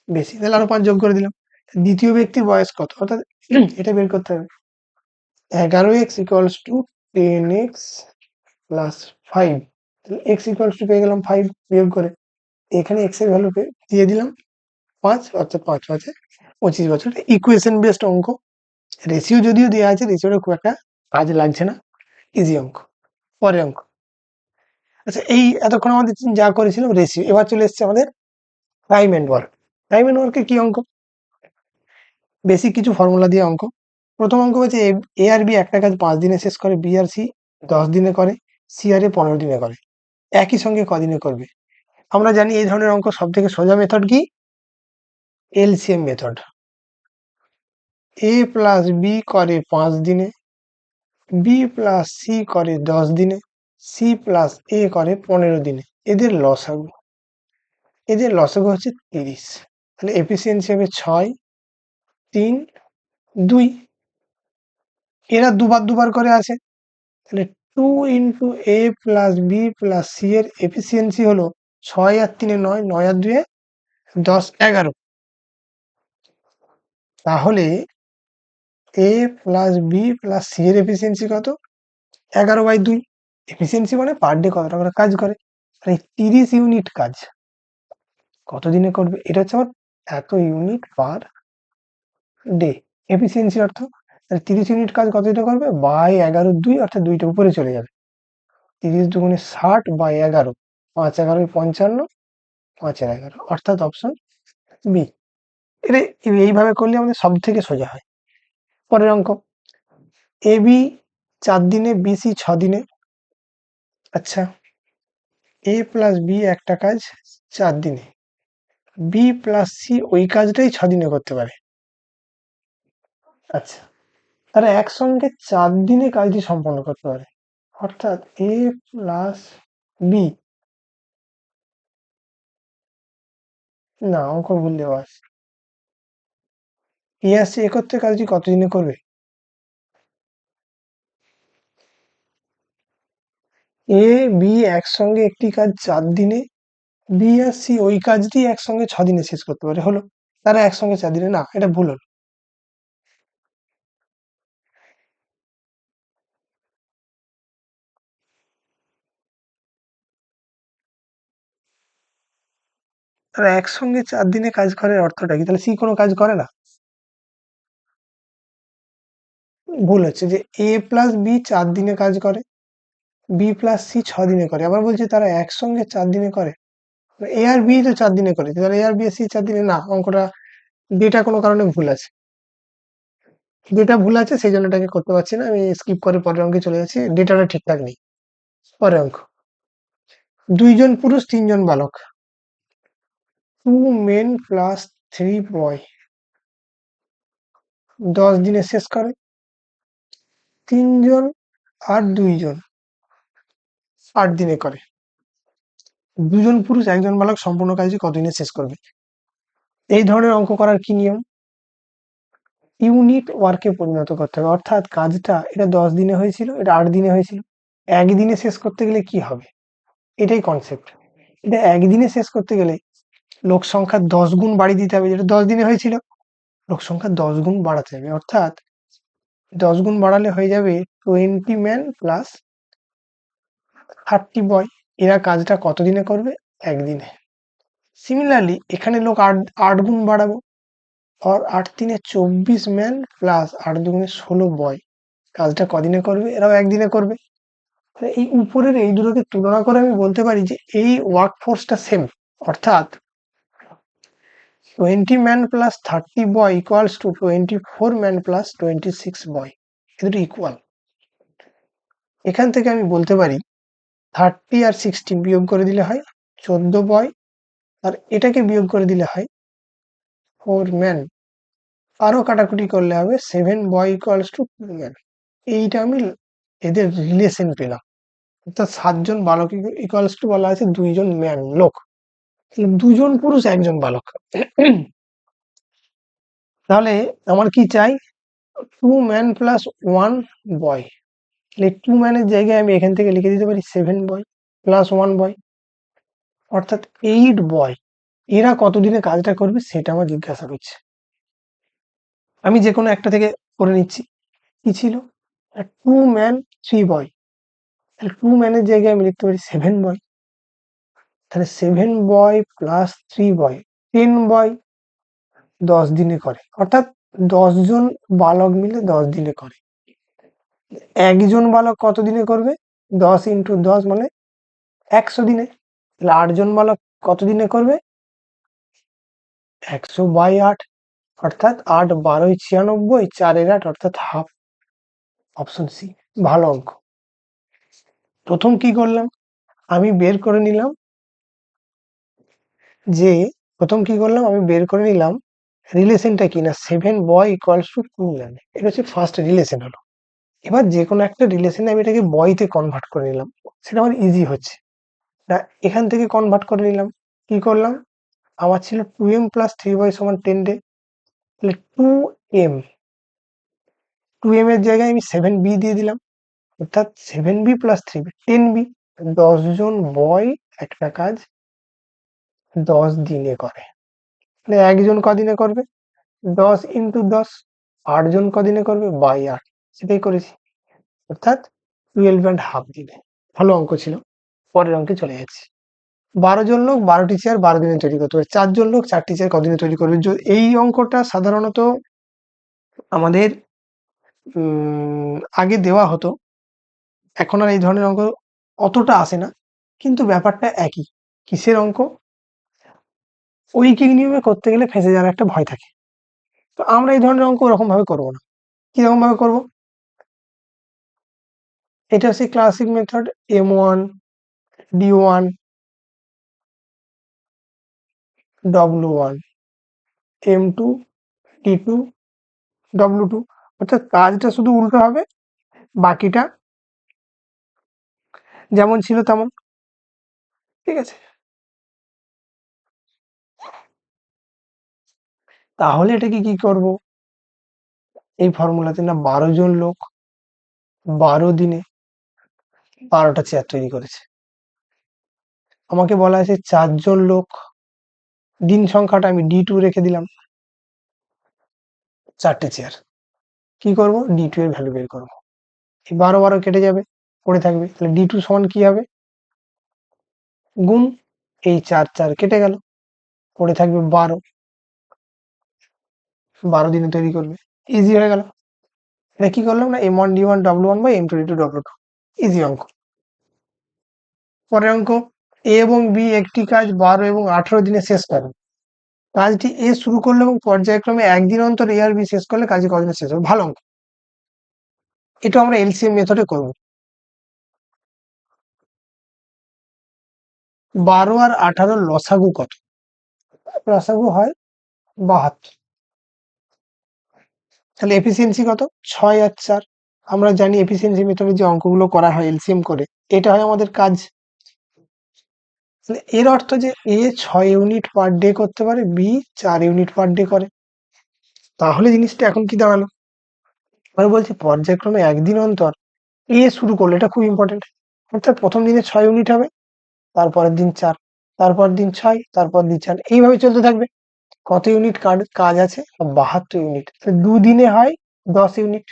বেশি, তাহলে আরো 5 যোগ করে দিলাম। দ্বিতীয় ব্যক্তির বয়স কত? অর্থাৎ এটা বের করতে হবে। 11x equals to 10x plus 5, তাহলে x ইকুয়ালস টু পেয়ে গেলাম 5 বিয়োগ করে, এখানে x এর ভ্যালু দিয়ে দিলাম 5, অর্থাৎ 5 আছে 25 বছর। ইকুয়েশন বেসড অঙ্ক, রেশিও যদিও দেওয়া আছে, রেশিওটা খুব একটা কাজ লাগছে না, ইজি অঙ্ক। পরের অঙ্ক। আচ্ছা, এই এতক্ষণ আমাদের যা করেছিলাম রেশিও, এবার চলে এসছে আমাদের time and work. Time and ওয়ার্কে কি অঙ্ক? বেসিক কিছু ফর্মুলা দিয়ে অঙ্ক। প্রথম অঙ্ক হচ্ছে এ আর বি একটা কাজ 5 দিনে শেষ করে, বি আর সি 10 দিনে করে, সি আর এ 15 দিনে করে, একই সঙ্গে কদিনে করবে? আমরা জানি এই ধরনের অঙ্ক সব থেকে সোজা মেথড কি? LCM method. A plus b করে 5 দিনে, বি প্লাস সি করে 10 দিনে, সি প্লাস এ করে 15 দিনে। এদের লসাগু, হচ্ছে 30। তাহলে এফিসিয়েন্সি হবে 6, 3, 2। এরা দুবার দুবার করে আছে, তাহলে 2 ইন্টু এ প্লাস বি প্লাস সি এর এফিসিয়েন্সি হলো 6 আর 3 9, 9 আর 2 10, 11। তাহলে এ প্লাস বি প্লাস সি এর এফিসিয়েন্সি কত? 11/2। এফিসিয়েন্সি মানে পার ডে কত টাকা কাজ করে। মানে 30 ইউনিট কাজ কত দিনে করবে? এটা হচ্ছে আমার এত ইউনিট পার ডে এফিসিয়েন্সি অর্থ। তাহলে 30 ইউনিট কাজ কত দিনে করবে? বাই 11/2, অর্থাৎ 2টা উপরে চলে যাবে। 30 দুগুণে 60 বাই 11, 5 11 55, 5 আর 11, অর্থাৎ অপশন বি। এটা এইভাবে করলে আমাদের সব থেকে সোজা হয়। পরের অঙ্ক। এ বি 4 দিনে, বি সি 6 দিনে। আচ্ছা, এ প্লাস বি একটা কাজ 4 দিনে, বি প্লাস সি ওই কাজটাই 6 দিনে করতে পারে। আচ্ছা, তারা একসঙ্গে 4 দিনে কাজটি সম্পন্ন করতে পারে, অর্থাৎ এ প্লাস বি। না, অঙ্ক ভুল দেওয়া আছে। এ আর সি একত্রে কাজটি কত দিনে করবে? এ বি একসঙ্গে একটি কাজ 4 দিনে, বি আর সি ওই কাজটি একসঙ্গে 6 দিনে শেষ করতে পারে, হলো। তারা একসঙ্গে 4 দিনে, না এটা ভুল হলো। তারা একসঙ্গে 4 দিনে কাজ করার অর্থটা কি? তাহলে সি কোনো কাজ করে না? ভুল হচ্ছে যে এ প্লাস বি 4 দিনে কাজ করে, বি প্লাস সি 6 দিনে করে, আবার বলছে তারা একসঙ্গে 4 দিনে করে। এ আর বি তো 4 দিনে করে, তাহলে এ আর বি আর সি 4 দিনে, না অঙ্কটা ডেটা কোনো কারণে ভুল আছে। ডেটা ভুল আছে, সেই জন্য এটাকে করতে পারছি না, আমি স্কিপ করে পরের অঙ্কে চলে যাচ্ছি, ডেটাটা ঠিকঠাক নেই। পরের অঙ্ক। 2 জন পুরুষ 3 জন বালক, 2 মেন প্লাস 3 বয় 10 দিনে শেষ করে। 3 জন আর 2 জন 8 দিনে করে। 2 জন পুরুষ 1 জন বালক সম্পূর্ণ কাজটি কতদিনে শেষ করবে? এই ধরনের অঙ্ক করার কি নিয়ম? ইউনিট ওয়ার্কে পরিণত করতে হবে, অর্থাৎ কাজটা এটা 10 দিনে হয়েছিল, এটা 8 দিনে হয়েছিল, একদিনে শেষ করতে গেলে কি হবে? এটাই কনসেপ্ট। এটা একদিনে শেষ করতে গেলে লোক সংখ্যা 10 গুণ বাড়িয়ে দিতে হবে, যেটা 10 দিনে হয়েছিল, লোক সংখ্যা 10 গুণ বাড়াতে হবে, অর্থাৎ 10 গুণ বাড়ালে হয়ে যাবে 20 ম্যান প্লাস 30 বয়। এরা কাজটা কত দিনে করবে? একদিনে। সিমিলারলি এখানে লোক 8 গুণ বাড়াবো, আর 8 3 24 ম্যান প্লাস 8 2 16 বয়, কাজটা কদিনে করবে? এরাও একদিনে করবে। এই উপরের এই দুটোকে তুলনা করে আমি বলতে পারি যে এই ওয়ার্ক ফোর্সটা সেম, অর্থাৎ 20 man plus 30 boy equals to 24 man plus 26 বয়, এ দুটো ইকুয়াল। এখান থেকে আমি বলতে পারি 30 আর 16 বিয়োগ করে দিলে হয় 14 বয়, আর এটাকে বিয়োগ করে দিলে হয় 4 ম্যান, আরো কাটাকুটি করলে হবে 7 বয় ইকুয়ালস টু 2 ম্যান। এইটা আমি এদের রিলেশন পেলাম, অর্থাৎ 7 জন বালক ইকুয়ালস টু বলা আছে 2 জন ম্যান লোক, 2 জন পুরুষ 1 জন বালক। তাহলে আমার কি চাই, 2 ম্যান প্লাস 1 বয়। তাহলে 2 ম্যানের জায়গায় আমি এখান থেকে লিখে দিতে পারি 7 বয় প্লাস 1 বয়, অর্থাৎ 8 বয়। এরা কতদিনে কাজটা করবে সেটা আমার জিজ্ঞাসা করছে। আমি যে কোনো একটা থেকে করে নিচ্ছি। কি ছিল, 2 ম্যান 3 বয়, তাহলে 2 ম্যানের জায়গায় আমি লিখতে পারি 7 বয়। তাহলে 7 বয় প্লাস 3 বয় 10 বয় 10 দিনে করে, অর্থাৎ 10 জন বালক মিলে 10 দিনে করে। একজন বালক কত দিনে করবে, 10 ইন্টু 10 মানে 100 দিনে। তাহলে 8 জন বালক কত দিনে করবে, 100 বাই 8, অর্থাৎ 8 12 96, 4 এর 8 অর্থাৎ হাফ। অপশন সি ভালো অঙ্ক। প্রথম কি করলাম, আমি বের করে নিলাম যে রিলেশনটা কি না 7 বয় ইকুয়ালস টু 2 ম্যান, এটা হচ্ছে ফার্স্ট রিলেশন হলো। এবার যে কোনো একটা রিলেশনে আমি এটাকে বয়তে কনভার্ট করে নিলাম, সেটা আমার ইজি হচ্ছে না। এখান থেকে কনভার্ট করে নিলাম, কি করলাম, আমার ছিল 2m প্লাস 3y সমান 10 ডে, তাহলে 2m এর জায়গায় আমি 7b দিয়ে দিলাম, অর্থাৎ 7b প্লাস 3b 10b। 10 জন বয় একটা কাজ 10 দিনে করে, তাহলে একজন কদিনে করবে, 10 ইন্টু 10, 8 জন কদিনে করবে বাই 8, সেটাই করেছি, অর্থাৎ 12.5 দিনে। ভালো অঙ্ক ছিল। পরের অঙ্কে চলে যাচ্ছি। 12 জন লোক 12টি চেয়ার 12 দিনে তৈরি করতে পারে, 4 জন লোক 4টি চেয়ার কদিনে তৈরি করবে। এই অঙ্কটা সাধারণত আমাদের আগে দেওয়া হতো, এখন আর এই ধরনের অঙ্ক অতটা আসে না, কিন্তু ব্যাপারটা একই। কিসের অঙ্ক, ঐকিক নিয়মে করতে গেলে ফেঁসে যাওয়ার একটা ভয় থাকে। তো আমরা এই ধরনের অঙ্ক ওরকম ভাবে করবো না। কিরকম ভাবে করবো, এটা হচ্ছে classic method, M1 D1 W1 M2 D2 W2, অর্থাৎ কাজটা শুধু উল্টো হবে, বাকিটা যেমন ছিল তেমন। ঠিক আছে, তাহলে এটাকে কি করব, এই ফর্মুলাতে না 12 জন লোক 12 দিনে 12টা চেয়ার তৈরি করেছে। আমাকে বলা আছে 4 জন লোক, দিন সংখ্যাটা আমি D2 রেখে দিলাম, 4টে চেয়ার। কি করব, D2 এর ভ্যালু বের করব। এই 12 12 কেটে যাবে, পড়ে থাকবে, তাহলে D2 সমান কি হবে, গুণ এই 4 4 কেটে গেল, পড়ে থাকবে 12, 12 দিনে তৈরি করবে। ইজি হয়ে গেল। এটা কি করলাম না, M1 D1 W1 by M2 D2 W2, easy অঙ্ক। পরের অঙ্ক, এ এবং বি একটি কাজ 12 এবং 18 দিনে শেষ করে। কাজটি এ শুরু করলে এবং পর্যায়ক্রমে একদিন অন্তর এ আর বি শেষ করলে কাজটি কদিনে শেষ হবে। ভালো অঙ্ক, এটা আমরা এলসিএম মেথডে করব। 12 আর 18 লসাগু কত, লসাগু হয় 72, তাহলে এফিসিয়েন্সি কত, 6 আর 4। আমরা জানি এফিসিয়েন্সি মেথডে যে অঙ্কগুলো করা হয় এলসিএম করে, এটা হয় আমাদের কাজ। তাহলে এর অর্থ যে এ 6 ইউনিট পার ডে করতে পারে, বি 4 ইউনিট পার ডে করে। তাহলে জিনিসটা এখন কি দাঁড়ালো, আমি বলছি পর্যায়ক্রমে একদিন অন্তর এ শুরু করলো, এটা খুব ইম্পর্টেন্ট, অর্থাৎ প্রথম দিনে 6 ইউনিট হবে, তারপরের দিন 4, তারপর দিন 6, তারপর দিন 4, এইভাবে চলতে থাকবে। কত ইউনিট কাজ আছে, 72 ইউনিট। দুদিনে হয় 10 ইউনিট,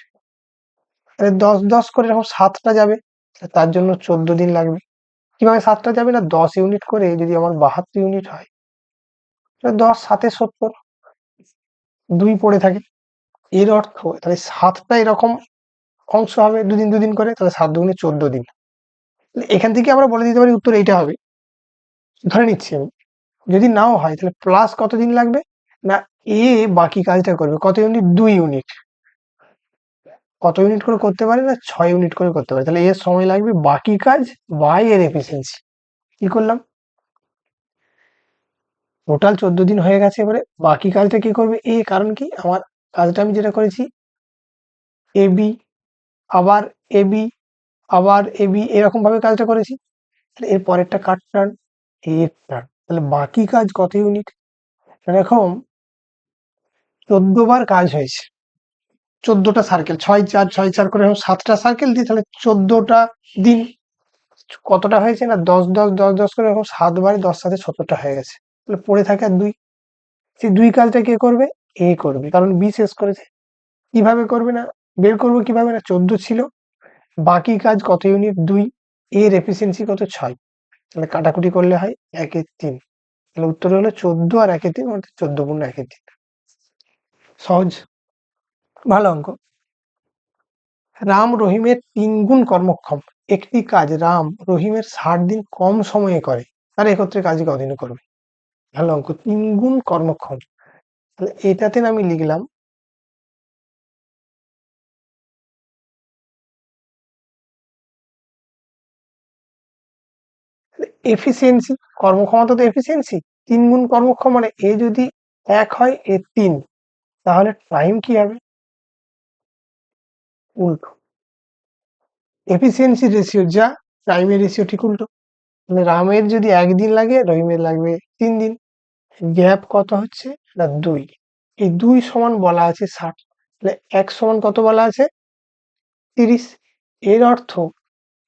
তাহলে 10 10 করে এরকম 7টা যাবে, তার জন্য 14 দিন লাগবে। কিভাবে 7টা যাবে না, 10 ইউনিট করে যদি আমার 72 ইউনিট হয়, 10 7 70, 2 পড়ে থাকে। এর অর্থ তাহলে 7টা এরকম অংশ হবে দুদিন দুদিন করে, তাহলে 7 দুগুণে 14 দিন। এখান থেকে আমরা বলে দিতে পারি উত্তর এইটা হবে, ধরে নিচ্ছি আমি। যদি নাও হয় তাহলে প্লাস কতদিন লাগবে না, এ বাকি কাজটা করবে কত ইউনিট, 2 ইউনিট। কত ইউনিট করে করতে পারে না, 6 ইউনিট করে করতে পারে। তাহলে এর সময় লাগবে বাকি কাজ বাই এর এফিসিয়েন্সি। কি করলাম, টোটাল 14 দিন হয়ে গেছে। এবারে বাকি কাজটা কি করবে এ, কারণ কি আমার কাজটা আমি যেটা করেছি এ বি, আবার এ বি, আবার এ বি, এরকম ভাবে কাজটা করেছি। তাহলে এর পরেরটা কার টার্ন, এর টার্ন। তাহলে বাকি কাজ কত ইউনিট, এরকম 14 বার কাজ হয়েছে, 14টা সার্কেল, 6 4 6 4 করে 7টা সার্কেল দিই, তাহলে 14টা দিন। কতটা হয়েছে না 10 10 10 10 করে এরকম 7 বারে 10 7 17টা হয়ে গেছে। তাহলে পড়ে থাকে আর 2। সেই 2 কাজটা কে করবে, এ করবে, কারণ বি শেষ করেছে। কিভাবে করবে না, বের করবো কিভাবে না, 14 ছিল, বাকি কাজ কত ইউনিট 2, এর এফিসিয়েন্সি কত 6। তাহলে কাটাকুটি করলে হয় 1/3। তাহলে উত্তর হলো 14 আর 1/3, মানে 14 গুণ 1/3। সহজ, ভালো অঙ্ক। রাম রহিমের 3 গুণ কর্মক্ষম একটি কাজ রাম রহিমের 60 দিন কম সময়ে করে, তারা একত্রে কাজ কতদিনে করবে। ভালো অঙ্ক, 3 গুণ কর্মক্ষম। তাহলে এটাতে না আমি লিখলাম এফিসিয়েন্সি, কর্মক্ষমতা তো এফিসিয়েন্সি, 3 গুণ কর্মক্ষম মানে এ যদি 1 হয় এ 3, তাহলে টাইম কি হবে উল্টো, এফিসিয়েন্সি রেশিও যা, টাইমের রেশিও ঠিক উল্টো। মানে রামের যদি 1 দিন লাগে রহিমের লাগবে 3 দিন। গ্যাপ কত হচ্ছে না 2, এই 2 সমান বলা আছে 60, তাহলে 1 সমান কত বলা আছে 30। এর অর্থ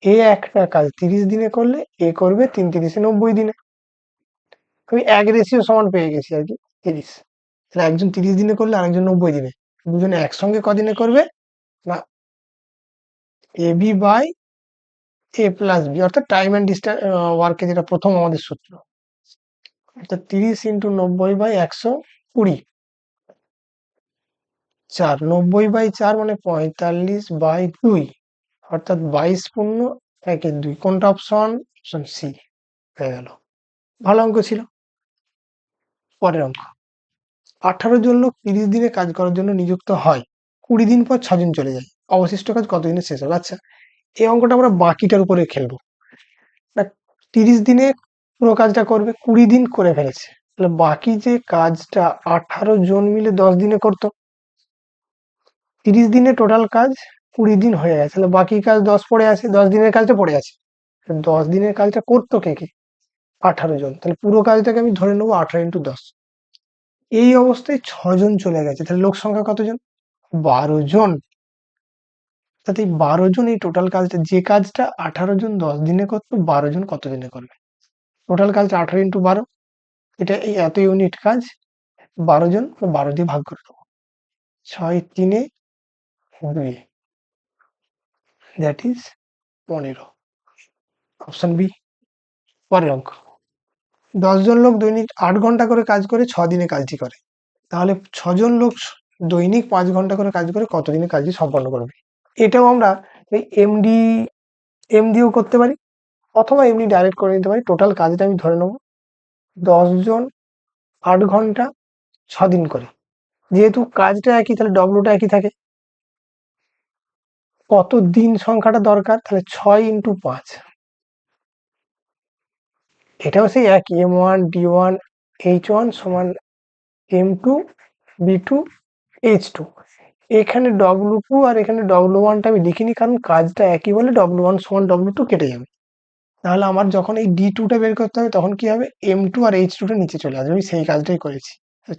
এ একটা কাজ 30 দিনে করলে এ করবে 3 30 90 দিনে। আমি 1 রেশিও সমান পেয়ে গেছি আর কি 30। তাহলে একজন 30 দিনে করলে আরেকজন 90 দিনে, দুজনে একসঙ্গে কদিনে করবে না a b by a plus B, অর্থাৎ টাইম অ্যান্ড ডিস্টেন্স ওয়ার্কে যেটা প্রথম আমাদের সূত্র, অর্থাৎ 30 ইন্টু 90 বাই 120, 4 90/4 মানে 45/2, অর্থাৎ 22 পূর্ণ 1/2। কোনটা অপশন, অপশন সি হয়ে গেল। ভালো অঙ্ক ছিল। পরের অঙ্ক, 18 জন লোক 30 দিনে কাজ করার জন্য নিযুক্ত হয়, 20 দিন পর 6 জন চলে যায়, অবশিষ্ট কাজ কতদিনে শেষ হবে। আচ্ছা, এই অঙ্কটা আমরা বাকিটার উপরে খেলবো না, 30 দিনে পুরো কাজটা করবে, 20 দিন করে ফেলেছে, তাহলে বাকি যে কাজটা 18 জন মিলে 10 দিনে করতো, 30 দিনে টোটাল কাজ 20 দিন হয়ে গেছে, তাহলে বাকি কাজ 10 পড়ে আছে, 10 দিনের কাজটা পড়ে আছে। 10 দিনের কাজটা করতো কে কে, 18 জন, তাহলে পুরো কাজটাকে আমি ধরে নেবো 18 × 10। এই অবস্থায় 6 জন চলে গেছে, তাহলে লোক সংখ্যা কতজন, 12 জন। অর্থাৎ এই 12 জন এই টোটাল কাজটা, যে কাজটা 18 জন 10 দিনে করতো, 12 জন কত দিনে করবে। টোটাল কাজটা 18 × 12, এটা এই এত ইউনিট কাজ, 12 জন 12 দিয়ে ভাগ করে দেবো, 6 3 2, দ্যাট ইজ 15। Option B. পরের অঙ্ক, 10 জন লোক দৈনিক 8 ঘন্টা করে কাজ করে 6 দিনে কাজটি করে, তাহলে 6 জন লোক দৈনিক 5 ঘন্টা করে কাজ করে কত দিনে কাজটি সম্পন্ন করবে। এটাও আমরা এই এম দিয়েও করতে পারি, অথবা এমনি ডাইরেক্ট করে নিতে পারি। টোটাল কাজটা আমি ধরে নেবো 10 জন 8 ঘন্টা 6 দিন করে, যেহেতু কাজটা একই তাহলে ডব্লুটা একই থাকে। কত দিন সংখ্যাটা দরকার, তাহলে 6 × 5, এটাও সেই একই, M1 D1 H1 সমান M2 B2 H2। এখানে W2 আর এখানে W1টা আমি লিখিনি, কারণ কাজটা একই বলে W1 সমান W2 কেটে যাবে। তাহলে আমার যখন এই D2টা বের করতে হবে তখন কি হবে, M2 আর H2টা নিচে চলে আসবে, আমি সেই কাজটাই করেছি।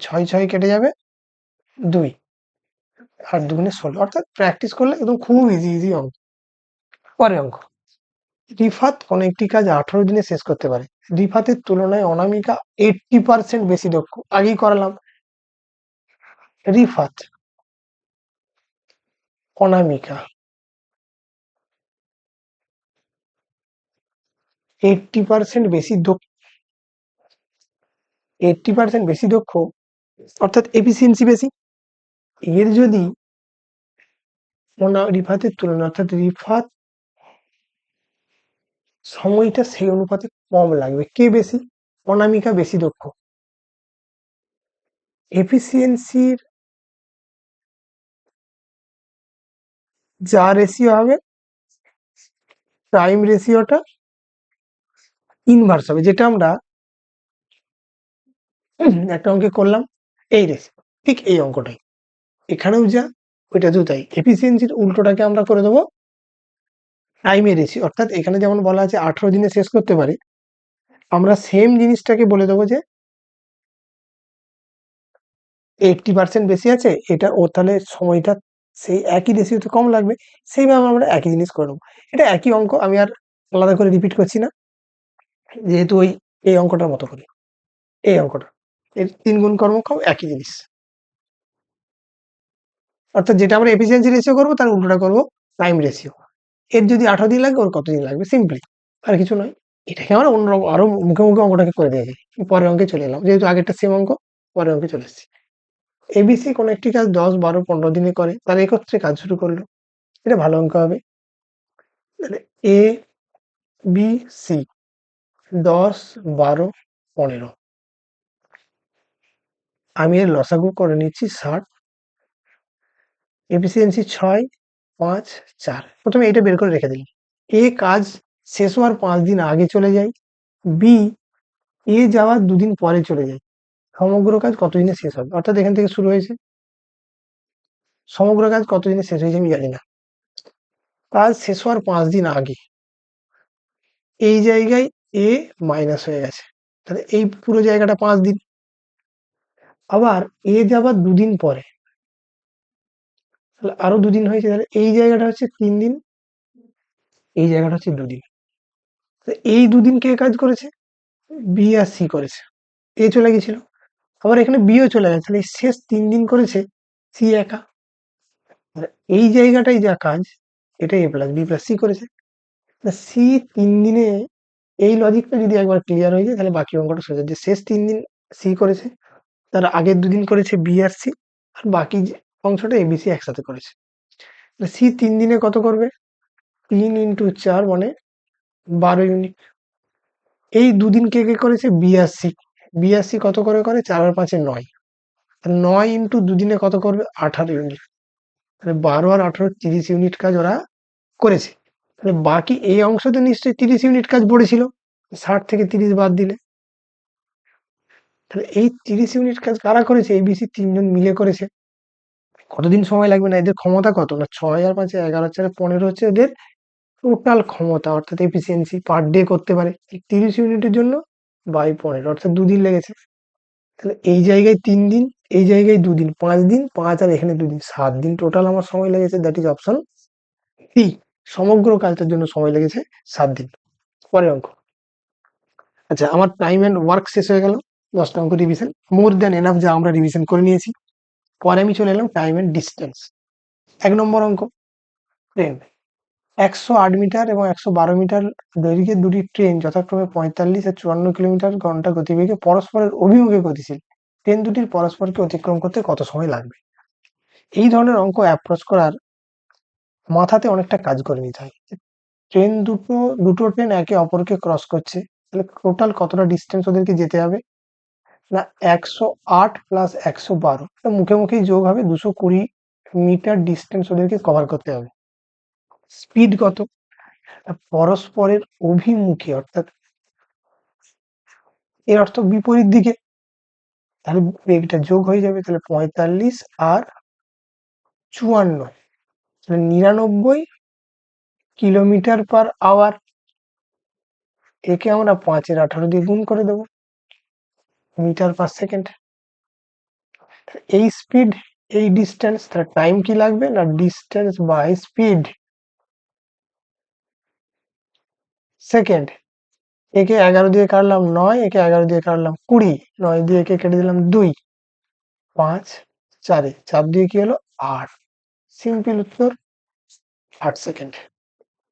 6 6 কেটে যাবে 2, আর 2 গুণে 16, অর্থাৎ প্র্যাকটিস করলে একদম খুব ইজি ইজি অঙ্ক। পরের অঙ্ক, রিফাত কোনো একটি কাজ 18 দিনে শেষ করতে পারে, রিফাতের তুলনায় অনামিকা 80% বেশি দক্ষ। আগেই করালাম, রিফাত অনামিকা 80% বেশি দক্ষ, 80% বেশি দক্ষ, অর্থাৎ এফিসিয়েন্সি বেশি। এর যদি রিফাতের তুলনায়, অর্থাৎ রিফাত সময়টা সেই অনুপাতে কম লাগবে। কে বেশি? অনামিকা বেশি দক্ষ। এফিসিয়েন্সির যা রেশিও হবে, টাইম রেশিওটা ইনভার্স হবে, যেটা আমরা একটা অঙ্কে করলাম। এই রেশিও ঠিক এই অঙ্কটাই এখানেও যা, ওইটাতেও তাই। এফিসিয়েন্সির উল্টোটাকে আমরা করে দেবো টাইমের রেশিও। অর্থাৎ এখানে যেমন বলা আছে 18 দিনে শেষ করতে পারে, আমরা সেম জিনিসটাকে বলে দেবো যে 80% বেশি আছে, এটা ও তাহলে সময়টা সেই একই রেশিওতে কম লাগবে। সেইভাবে আমরা একই জিনিস করে নেবো। এটা একই অঙ্ক, আমি আর আলাদা করে রিপিট করছি না, যেহেতু ওই এই অঙ্কটার মতো করে এই অঙ্কটা এর 3 গুণ কর্মক্ষম একই জিনিস। অর্থাৎ যেটা আমরা এফিসিয়েন্সি রেশিও করবো তার উল্টোটা করবো টাইম রেশিও। এর যদি 18 দিন লাগে ওর কত দিন লাগবে, সিম্পলি, আর কিছু নয়। এটাকে আমরা অন্যরকম আরো মুখে মুখে অঙ্কটাকে করে দিয়ে যাই। পরের অঙ্কে চলে এলাম, যেহেতু আগেরটা সেম অঙ্ক, পরের অঙ্কে চলে এসেছি। এবিসি কোনো একটি কাজ 10, 12, 15 দিনে করে, তারা একত্রে কাজ শুরু করলো। এটা ভালো অঙ্ক হবে। তাহলে এ বি সি 10, 12, 15, আমি এর লসাগু করে নিচ্ছি 60, এফিসিয়েন্সি 6, 5, 4। প্রথমে এটা বের করে রেখে দিলাম। এ কাজ শেষ হওয়ার 5 দিন আগে চলে যায়, বি এ যাওয়ার 2 দিন পরে চলে যায়। সমগ্র কাজ কতদিনে শেষ হবে? অর্থাৎ এখান থেকে শুরু হয়েছে, সমগ্র কাজ কতদিনে শেষ হয়েছে আমি জানি না। কাজ শেষ হওয়ার 5 দিন আগে এই জায়গায় এ মাইনাস হয়ে গেছে, তাহলে এই পুরো জায়গাটা 5 দিন। আবার এ যাবার 2 দিন পরে, তাহলে আরো 2 দিন হয়েছে, তাহলে এই জায়গাটা হচ্ছে 3 দিন, এই জায়গাটা হচ্ছে 2 দিন। এই 2 দিন কে কাজ করেছে? বি আর সি করেছে। এ চলে গেছিল, আবার এখানে বিও চলে গেছে, তাহলে এই শেষ 3 দিন করেছে সি একা। আর এই জায়গাটাই যা কাজ, এটা এ প্লাস বি প্লাস সি করেছে। সি 3 দিনে, এই লজিকটা যদি একবার ক্লিয়ার হয়ে যায় তাহলে বাকি অঙ্কটা সোজা। যে শেষ 3 দিন সি করেছে, তার আগের 2 দিন করেছে বি আর সি, আর বাকি যে অংশটা এবিসি একসাথে করেছে। সি 3 দিনে কত করবে? 3 ইন্টু 4 মানে 12 ইউনিট। এই 2 দিন কে কে করেছে? বি আর সি। বি আর সি কত করে করে? 4 আর 5 এ 9। 9 ইন্টু 2 দিনে কত করবে? 18 ইউনিট। তাহলে 12 আর 18 30 ইউনিট কাজ ওরা করেছে। তাহলে বাকি এই অংশতে নিশ্চয়ই 30 ইউনিট কাজ পড়েছিল, 60 থেকে 30 বাদ দিলে। তাহলে এই 30 ইউনিট কাজ কারা করেছে? এবিসি 3 জন মিলে করেছে। কতদিন সময় লাগবে? না, এদের ক্ষমতা কত? না, 6 আর 5 11, 4, 15 হচ্ছে এদের টোটাল ক্ষমতা, অর্থাৎ এফিসিয়েন্সি পার ডে করতে পারে। 30 ইউনিটের জন্য বাই 15 অর্থাৎ 2 দিন লেগেছে। তাহলে এই জায়গায় 3 দিন, এই জায়গায় 2 দিন, 5 দিন, 5 আর এখানে 2 দিন, 7 দিন টোটাল আমার সময় লেগেছে। That is option C. সমগ্র কাজটার জন্য সময় লেগেছে 7 দিন। পরের অঙ্ক। আচ্ছা, আমার টাইম এন্ড ওয়ার্ক শেষ হয়ে গেল। 10টা অঙ্ক রিভিশন, মোর দ্যান এনাফ, যা আমরা রিভিশন করে নিয়েছি। পরে আমি চলে এলাম টাইম এন্ড ডিস্টেন্স। 1 নম্বর অঙ্ক, ট্রেন। 108 মিটার এবং 112 মিটার দৈর্ঘ্যের দুটি ট্রেন যথাক্রমে 45 আর 54 কিলোমিটার ঘন্টা গতিবেগে পরস্পরের অভিমুখে গতিশীল। ট্রেন দুটির পরস্পরকে অতিক্রম করতে কত সময় লাগবে? এই ধরনের অঙ্ক অ্যাপ্রোচ করার মাথাতে অনেকটা কাজ করে নিতে হয়। ট্রেন দুটো ট্রেন একে অপরকে ক্রস করছে, তাহলে টোটাল কতটা ডিস্টেন্স ওদেরকে যেতে হবে? না, 108 প্লাস 112, মুখে মুখেই যোগ হবে, 220 মিটার ডিস্টেন্স ওদেরকে কভার করতে হবে। স্পিড কত? পরস্পরের অভিমুখে, অর্থাৎ এর অর্থ বিপরীত দিকে, তাহলে বেগটা যোগ হয়ে যাবে। তাহলে 45 আর 54, তাহলে 99 কিলোমিটার পার আওয়ার। একে আমরা 5 এর 18 দিয়ে গুণ করে দেবো, মিটার পার সেকেন্ড। এই স্পিড, এই ডিস্টেন্স, তাহলে টাইম কি লাগবে? না, ডিস্টেন্স বাই স্পিড, সেকেন্ড। একে 11 দিয়ে কাটলাম 9, একে 11 দিয়ে কাটলাম 20, 9 দিয়ে একে কেটে দিলাম 2, 5, 4, 4 দিয়ে কি হলো? 8। সিম্পল উত্তর 8 সেকেন্ড।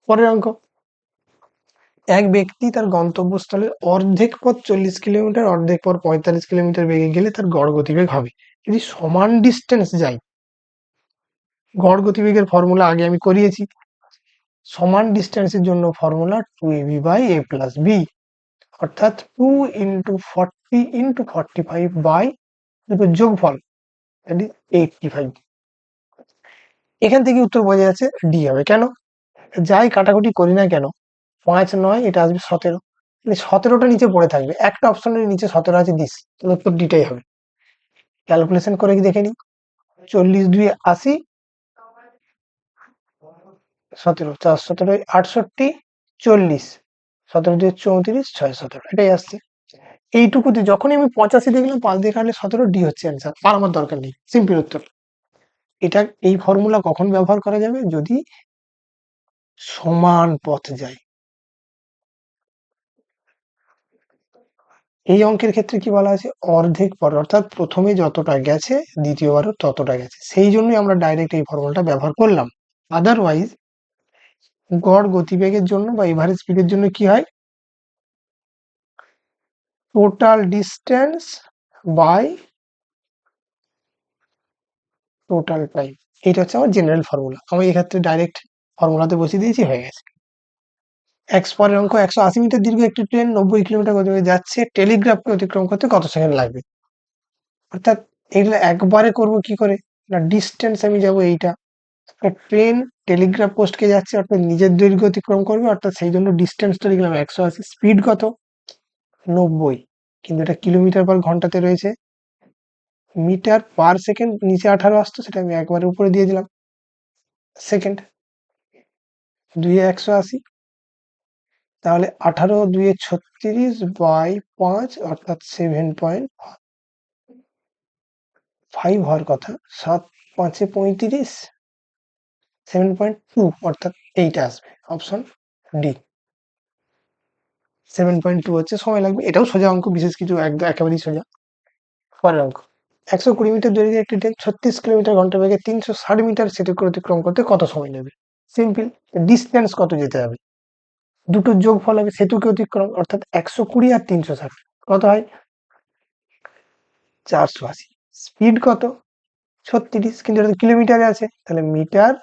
পরের অঙ্ক। এক ব্যক্তি তার গন্তব্যস্থলের অর্ধেক পথ 40 কিলোমিটার, অর্ধেক পথ 45 কিলোমিটার বেগে গেলে তার গড় গতিবেগ হবে। যদি সমান ডিস্টেন্স যায়, গড় গতিবেগের ফর্মুলা আগে আমি করিয়েছি। সমান ডিস্টেন্সের জন্য ফর্মুলা 2ab/a+b, অর্থাৎ 2 × 40 × 45 বাই দুটোর যোগফল, দ্যাট ইজ 85। এখান থেকে উত্তর বোঝা যাচ্ছে ডি হবে। কেন? যাই কাটাকুটি করি না কেন, 5 9 এটা আসবে 17, মানে 17টা নিচে পড়ে থাকবে, একটা অপশনের নিচে 17 আছে দিস, তাহলে উত্তর ডিটাই হবে। ক্যালকুলেশন করে কি দেখে নিই, 40 2 80, 17 4 17 68, 40, 17 2 34, 6 17, এটাই আসছে। এইটুকুতে যখনই আমি 85 দেখলাম 5 দিয়ে কাটলে 17, ডি হচ্ছে অ্যান্সার, আর আমার দরকার নেই, সিম্পল উত্তর। এটা এই ফর্মুলা কখন ব্যবহার করা যাবে? যদি সমান পথ যায়। এই অঙ্কের ক্ষেত্রে কি বলা আছে? অর্ধেক পথ, অর্থাৎ প্রথমে যতটা গেছে দ্বিতীয়বারও ততটা গেছে, সেই জন্যই আমরা ডাইরেক্ট এই ফর্মুলাটা ব্যবহার করলাম। আদারওয়াইজ গড় গতিবেগের জন্য বা এভারেজ স্পিডের জন্য কি হয়? Total distance by total time, এটা হচ্ছে আমার জেনারেল ফর্মুলা। আমি এক্ষেত্রে ডাইরেক্ট ফর্মুলাতে বসিয়ে দিয়েছি, হয়ে গেছে। এক্স পরের অঙ্ক, 180 মিটার দীর্ঘ একটি ট্রেন 90 কিলোমিটার গতিবেগে যাচ্ছে, টেলিগ্রাফকে অতিক্রম করতে কত সেকেন্ড লাগবে? অর্থাৎ এগুলো একবারে করব কি করে না, ডিস্টেন্স আমি যাব এইটা, ট্রেন টেলিগ্রাফ পোস্টকে যাচ্ছে অর্থাৎ নিজের দৈর্ঘ্য অতিক্রম করবে, অর্থাৎ সেই জন্য ডিস্টেন্সটা লিখলাম 180, স্পিড কত? 90, কিন্তু এটা কিলোমিটার পার ঘন্টাতে রয়েছে, মিটার পার সেকেন্ড নিচে 18 আসতো, সেটা আমি একবারে উপরে দিয়ে দিলাম সেকেন্ড, 2 180, তাহলে 18 2 36 বাই 5, অর্থাৎ 7.5 হওয়ার কথা, 7 5 35, 7.2, অর্থাৎ এইটা আসবে অপশন ডি। 7.2 হচ্ছে, সময় লাগবে, এটাও সোজা অঙ্ক, বিশেষ কিছু একদম একেবারেই সোজা। পরের অঙ্ক, 120 মিটার দৈর্ঘ্যের একটি ট্রেন 36 কিলোমিটার ঘন্টা বেগে 360 মিটার সেতু অতিক্রম করতে কত সময় নেবে? সিম্পল, ডিস্টেন্স কত যেতে হবে, দুটোর যোগফল হবে সেতুকে অতিক্রম, অর্থাৎ 120 আর 360 কত হয়? 480। স্পিড কত? 36, কিন্তু এটা তো কিলোমিটারে আছে, তাহলে মিটার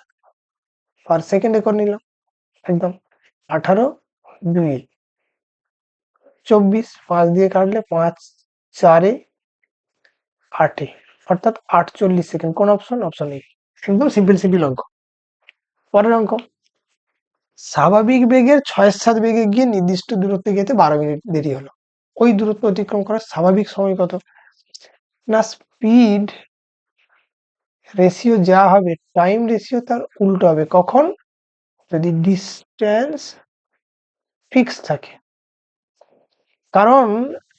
পার সেকেন্ডে করে নিলাম একদম। 18 2 24, 5 দিয়ে কাটলে 5 4 8, অর্থাৎ 48 সেকেন্ড। কোন অপশন? অপশন এ, একদম সিম্পল অঙ্ক। পরের অঙ্ক, স্বাভাবিক বেগের 6-7 বেগে গিয়ে নির্দিষ্ট দূরত্বে যেতে 12 মিনিট দেরি হলো, ওই দূরত্ব অতিক্রম করার স্বাভাবিক সময় কত? না, স্পিড রেশিও যা হবে টাইম রেশিও তার উল্টো হবে, কখন? যদি ডিস্টেন্স ফিক্স থাকে, কারণ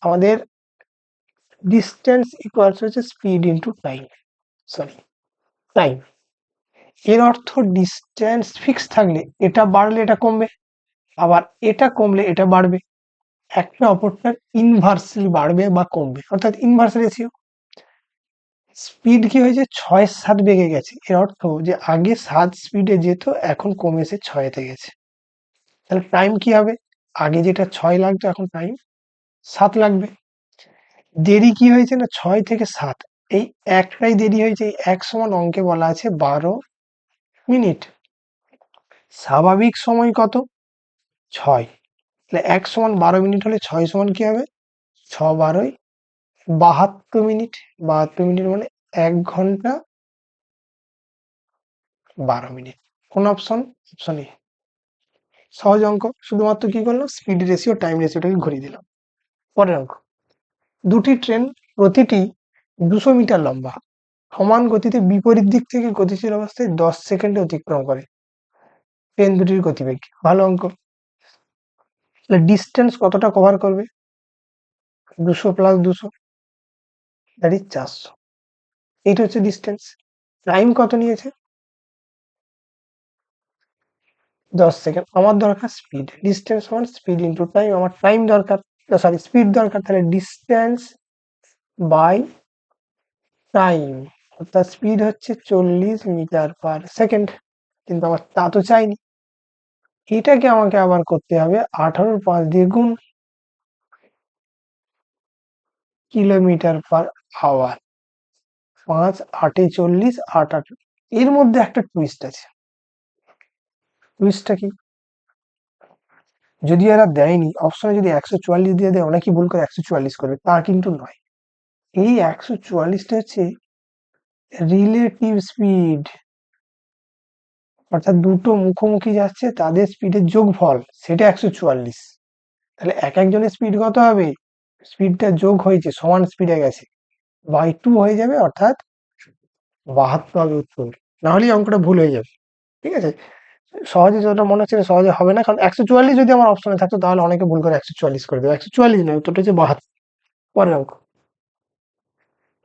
আমাদের ডিস্টেন্স ইকুয়ালস হচ্ছে speed into time, sorry time. এর অর্থ ডিস্টেন্স ফিক্স থাকলে এটা বাড়লে এটা কমবে, আবার এটা কমলে এটা বাড়বে, একটা অপরটার ইনভার্সলি বাড়বে বা কমবে, অর্থাৎ ইনভার্স রেশিও। স্পিড কি হয়েছে? 6-7 বেগে গেছে, এর অর্থ যে আগে 7 স্পিডে যেত, এখন কমেছে 6-তে গেছে, তাহলে টাইম কি হবে? আগে যেটা 6 লাগতো, এখন টাইম 7 লাগবে। দেরি কি হয়েছে? না 6 থেকে 7, এই একটাই দেরি হয়েছে, এই এক সমান অঙ্কে বলা আছে 12 মিনিট। স্বাভাবিক সময় কত? 6, তাহলে 1 সমান 12 মিনিট হলে 6 সমান কি হবে? 6 12 72 মিনিট। 72 মিনিট মানে 1 ঘন্টা 12 মিনিট। কোন অপশন? Option A. সহজ অঙ্ক, শুধুমাত্র কি করলাম, স্পিড রেশিও টাইম রেশিওটাকে ঘুরিয়ে দিলাম। পরের অঙ্ক, দুটি ট্রেন প্রতিটি 200 মিটার লম্বা, সমান গতিতে বিপরীত দিক থেকে গতিশীল অবস্থায় 10 সেকেন্ডে অতিক্রম করে, ট্রেন দুটির গতিবেগ। ভালো অঙ্ক। তাহলে ডিস্টেন্স কতটা কভার করবে? 200 প্লাস 200, দ্যাট ইজ 400, এইটা হচ্ছে ডিস্টেন্স। টাইম কত নিয়েছে? 10 সেকেন্ড। আমার দরকার স্পিড, ডিস্টেন্স সমান স্পিড ইন্টু টাইম, আমার টাইম দরকার, সরি স্পিড দরকার, তাহলে ডিস্টেন্স বাই টাইম, অর্থাৎ স্পিড হচ্ছে 40 মিটার পার সেকেন্ড, কিন্তু আমার তা তো চাইনি, এটাকে আমাকে আবার করতে হবে 18 5 দিয়ে গুণ, কিলোমিটার পার আওয়ার, 5 8 40, 8 8। এর মধ্যে একটা টুইস্ট আছে, টুইস্টটা কি, যদি এরা দেয়নি অপশনে, যদি 144 দিয়ে দেয় অনেকেই ভুল করে 144 করবে, তা কিন্তু নয়। এই 144টা হচ্ছে রিলেটিভ স্পিড, অর্থাৎ দুটো মুখোমুখি যাচ্ছে তাদের স্পিডের যোগফল, সেটা 144। তাহলে এক একজনের স্পিড কত হবে, স্পিডটা যোগ হয়েছে সমান স্পিডে গেছে, বাই 2 হয়ে যাবে, অর্থাৎ 72 হবে উত্তর। না হলে এই অঙ্কটা ভুল হয়ে যাবে। ঠিক আছে, সহজে যতটা মনে হচ্ছে সহজে হবে না, কারণ 144 যদি আমার অপশনে থাকতো তাহলে অনেকে ভুল করে 144 করে দেবে। 144 নয়, উত্তরটা হচ্ছে 72। পরের অঙ্ক,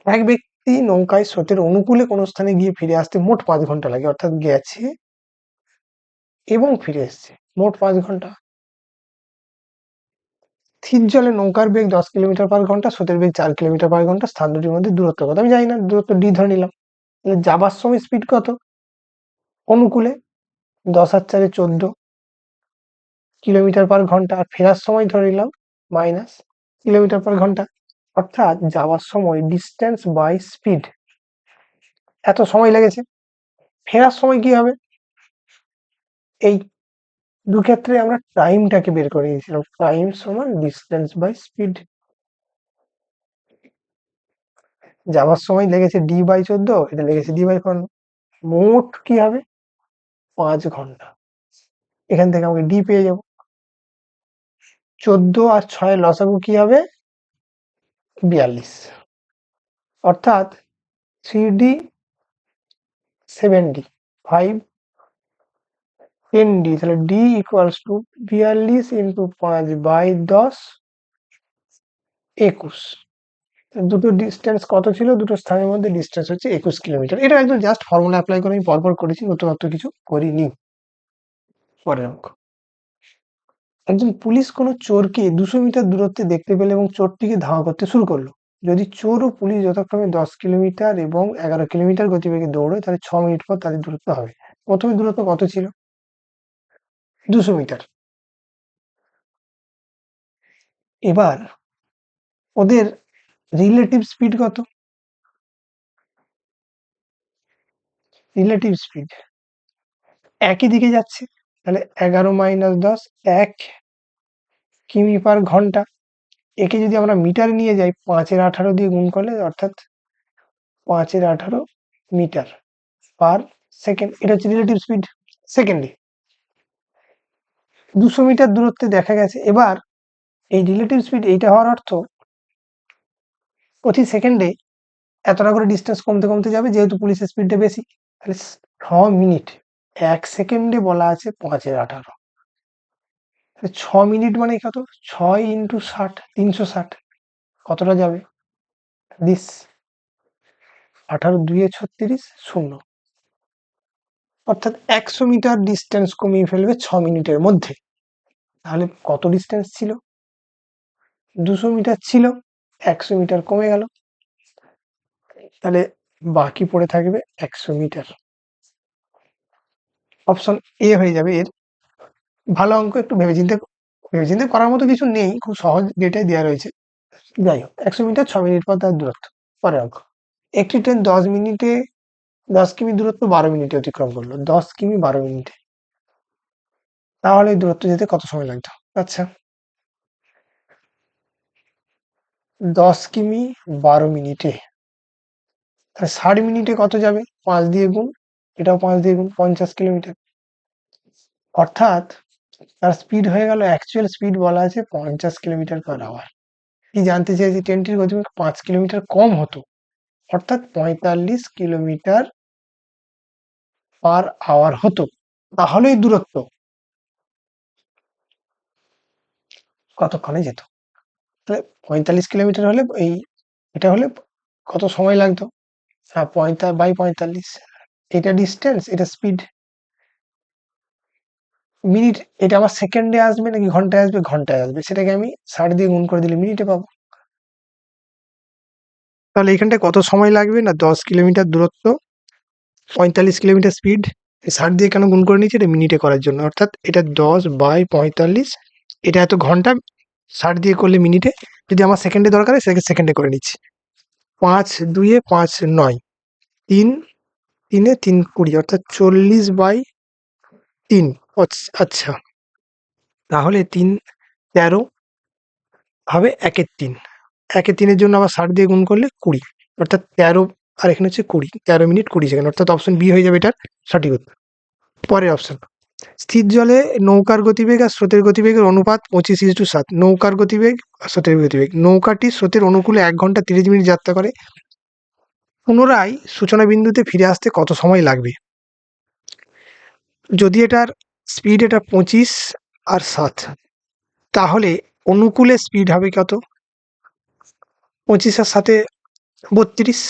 এক ব্যক্তি নৌকায় স্রোতের অনুকূলে কোনো স্থানে গিয়ে ফিরে আসতে মোট 5 ঘন্টা লাগে, অর্থাৎ গেছে এবং ফিরে এসছে, মোট 5 ঘন্টা। স্থির জলে নৌকার বেগ 10 কিলোমিটার পার ঘন্টা, স্রোতের বেগ 4 কিলোমিটার পার ঘন্টা, স্থান দুটির মধ্যে দূরত্ব কত, আমি জানি না, দূরত্ব ডি ধরে নিলাম। তাহলে যাবার সময় স্পিড কত, অনুকূলে 10 আর 4 14 কিলোমিটার পার ঘন্টা, আর ফেরার সময় ধরে নিলাম মাইনাস কিলোমিটার পার ঘন্টা। অর্থাৎ যাওয়ার সময় ডিস্টেন্স বাই স্পিড এত সময় লেগেছে, ফেরার সময় কি হবে, এই দু ক্ষেত্রে আমরা টাইমটাকে বের করে দিয়েছিলাম, টাইম সমান ডিস্টেন্স বাই স্পিড। যাওয়ার সময় লেগেছে ডি বাই 14, এটা লেগেছে ডি বাই 15, মোট কি হবে 5 ঘন্টা। এখান থেকে আমাকে ডি পেয়ে যাব। 14 আর 6 লসাগু কি হবে 42, অর্থাৎ 3D 7D 5 10D, তাহলে D equals to 42 into 5 by 10 21। দুটো ডিস্টেন্স কত ছিল, দুটো স্থানের মধ্যে ডিস্টেন্স হচ্ছে 21 কিলোমিটার। এটা একদম জাস্ট ফর্মুলা অ্যাপ্লাই করে আমি পরপর করেছি, নতুনত্ব কিছু করিনি। পরের অঙ্ক, একজন পুলিশ কোনো চোরকে 200 মিটার দূরত্বে দেখতে পেল এবং চোরটিকে ধাওয়া করতে শুরু করলো। যদি চোর ও পুলিশ যথাক্রমে 10 কিলোমিটার এবং 11 কিলোমিটার গতিবেগে দৌড়ে, তাহলে 6 মিনিট পর তাদের দূরত্ব হবে। প্রথমে দূরত্ব কত ছিল, 200 মিটার। এবার ওদের রিলেটিভ স্পিড কত, রিলেটিভ স্পিড একই দিকে যাচ্ছে, তাহলে 11 মাইনাস 10 1 কিমি পার ঘন্টা। একে যদি আমরা মিটার নিয়ে যাই 5 এর 18 দিয়ে গুণ করলে, অর্থাৎ 5 এর 18 মিটার পার সেকেন্ড, এটা হচ্ছে রিলেটিভ স্পিড সেকেন্ডে। 200 মিটার দূরত্বে দেখা গেছে। এবার এই রিলেটিভ স্পিড এইটা হওয়ার অর্থ প্রতি সেকেন্ডে এতটা করে ডিস্টেন্স কমতে কমতে যাবে, যেহেতু পুলিশের স্পিডটা বেশি। তাহলে 6 মিনিট, 1 সেকেন্ডে বলা আছে 5 এর 18, 6 মিনিট মানে কত, 6 ইন্টু 60 360, কতটা যাবে দিস 18 2 এ 36 শূন্য, অর্থাৎ 100 মিটার ডিস্টেন্স কমিয়ে ফেলবে 6 মিনিটের মধ্যে। তাহলে কত ডিস্টেন্স ছিল, 200 মিটার ছিল, 100 মিটার কমে গেল, তাহলে বাকি পড়ে থাকবে 100 মিটার। অপশন এ হয়ে যাবে এর ভালো অঙ্ক। একটু ভেবেচিন্তে করার মতো কিছু নেই, খুব সহজ ডেটাই দেওয়া রয়েছে। যাই হোক, 100 মিটার 6 মিনিট পর তার দূরত্ব। পরের অঙ্ক, একটি ট্রেন 10 কিমি দূরত্ব 12 মিনিটে অতিক্রম করলো, 10 কিমি 12 মিনিটে, তাহলে এই দূরত্ব যেতে কত সময় লাগতো। আচ্ছা, 10 কিমি 12 মিনিটে, তাহলে 60 মিনিটে কত যাবে, 5 দিয়ে গুণ, এটাও 5 দিয়ে গুণ, 50 কিলোমিটার। অর্থাৎ তার স্পিড হয়ে গেল, অ্যাকচুয়াল স্পিড বলা আছে 50 কিলোমিটার পার আওয়ার। কি জানতে চাইছি, ট্রেনটির গতিবেগ 5 কিলোমিটার কম হতো, অর্থাৎ 45 কিলোমিটার পার আওয়ার হতো, তাহলে এই দূরত্ব কতক্ষণে যেত। তাহলে 45 কিলোমিটার হলে এই, এটা হলে কত সময় লাগতো, হ্যাঁ 45 এটা ডিস্টেন্স, এটা স্পিড। মিনিট, এটা আমার সেকেন্ডে আসবে নাকি ঘন্টায় আসবে, ঘন্টায় আসবে, সেটাকে আমি 60 দিয়ে গুণ করে দিলে মিনিটে পাবো। তাহলে এখানটায় কত সময় লাগবে না, 10 কিলোমিটার দূরত্ব 45 কিলোমিটার স্পিড, 60 দিয়ে কেন গুণ করে নিচ্ছি, এটা মিনিটে করার জন্য, অর্থাৎ এটা 10 বাই 45, এটা এত ঘন্টা, 60 দিয়ে করলে মিনিটে, যদি আমার সেকেন্ডে দরকার হয় সেটাকে সেকেন্ডে করে নিচ্ছি। 5 2 5 9, 3 3 3 20, অর্থাৎ 40 বাই 3, আচ্ছা, তাহলে 3 13 হবে 1-3, 1-3 জন্য আবার 60 দিয়ে গুণ করলে 20, অর্থাৎ 13 আর এখানে হচ্ছে 20, 13 মিনিট 20 সেকেন্ড, অর্থাৎ অপশন বি হয়ে যাবে এটার সঠিক উত্তর। পরের অপশন, স্থির জলে নৌকার গতিবেগ আর স্রোতের গতিবেগের অনুপাত 25:7। নৌকার গতিবেগ আর স্রোতের গতিবেগ, নৌকাটি স্রোতের অনুকূলে 1 ঘন্টা 30 মিনিট যাত্রা করে, পুনরায় সূচনা বিন্দুতে ফিরে আসতে কত সময় লাগবে? যদি এটার স্পিড এটা 25 আর 7, তাহলে অনুকূলে স্পিড হবে কত? 25 আর 7 32,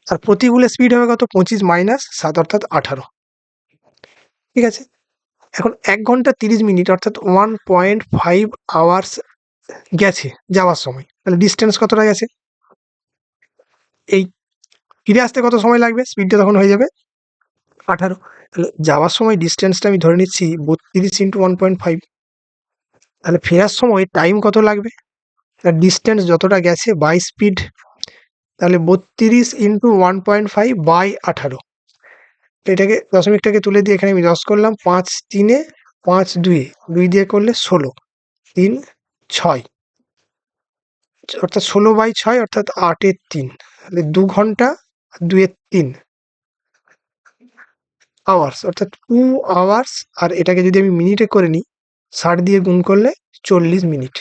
আর প্রতিকূলে স্পিড হবে কত? 25 মাইনাস 7 অর্থাৎ 18। ঠিক আছে, এখন 1 ঘন্টা 30 মিনিট অর্থাৎ 1.5 আওয়ার্স গেছে যাওয়ার সময়, তাহলে ডিস্টেন্স কতটা গেছে? এই ফিরে আসতে কত সময় লাগবে? স্পিডটা তখন হয়ে যাবে 18। তাহলে যাওয়ার সময় ডিস্টেন্সটা আমি ধরে নিচ্ছি 32 ইন্টু 1.5, তাহলে ফেরার সময় টাইম কত লাগবে? ডিস্টেন্স যতটা গেছে বাই স্পিড, তাহলে 32 ইন্টু 1.5 বাই 18। এটাকে দশমিকটাকে তুলে দিয়ে এখানে আমি 10 করলাম, 5 3 5 2 2 দিয়ে করলে 16, 3 6, অর্থাৎ 16/6 অর্থাৎ 8-3, তাহলে 2 ঘন্টা 2-3 আওয়ার্স, অর্থাৎ 2 আওয়ার্স। আর এটাকে যদি আমি মিনিটে করে নিই, 60 দিয়ে গুণ করলে 40 মিনিট,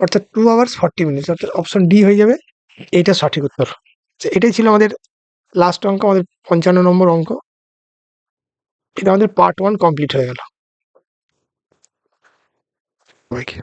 অর্থাৎ 2 আওয়ার্স 40 মিনিট, অর্থাৎ অপশন ডি হয়ে যাবে এইটা সঠিক উত্তর। এটাই ছিল আমাদের লাস্ট অঙ্ক, আমাদের 55 নম্বর অঙ্ক। এটা আমাদের পার্ট 1 কমপ্লিট হয়ে গেল। সবাইকে